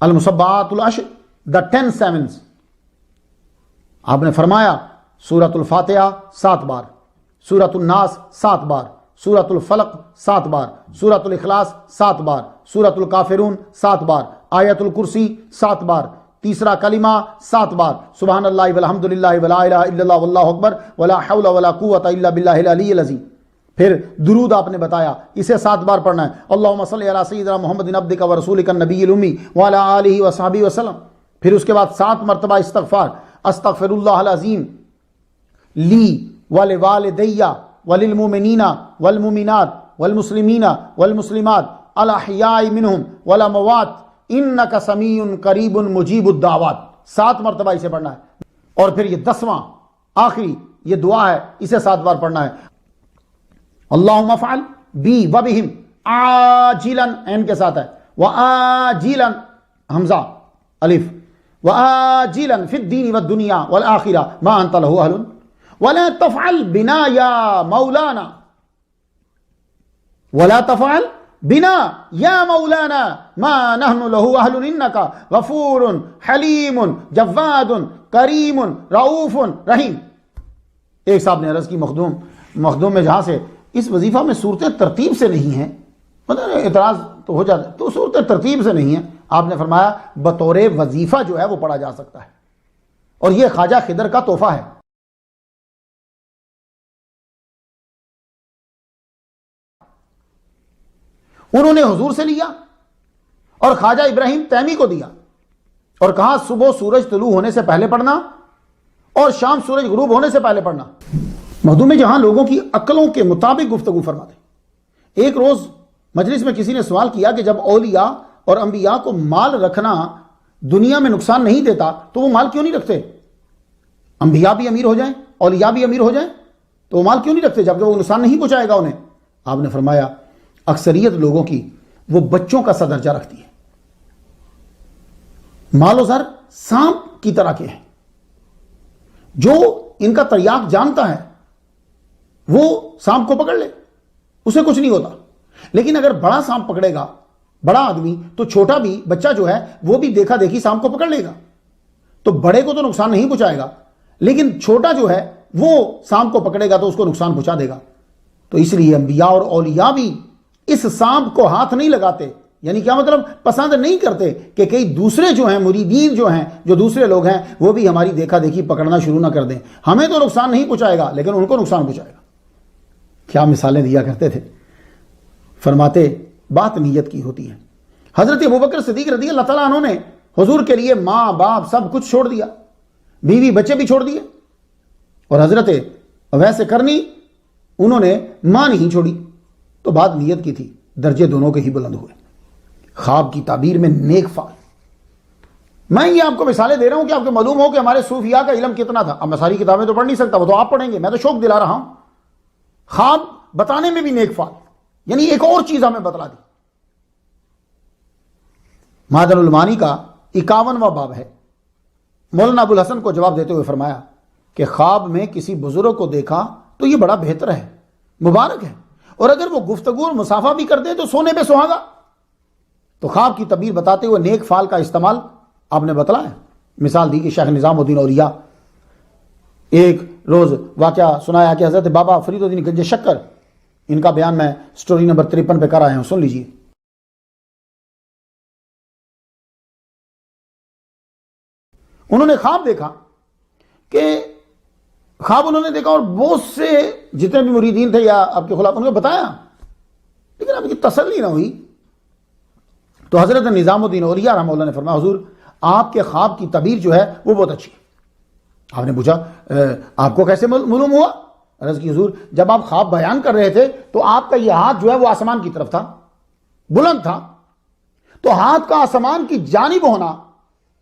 المصبات العشر، دا 10 sevens، آپ نے فرمایا سورۃ الفاتحہ 7 بار، سورۃ الناس 7 بار، سورۃ الفلق 7 بار، سورۃ الاخلاص 7 بار، سورۃ الکافرون 7 بار، آیت الکرسی 7 بار، تیسرا کلمہ 7 بار، سبحان اللہ والحمد للہ ولا الہ الا اللہ واللہ اکبر ولا حول ولا قوۃ الا باللہ العلی العظیم۔ پھر درود آپ نے بتایا اسے 7 بار پڑھنا ہے، اللہم صلی علی سیدنا محمد عبدک ورسولک النبی الامی وعلی آلہ وصحبہ وسلم۔ پھر اس کے بعد 7 مرتبہ استغفار، استغفر اللہ العظیم لی ولوالدی وللمؤمنین والمؤمنات والمسلمین والمسلمات الاحیاء منہم والاموات انک سمیع قریب مجیب الدعوات۔ 7 مرتبہ اسے پڑھنا ہے، اور پھر یہ 10واں آخری یہ دعا ہے، اسے 7 بار پڑھنا ہے، اللہم افعل بی وبہم عاجلا، این کے ساتھ ہے، وآجلا حمزہ الف، وآجلا فی الدین والدنیا والآخرہ ما انت لہ اہل، ولا تفعل بنا یا مولانا، ولا تفعل بنا یا مولانا ما نحن لہ اہل انک غفور حلیم جواد کریم رؤوف رحیم۔ ایک صاحب نے عرض کی مخدوم میں جہاں سے اس وظیفہ میں صورتیں ترتیب سے نہیں ہیں، مطلب اعتراض تو ہو جاتا ہے، تو صورتیں ترتیب سے نہیں ہیں۔ آپ نے فرمایا بطور وظیفہ جو ہے وہ پڑھا جا سکتا ہے، اور یہ خواجہ خضر کا تحفہ ہے۔ انہوں نے حضور سے لیا اور خواجہ ابراہیم تیمی کو دیا، اور کہا صبح سورج طلوع ہونے سے پہلے پڑھنا اور شام سورج غروب ہونے سے پہلے پڑھنا۔ مخدوم جہاں لوگوں کی عقلوں کے مطابق گفتگو فرماتے۔ ایک روز مجلس میں کسی نے سوال کیا کہ جب اولیاء اور انبیاء کو مال رکھنا دنیا میں نقصان نہیں دیتا تو وہ مال کیوں نہیں رکھتے؟ انبیاء بھی امیر ہو جائیں، اولیاء بھی امیر ہو جائیں تو وہ مال کیوں نہیں رکھتے جبکہ وہ نقصان نہیں پہنچائے گا انہیں؟ آپ نے فرمایا اکثریت لوگوں کی وہ بچوں کا سا درجہ رکھتی ہے، مال و زر سانپ کی طرح کے ہیں، جو ان کا تریاق جانتا ہے وہ سانپ کو پکڑ لے، اسے کچھ نہیں ہوتا، لیکن اگر بڑا سانپ پکڑے گا بڑا آدمی تو چھوٹا بھی بچہ جو ہے وہ بھی دیکھا دیکھی سانپ کو پکڑ لے گا، تو بڑے کو تو نقصان نہیں پہنچائے گا لیکن چھوٹا جو ہے وہ سانپ کو پکڑے گا تو اس کو نقصان پہنچا دے گا۔ تو اس لیے انبیاء اور اولیاء بھی اس سانپ کو ہاتھ نہیں لگاتے، یعنی کیا مطلب پسند نہیں کرتے کہ کئی دوسرے جو ہیں مریدین جو ہیں جو دوسرے لوگ ہیں وہ بھی ہماری دیکھا دیکھی پکڑنا شروع نہ کر دیں، ہمیں تو نقصان نہیں پہنچائے گا لیکن ان کو نقصان پہنچائے گا۔ کیا مثالیں دیا کرتے تھے، فرماتے بات نیت کی ہوتی ہے۔ حضرت ابوبکر صدیق رضی اللہ تعالیٰ عنہ نے حضور کے لیے ماں باپ سب کچھ چھوڑ دیا، بیوی بچے بھی چھوڑ دیے، اور حضرت ویسے کرنی انہوں نے ماں نہیں چھوڑی، تو بات نیت کی تھی، درجے دونوں کے ہی بلند ہوئے۔ خواب کی تعبیر میں نیک فعل، میں یہ آپ کو مثالیں دے رہا ہوں کہ آپ کو معلوم ہو کہ ہمارے صوفیاء کا علم کتنا تھا۔ اب میں ساری کتابیں تو پڑھ نہیں سکتا، وہ تو آپ پڑھیں گے، میں تو شوق دلا رہا ہوں۔ خواب بتانے میں بھی نیک فعل، یعنی ایک اور چیز ہمیں بتلا دی۔ معدن المعانی کا 51واں باب ہے۔ مولانا ابو الحسن کو جواب دیتے ہوئے فرمایا کہ خواب میں کسی بزرگ کو دیکھا تو یہ بڑا بہتر ہے، مبارک ہے، اور اگر وہ گفتگو اور مسافہ بھی کر دے تو سونے پہ سہاگا۔ تو خواب کی تعبیر بتاتے ہوئے نیک فعل کا استعمال آپ نے بتلایا، مثال دی کہ شیخ نظام الدین اولیاء ایک روز واقعہ سنایا کہ حضرت بابا فرید الدین گنج شکر، ان کا بیان میں سٹوری نمبر 53 پہ کر آیا ہوں، سن لیجئے۔ انہوں نے خواب دیکھا کہ خواب انہوں نے دیکھا اور بہت سے جتنے بھی مریدین تھے یا آپ کے خلاف انہوں نے بتایا، لیکن اب کی تسلی نہ ہوئی۔ تو حضرت نظام الدین اولیاء رحمہ اللہ نے فرمایا حضور آپ کے خواب کی تعبیر جو ہے وہ بہت اچھی ہے۔ آپ نے پوچھا آپ کو کیسے معلوم ہوا؟ عرض کی حضور جب آپ خواب بیان کر رہے تھے تو آپ کا یہ ہاتھ جو ہے وہ آسمان کی طرف تھا، بلند تھا، تو ہاتھ کا آسمان کی جانب ہونا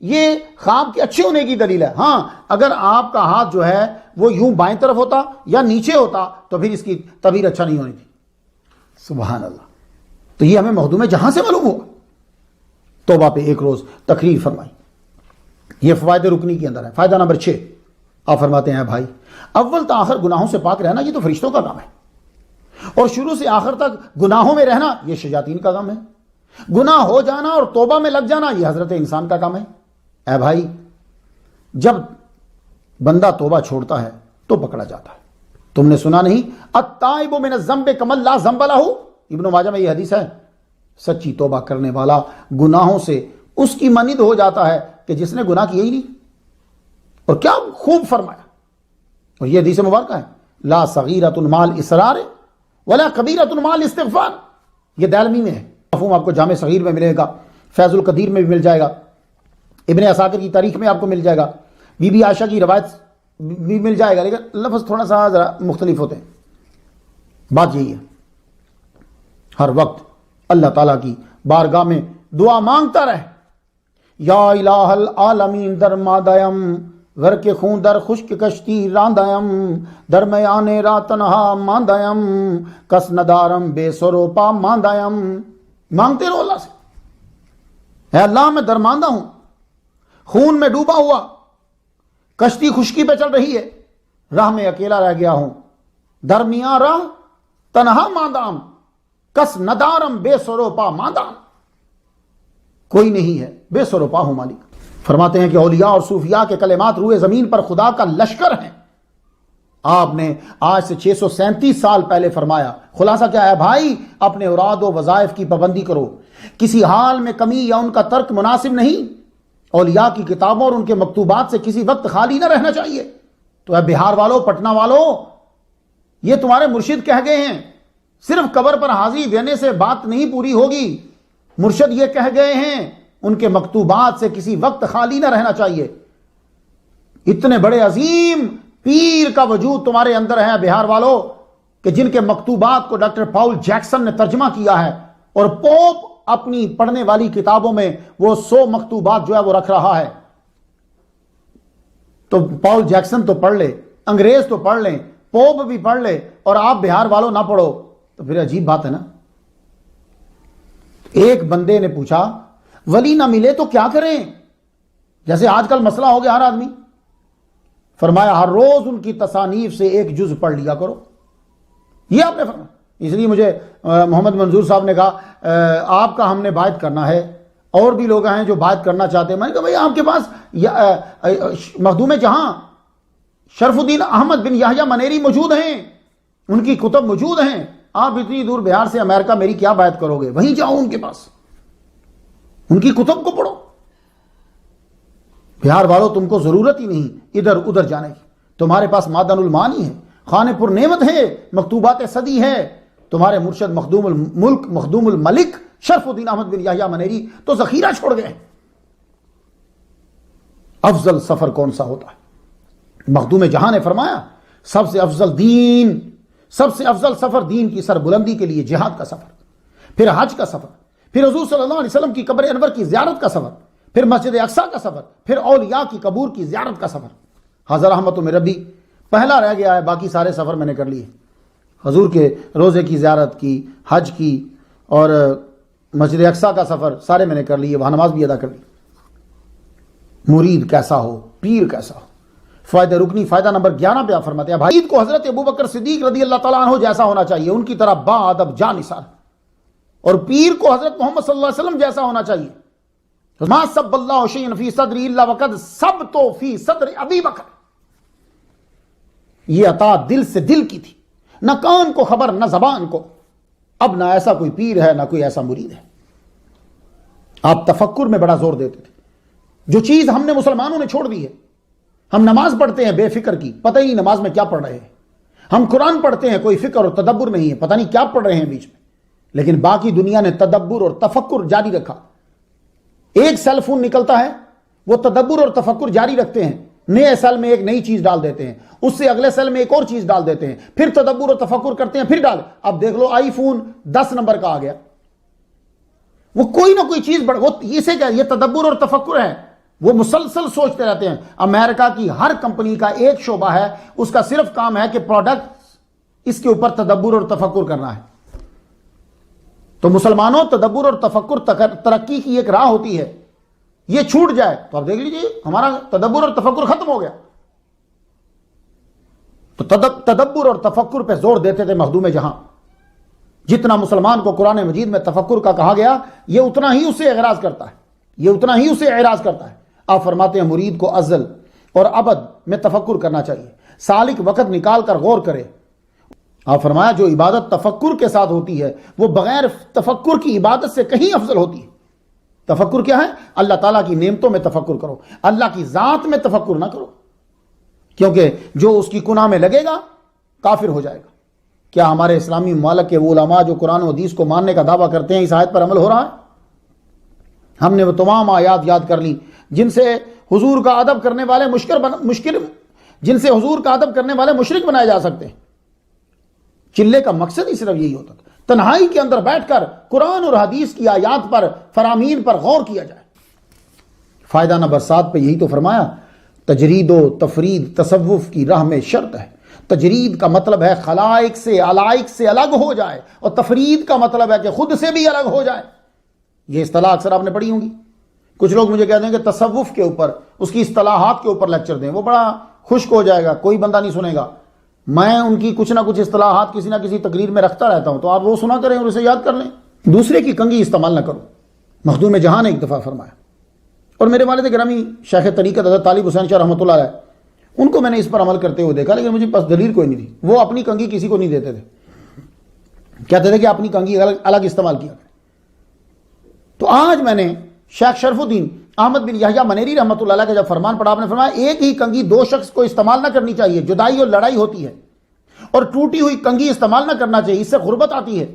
یہ خواب کے اچھے ہونے کی دلیل ہے۔ ہاں اگر آپ کا ہاتھ جو ہے وہ یوں بائیں طرف ہوتا یا نیچے ہوتا تو پھر اس کی تعبیر اچھا نہیں ہونی تھی۔ سبحان اللہ۔ تو یہ ہمیں مخدوم جہاں سے معلوم ہوا۔ توبہ پہ ایک روز تقریر فرمائی، یہ فوائد رکنی کے اندر ہے۔ فائدہ نمبر 6 آپ فرماتے ہیں بھائی اول تا آخر گناہوں سے پاک رہنا یہ تو فرشتوں کا کام ہے، اور شروع سے آخر تک گناہوں میں رہنا یہ شیاطین کا کام ہے۔ گناہ ہو جانا اور توبہ میں لگ جانا یہ حضرت انسان کا کام ہے۔ اے بھائی، جب بندہ توبہ چھوڑتا ہے تو پکڑا جاتا ہے۔ تم نے سنا نہیں التائب من الذنب کمن لا ذنب لہ؟ ابن ماجہ میں یہ حدیث ہے، سچی توبہ کرنے والا گناہوں سے اس کی مانند ہو جاتا ہے کہ جس نے گناہ کیا ہی نہیں۔ اور کیا خوب فرمایا، اور یہ حدیث مبارکہ ہے، لا صغیرۃ مال اصرار ولا کبیرۃ مال استغفار۔ یہ دارمی میں ہے، مفہوم آپ کو جامع صغیر میں ملے گا، فیض القدیر میں بھی مل جائے گا، ابن عساکر کی تاریخ میں آپ کو مل جائے گا، بی بی عائشہ کی روایت بھی مل جائے گا، لیکن لفظ تھوڑا سا ذرا مختلف ہوتے ہیں۔ بات یہی ہے، ہر وقت اللہ تعالیٰ کی بارگاہ میں دعا مانگتا رہے، یا الہ العالمین در مادیم غر کے خون در خشک کشتی راندیم درمیان را تنہا ماندیم کس ندارم بے سرو پا ماندیم۔ مانگتے رہو اللہ سے، اے اللہ میں درماندہ ہوں، خون میں ڈوبا ہوا، کشتی خشکی پہ چل رہی ہے، راہ میں اکیلا رہ گیا ہوں، درمیان راہ تنہا ماندام کس ندارم بے سرو پا ماندام، کوئی نہیں ہے، بے سر و پا ہوں مالک۔ فرماتے ہیں کہ اولیاء اور صوفیاء کے کلمات روئے زمین پر خدا کا لشکر ہیں۔ آپ نے آج سے 637 سال پہلے فرمایا، خلاصہ کیا ہے بھائی؟ اپنے اوراد و وظائف کی پابندی کرو، کسی حال میں کمی یا ان کا ترک مناسب نہیں۔ اولیاء کی کتابوں اور ان کے مکتوبات سے کسی وقت خالی نہ رہنا چاہیے۔ تو اے بہار والو، پٹنہ والو، یہ تمہارے مرشد کہہ گئے ہیں، صرف قبر پر حاضری دینے سے بات نہیں پوری ہوگی۔ مرشد یہ کہہ گئے ہیں، ان کے مکتوبات سے کسی وقت خالی نہ رہنا چاہیے۔ اتنے بڑے عظیم پیر کا وجود تمہارے اندر ہے بہار والو، کہ جن کے مکتوبات کو ڈاکٹر پاؤل جیکسن نے ترجمہ کیا ہے، اور پوپ اپنی پڑھنے والی کتابوں میں وہ 100 مکتوبات جو ہے وہ رکھ رہا ہے۔ تو پاؤل جیکسن تو پڑھ لے، انگریز تو پڑھ لیں، پوپ بھی پڑھ لے، اور آپ بہار والوں نہ پڑھو، تو پھر عجیب بات ہے نا۔ ایک بندے نے پوچھا ولی نہ ملے تو کیا کریں؟ جیسے آج کل مسئلہ ہو گیا ہر آدمی۔ فرمایا ہر روز ان کی تصانیف سے ایک جز پڑھ لیا کرو، یہ آپ نے فرمایا۔ اس لیے مجھے محمد منظور صاحب نے کہا آپ کا ہم نے بائعت کرنا ہے، اور بھی لوگ ہیں جو بائعت کرنا چاہتے ہیں۔ میں نے کہا بھائی آپ کے پاس مخدوم جہاں شرف الدین احمد بن یحییٰ منیری موجود ہیں، ان کی کتب موجود ہیں، آپ اتنی دور بہار سے امریکہ میری کیا بائعت کرو گے؟ وہیں جاؤ ان کے پاس، ان کی کتب کو پڑھو۔ بہار والوں، تم کو ضرورت ہی نہیں ادھر ادھر جانے کی، تمہارے پاس معدن المعانی ہے، خانے پر نعمت ہے، مکتوبات صدی ہے۔ تمہارے مرشد مخدوم الملک مخدوم الملک شرف الدین احمد بن یحییٰ منیری تو ذخیرہ چھوڑ گئے۔ افضل سفر کون سا ہوتا ہے؟ مخدوم جہاں نے فرمایا سب سے افضل دین، سب سے افضل سفر دین کی سربلندی کے لیے جہاد کا سفر، پھر حج کا سفر، پھر حضور صلی اللہ علیہ وسلم کی قبر انور کی زیارت کا سفر، پھر مسجد اقصیٰ کا سفر، پھر اولیاء کی قبور کی زیارت کا سفر۔ حضر رحمت من ربی پہلا رہ گیا ہے، باقی سارے سفر میں نے کر لیے۔ حضور کے روزے کی زیارت کی، حج کی، اور مسجد اقصیٰ کا سفر سارے میں نے کر لیے، وہاں نماز بھی ادا کر لی۔ مرید کیسا ہو، پیر کیسا ہو؟ فائدہ رکنی فائدہ نمبر 11 پہ آپ فرماتے ہیں مرید کو حضرت ابوبکر صدیق رضی اللہ تعالیٰ عنہ جیسا ہونا چاہیے، ان کی طرح با ادب جا نثار، اور پیر کو حضرت محمد صلی اللہ علیہ وسلم جیسا ہونا چاہیے۔ ما سب اللہ شیئا فی صدری الا وقد سب تو فی صدر ابی بکر۔ یہ عطا دل سے دل کی تھی، نہ کان کو خبر نہ زبان کو۔ اب نہ ایسا کوئی پیر ہے نہ کوئی ایسا مرید ہے۔ آپ تفکر میں بڑا زور دیتے تھے، جو چیز ہم نے مسلمانوں نے چھوڑ دی ہے۔ ہم نماز پڑھتے ہیں بے فکر کی، پتہ ہی نہیں نماز میں کیا پڑھ رہے ہیں۔ ہم قرآن پڑھتے ہیں، کوئی فکر اور تدبر نہیں ہے، پتہ نہیں کیا پڑھ رہے ہیں بیچ میں۔ لیکن باقی دنیا نے تدبر اور تفکر جاری رکھا۔ ایک سیل فون نکلتا ہے، وہ تدبر اور تفکر جاری رکھتے ہیں، نئے سیل میں ایک نئی چیز ڈال دیتے ہیں، اس سے اگلے سیل میں ایک اور چیز ڈال دیتے ہیں، پھر تدبر اور تفکر کرتے ہیں، پھر ڈال۔ اب دیکھ لو آئی فون 10 نمبر کا آ گیا، وہ کوئی نہ کوئی چیز وہ اسے کیا، یہ تدبر اور تفکر ہے۔ وہ مسلسل سوچتے رہتے ہیں۔ امریکہ کی ہر کمپنی کا ایک شعبہ ہے، اس کا صرف کام ہے کہ پروڈکٹ، اس کے اوپر تدبر اور تفکر کرنا ہے۔ تو مسلمانوں، تدبر اور تفکر ترقی کی ایک راہ ہوتی ہے، یہ چھوٹ جائے تو آپ دیکھ لیجئے ہمارا تدبر اور تفکر ختم ہو گیا۔ تو تدبر اور تفکر پہ زور دیتے تھے مخدوم جہاں، جتنا مسلمان کو قرآن مجید میں تفکر کا کہا گیا یہ اتنا ہی اسے اعراض کرتا ہے، یہ اتنا ہی اسے اعراض کرتا ہے۔ آپ فرماتے ہیں مرید کو ازل اور ابد میں تفکر کرنا چاہیے، سالک وقت نکال کر غور کرے۔ آپ فرمایا جو عبادت تفکر کے ساتھ ہوتی ہے وہ بغیر تفکر کی عبادت سے کہیں افضل ہوتی ہے۔ تفکر کیا ہے؟ اللہ تعالیٰ کی نعمتوں میں تفکر کرو، اللہ کی ذات میں تفکر نہ کرو، کیونکہ جو اس کی گناہ میں لگے گا کافر ہو جائے گا۔ کیا ہمارے اسلامی ممالک کے وہ علماء جو قرآن و حدیث کو ماننے کا دعویٰ کرتے ہیں اس آیت پر عمل ہو رہا ہے؟ ہم نے وہ تمام آیات یاد کر لی جن سے حضور کا ادب کرنے والے مشرک بنائے جا سکتے ہیں۔ چلے کا مقصد ہی صرف یہی ہوتا تھا، تنہائی کے اندر بیٹھ کر قرآن اور حدیث کی آیات پر، فرامین پر غور کیا جائے۔ فائدہ نمبر 7 پہ یہی تو فرمایا تجرید و تفرید تصوف کی راہ میں شرط ہے۔ تجرید کا مطلب ہے خلائق سے علائق سے الگ ہو جائے، اور تفرید کا مطلب ہے کہ خود سے بھی الگ ہو جائے۔ یہ اصطلاح اکثر آپ نے پڑھی ہوں گی۔ کچھ لوگ مجھے کہتے ہیں کہ تصوف کے اوپر، اس کی اصطلاحات کے اوپر لیکچر دیں، وہ بڑا خشک ہو جائے گا، کوئی بندہ نہیں سنے گا۔ میں ان کی کچھ نہ کچھ اصطلاحات کسی نہ کسی تقریر میں رکھتا رہتا ہوں، تو آپ وہ سنا کریں اور اسے یاد کر لیں۔ دوسرے کی کنگھی استعمال نہ کرو، مخدوم جہاں نے ایک دفعہ فرمایا۔ اور میرے والد گرامی شیخ طریقت حضرت طالب حسین شاہ رحمۃ اللہ علیہ، ان کو میں نے اس پر عمل کرتے ہوئے دیکھا، لیکن مجھے پاس دلیل کوئی نہیں تھی۔ وہ اپنی کنگھی کسی کو نہیں دیتے تھے، کہتے تھے کہ اپنی کنگھی الگ استعمال کیا کریں۔ تو آج میں نے شیخ شرف الدین احمد بن یحییٰ منیری رحمۃ اللہ علیہ کا جب فرمان پڑھا، آپ نے فرمایا ایک ہی کنگھی 2 شخص کو استعمال نہ کرنی چاہیے، جدائی اور لڑائی ہوتی ہے، اور ٹوٹی ہوئی کنگھی استعمال نہ کرنا چاہیے، اس سے غربت آتی ہے۔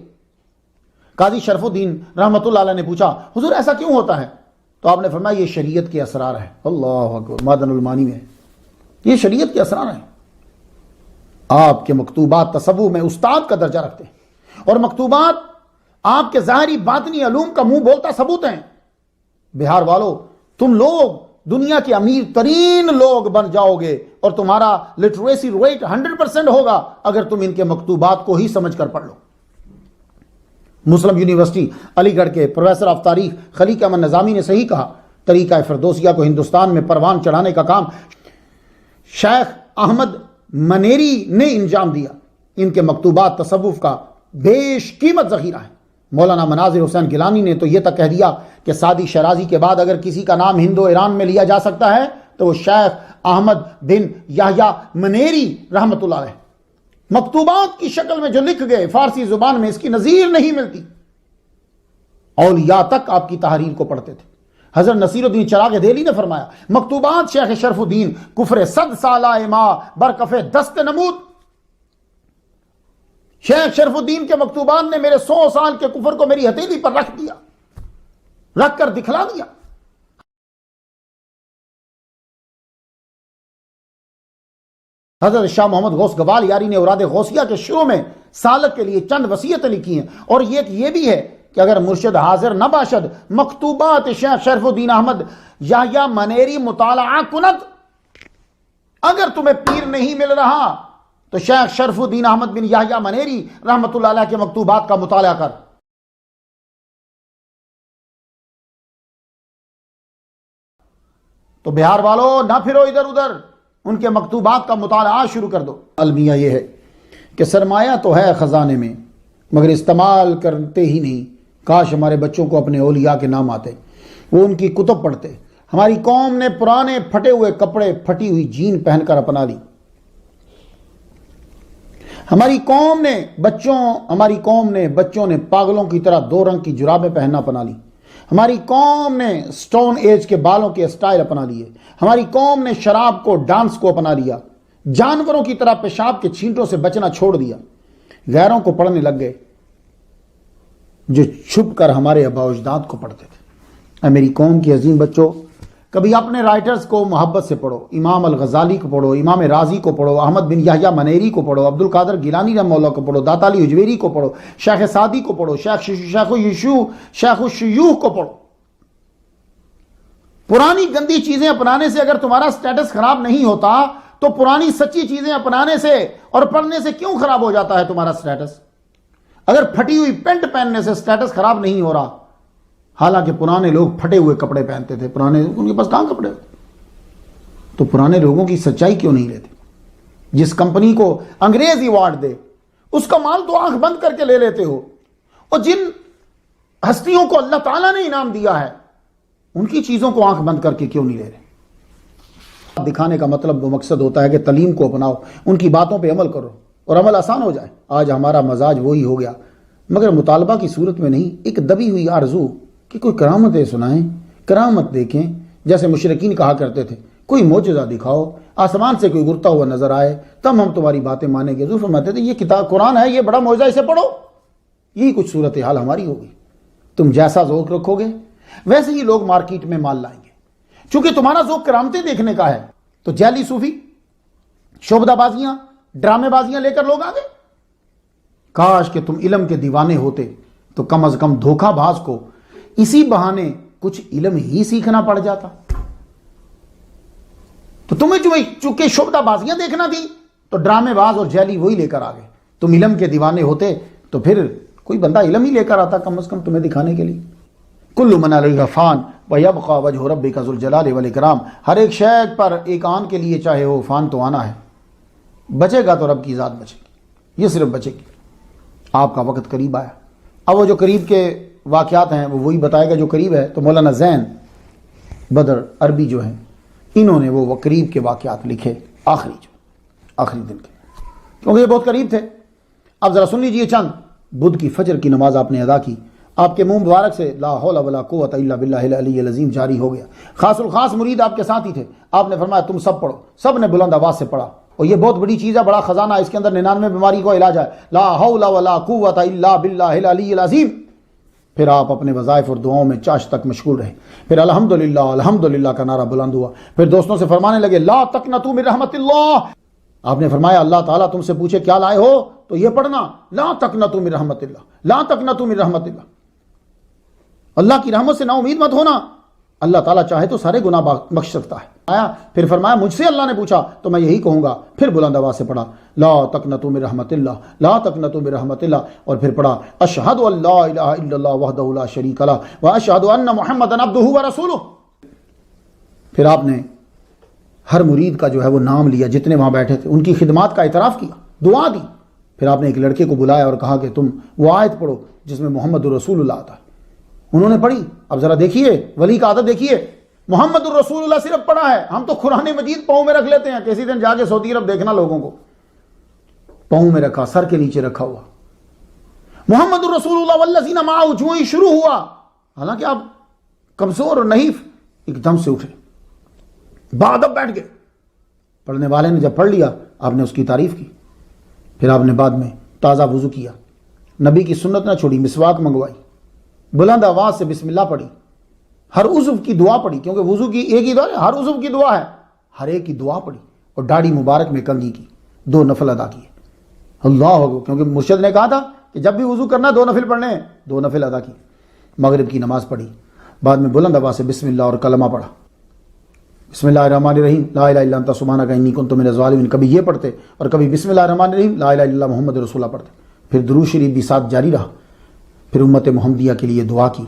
قاضی شرف الدین رحمۃ اللہ علیہ نے پوچھا حضور ایسا کیوں ہوتا ہے؟ تو آپ نے فرمایا یہ شریعت کے اسرار ہیں۔ اللہ اکبر، معدن المانی میں یہ شریعت کے اسرار ہیں۔ آپ کے مکتوبات تصوف میں استاد کا درجہ رکھتے ہیں، اور مکتوبات آپ کے ظاہری باطنی علوم کا منہ بولتا ثبوت ہیں۔ بہار والو، تم لوگ دنیا کے امیر ترین لوگ بن جاؤ گے، اور تمہارا لٹریسی ریٹ 100% ہوگا اگر تم ان کے مکتوبات کو ہی سمجھ کر پڑھ لو۔ مسلم یونیورسٹی علی گڑھ کے پروفیسر آف تاریخ خلیق احمد نظامی نے صحیح کہا، طریقہ فردوسیہ کو ہندوستان میں پروان چڑھانے کا کام شیخ احمد منیری نے انجام دیا۔ ان کے مکتوبات تصوف کا بیش قیمت ذخیرہ ہے۔ مولانا مناظر حسین گیلانی نے تو یہ تک کہہ دیا کہ سعدی شیرازی کے بعد اگر کسی کا نام ہند و ایران میں لیا جا سکتا ہے تو وہ شیخ احمد بن یحییٰ منیری رحمۃ اللہ علیہ۔ مکتوبات کی شکل میں جو لکھ گئے فارسی زبان میں، اس کی نظیر نہیں ملتی۔ اولیاء تک آپ کی تحریر کو پڑھتے تھے۔ حضرت نصیر الدین چراغ دہلی نے فرمایا مکتوبات شیخ شرف الدین کفر 100 سالہ ما برکف دست نمود۔ شیخ شرف الدین کے مکتوبات نے میرے 100 سال کے کفر کو میری ہتھیلی پر رکھ دیا، رکھ کر دکھلا دیا۔ حضرت شاہ محمد غوث گوال یاری نے اوراد غوثیہ کے شروع میں سالک کے لیے چند وصیتیں لکھی ہیں، اور یہ بھی ہے کہ اگر مرشد حاضر نہ باشد مکتوبات شیخ شرف الدین احمد یحییٰ منیری مطالعہ کند۔ اگر تمہیں پیر نہیں مل رہا تو شیخ شرف الدین احمد بن یحییٰ منیری رحمۃ اللہ علیہ کے مکتوبات کا مطالعہ کر۔ تو بہار والو نہ پھرو ادھر ادھر، ان کے مکتوبات کا مطالعہ شروع کر دو۔ المیہ یہ ہے کہ سرمایہ تو ہے خزانے میں مگر استعمال کرتے ہی نہیں۔ کاش ہمارے بچوں کو اپنے اولیاء کے نام آتے، وہ ان کی کتب پڑھتے۔ ہماری قوم نے پرانے پھٹے ہوئے کپڑے، پھٹی ہوئی جین پہن کر اپنا لی۔ ہماری قوم نے بچوں نے پاگلوں کی طرح 2 رنگ کی جرابیں پہننا اپنا لی۔ ہماری قوم نے سٹون ایج کے بالوں کے اسٹائل اپنا لیے۔ ہماری قوم نے شراب کو، ڈانس کو اپنا لیا۔ جانوروں کی طرح پیشاب کے چھینٹوں سے بچنا چھوڑ دیا۔ غیروں کو پڑھنے لگ گئے جو چھپ کر ہمارے آباء و اجداد کو پڑھتے تھے۔ اے میری قوم کی عظیم بچوں، کبھی اپنے رائٹرز کو محبت سے پڑھو۔ امام الغزالی کو پڑھو، امام رازی کو پڑھو، احمد بن یحییٰ منیری کو پڑھو، عبد القادر گیلانی رحمہ اللہ کو پڑھو، داتا علی حجویری کو پڑھو، شیخ سعدی کو پڑھو، شیخ الشیوخ کو پڑھو۔ پرانی گندی چیزیں اپنانے سے اگر تمہارا سٹیٹس خراب نہیں ہوتا تو پرانی سچی چیزیں اپنانے سے اور پڑھنے سے کیوں خراب ہو جاتا ہے تمہارا سٹیٹس؟ اگر پھٹی ہوئی پینٹ پہننے سے سٹیٹس خراب نہیں ہو رہا، حالانکہ پرانے لوگ پھٹے ہوئے کپڑے پہنتے تھے، ان کے پاس کہاں کپڑے ہوتے؟ تو پرانے لوگوں کی سچائی کیوں نہیں لیتے؟ جس کمپنی کو انگریز ایوارڈ دے اس کا مال تو آنکھ بند کر کے لے لیتے ہو، اور جن ہستیوں کو اللہ تعالیٰ نے انعام دیا ہے ان کی چیزوں کو آنکھ بند کر کے کیوں نہیں لے رہے؟ دکھانے کا مطلب وہ مقصد ہوتا ہے کہ تعلیم کو اپناؤ، ان کی باتوں پہ عمل کرو اور عمل آسان ہو جائے۔ آج ہمارا مزاج وہی ہو گیا، مگر مطالبہ کی صورت میں نہیں، ایک دبی ہوئی آرزو کہ کوئی کرامتیں سنائیں، کرامت دیکھیں، جیسے مشرکین کہا کرتے تھے کوئی معجزہ دکھاؤ، آسمان سے کوئی گرتا ہوا نظر آئے تب ہم تمہاری باتیں مانیں گے۔ حضور فرماتے تھے یہ کتاب قرآن ہے، یہ بڑا معجزہ، اسے پڑھو۔ یہی کچھ صورتحال ہماری ہوگی، تم جیسا ذوق رکھو گے ویسے ہی لوگ مارکیٹ میں مال لائیں گے۔ چونکہ تمہارا ذوق کرامتیں دیکھنے کا ہے تو جعلی صوفی، شعبدہ بازیاں، ڈرامے بازیاں لے کر لوگ آ گئے۔ کاش کہ تم علم کے دیوانے ہوتے تو کم از کم دھوکہ باز کو اسی بہانے کچھ علم ہی سیکھنا پڑ جاتا۔ تو تمہیں چونکہ شعبدہ بازیاں دیکھنا تھی تو ڈرامے باز اور جعلی وہی لے کر آ گئے۔ تم علم کے دیوانے ہوتے تو پھر کوئی بندہ علم ہی لے کر آتا کم از کم تمہیں دکھانے کے لیے۔ کل من علیہا فان ویبقی وجہ ربک ذو الجلال والاکرام، ہر ایک شے پر ایک آن کے لیے چاہے وہ فان تو آنا ہے، بچے گا تو رب کی ذات بچے گی، یہ صرف بچے گی۔ آپ کا وقت قریب آیا، اب وہ جو قریب کے واقعات ہیں وہ وہی بتائے گا جو قریب ہے۔ تو مولانا زین بدر عربی جو ہیں انہوں نے وہ قریب کے واقعات لکھے، آخری دن کے، کیونکہ یہ بہت قریب تھے۔ اب ذرا سن لیجئے چند۔ بدھ کی فجر کی نماز آپ نے ادا کی، آپ کے منہ مبارک سے لا حول ولا قوت الا باللہ العلی العظیم جاری ہو گیا۔ خاص الخاص مرید آپ کے ساتھ ہی تھے، آپ نے فرمایا تم سب پڑھو، سب نے بلند آواز سے پڑھا، اور یہ بہت بڑی چیز ہے، بڑا خزانہ، اس کے اندر 99 بیماری کا علاج ہے۔ لا حول ولا قوت الا باللہ العلی العظیم۔ پھر آپ اپنے وظائف اور دعاؤں میں چاش تک مشغول رہے، پھر الحمدللہ کا نعرہ بلند ہوا، پھر دوستوں سے فرمانے لگے لا تقنطوا من رحمت اللہ۔ آپ نے فرمایا اللہ تعالیٰ تم سے پوچھے کیا لائے ہو تو یہ پڑھنا، لا تقنطوا من رحمت اللہ، لا تقنطوا من رحمت اللہ، اللہ کی رحمت سے نا امید مت ہونا، اللہ تعالیٰ چاہے تو سارے گناہ بخش سکتا ہے۔ آیا پھر فرمایا مجھ سے اللہ نے پوچھا تو میں یہی کہوں گا، پھر بلند آواز سے پڑھا لا تقنطوا من رحمت اللہ، لا تقنطوا من رحمت اللہ، اور پھر پڑھا اشہد ان لا الہ الا اللہ وحدہ لا شریک لہ واشہد ان محمدا عبدہ ورسولہ۔ پھر آپ نے ہر مرید کا جو ہے وہ نام لیا، جتنے وہاں بیٹھے تھے ان کی خدمات کا اعتراف کیا، دعا دی۔ پھر آپ نے ایک لڑکے کو بلایا اور کہا کہ تم وہ آیت پڑھو جس میں محمد رسول اللہ آتا ہے۔ انہوں نے پڑھی۔ اب ذرا دیکھیے ولی کا عادت دیکھیے، محمد الرسول اللہ صرف پڑھا ہے، ہم تو قرآن مجید پاؤں میں رکھ لیتے ہیں۔ کسی دن جا کے سعودی عرب دیکھنا لوگوں کو پاؤں میں رکھا، سر کے نیچے رکھا ہوا محمد الرسول اللہ والذین معہ، جو ہی شروع ہوا، حالانکہ آپ کمزور اور نحیف، ایک دم سے اٹھے، بعد بیٹھ گئے۔ پڑھنے والے نے جب پڑھ لیا آپ نے اس کی تعریف کی، پھر آپ نے بعد میں تازہ وضو کیا، نبی کی سنت نہ چھوڑی، مسواک منگوائی، بلند آواز سے بسم اللہ پڑھی، ہر عضو کی دعا پڑھی، کیونکہ وضو کی ایک ہی دعا ہے، ہر عضو کی دعا ہے، ہر ایک کی دعا پڑھی، اور داڑھی مبارک میں کنگھی کی، 2 نفل ادا کیے۔ اللہ اکبر، کیونکہ مرشد نے کہا تھا کہ جب بھی وضو کرنا 2 نفل پڑھنے ہیں، 2 نفل ادا کیے۔ مغرب کی نماز پڑھی، بعد میں بلند آواز سے بسم اللہ اور کلمہ پڑھا، بسم اللہ الرحمن الرحیم لا الہ الا انت سبحانک انی کنت من الظالمین، کبھی یہ پڑھتے اور کبھی بسم اللہ الرحمن الرحیم لا الہ الا اللہ محمد رسول اللہ پڑھتے۔ پھر درود شریف بھی ساتھ جاری رہا۔ پھر امت محمدیہ کے لیے دعا کی۔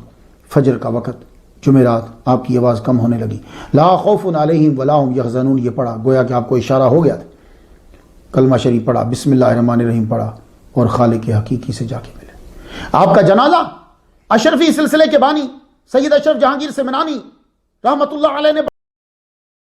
فجر کا وقت، جمعرات، آپ کی آواز کم ہونے لگی، لا خوف علیہم ولا هم یحزنون یہ پڑھا، گویا کہ آپ کو اشارہ ہو گیا تھا۔ کلمہ شریف پڑھا، بسم اللہ الرحمن الرحیم پڑھا، اور خالق حقیقی سے جا کے ملے۔ آپ کا جنازہ اشرفی سلسلے کے بانی سید اشرف جہانگیر سمنانی رحمت اللہ علیہ نے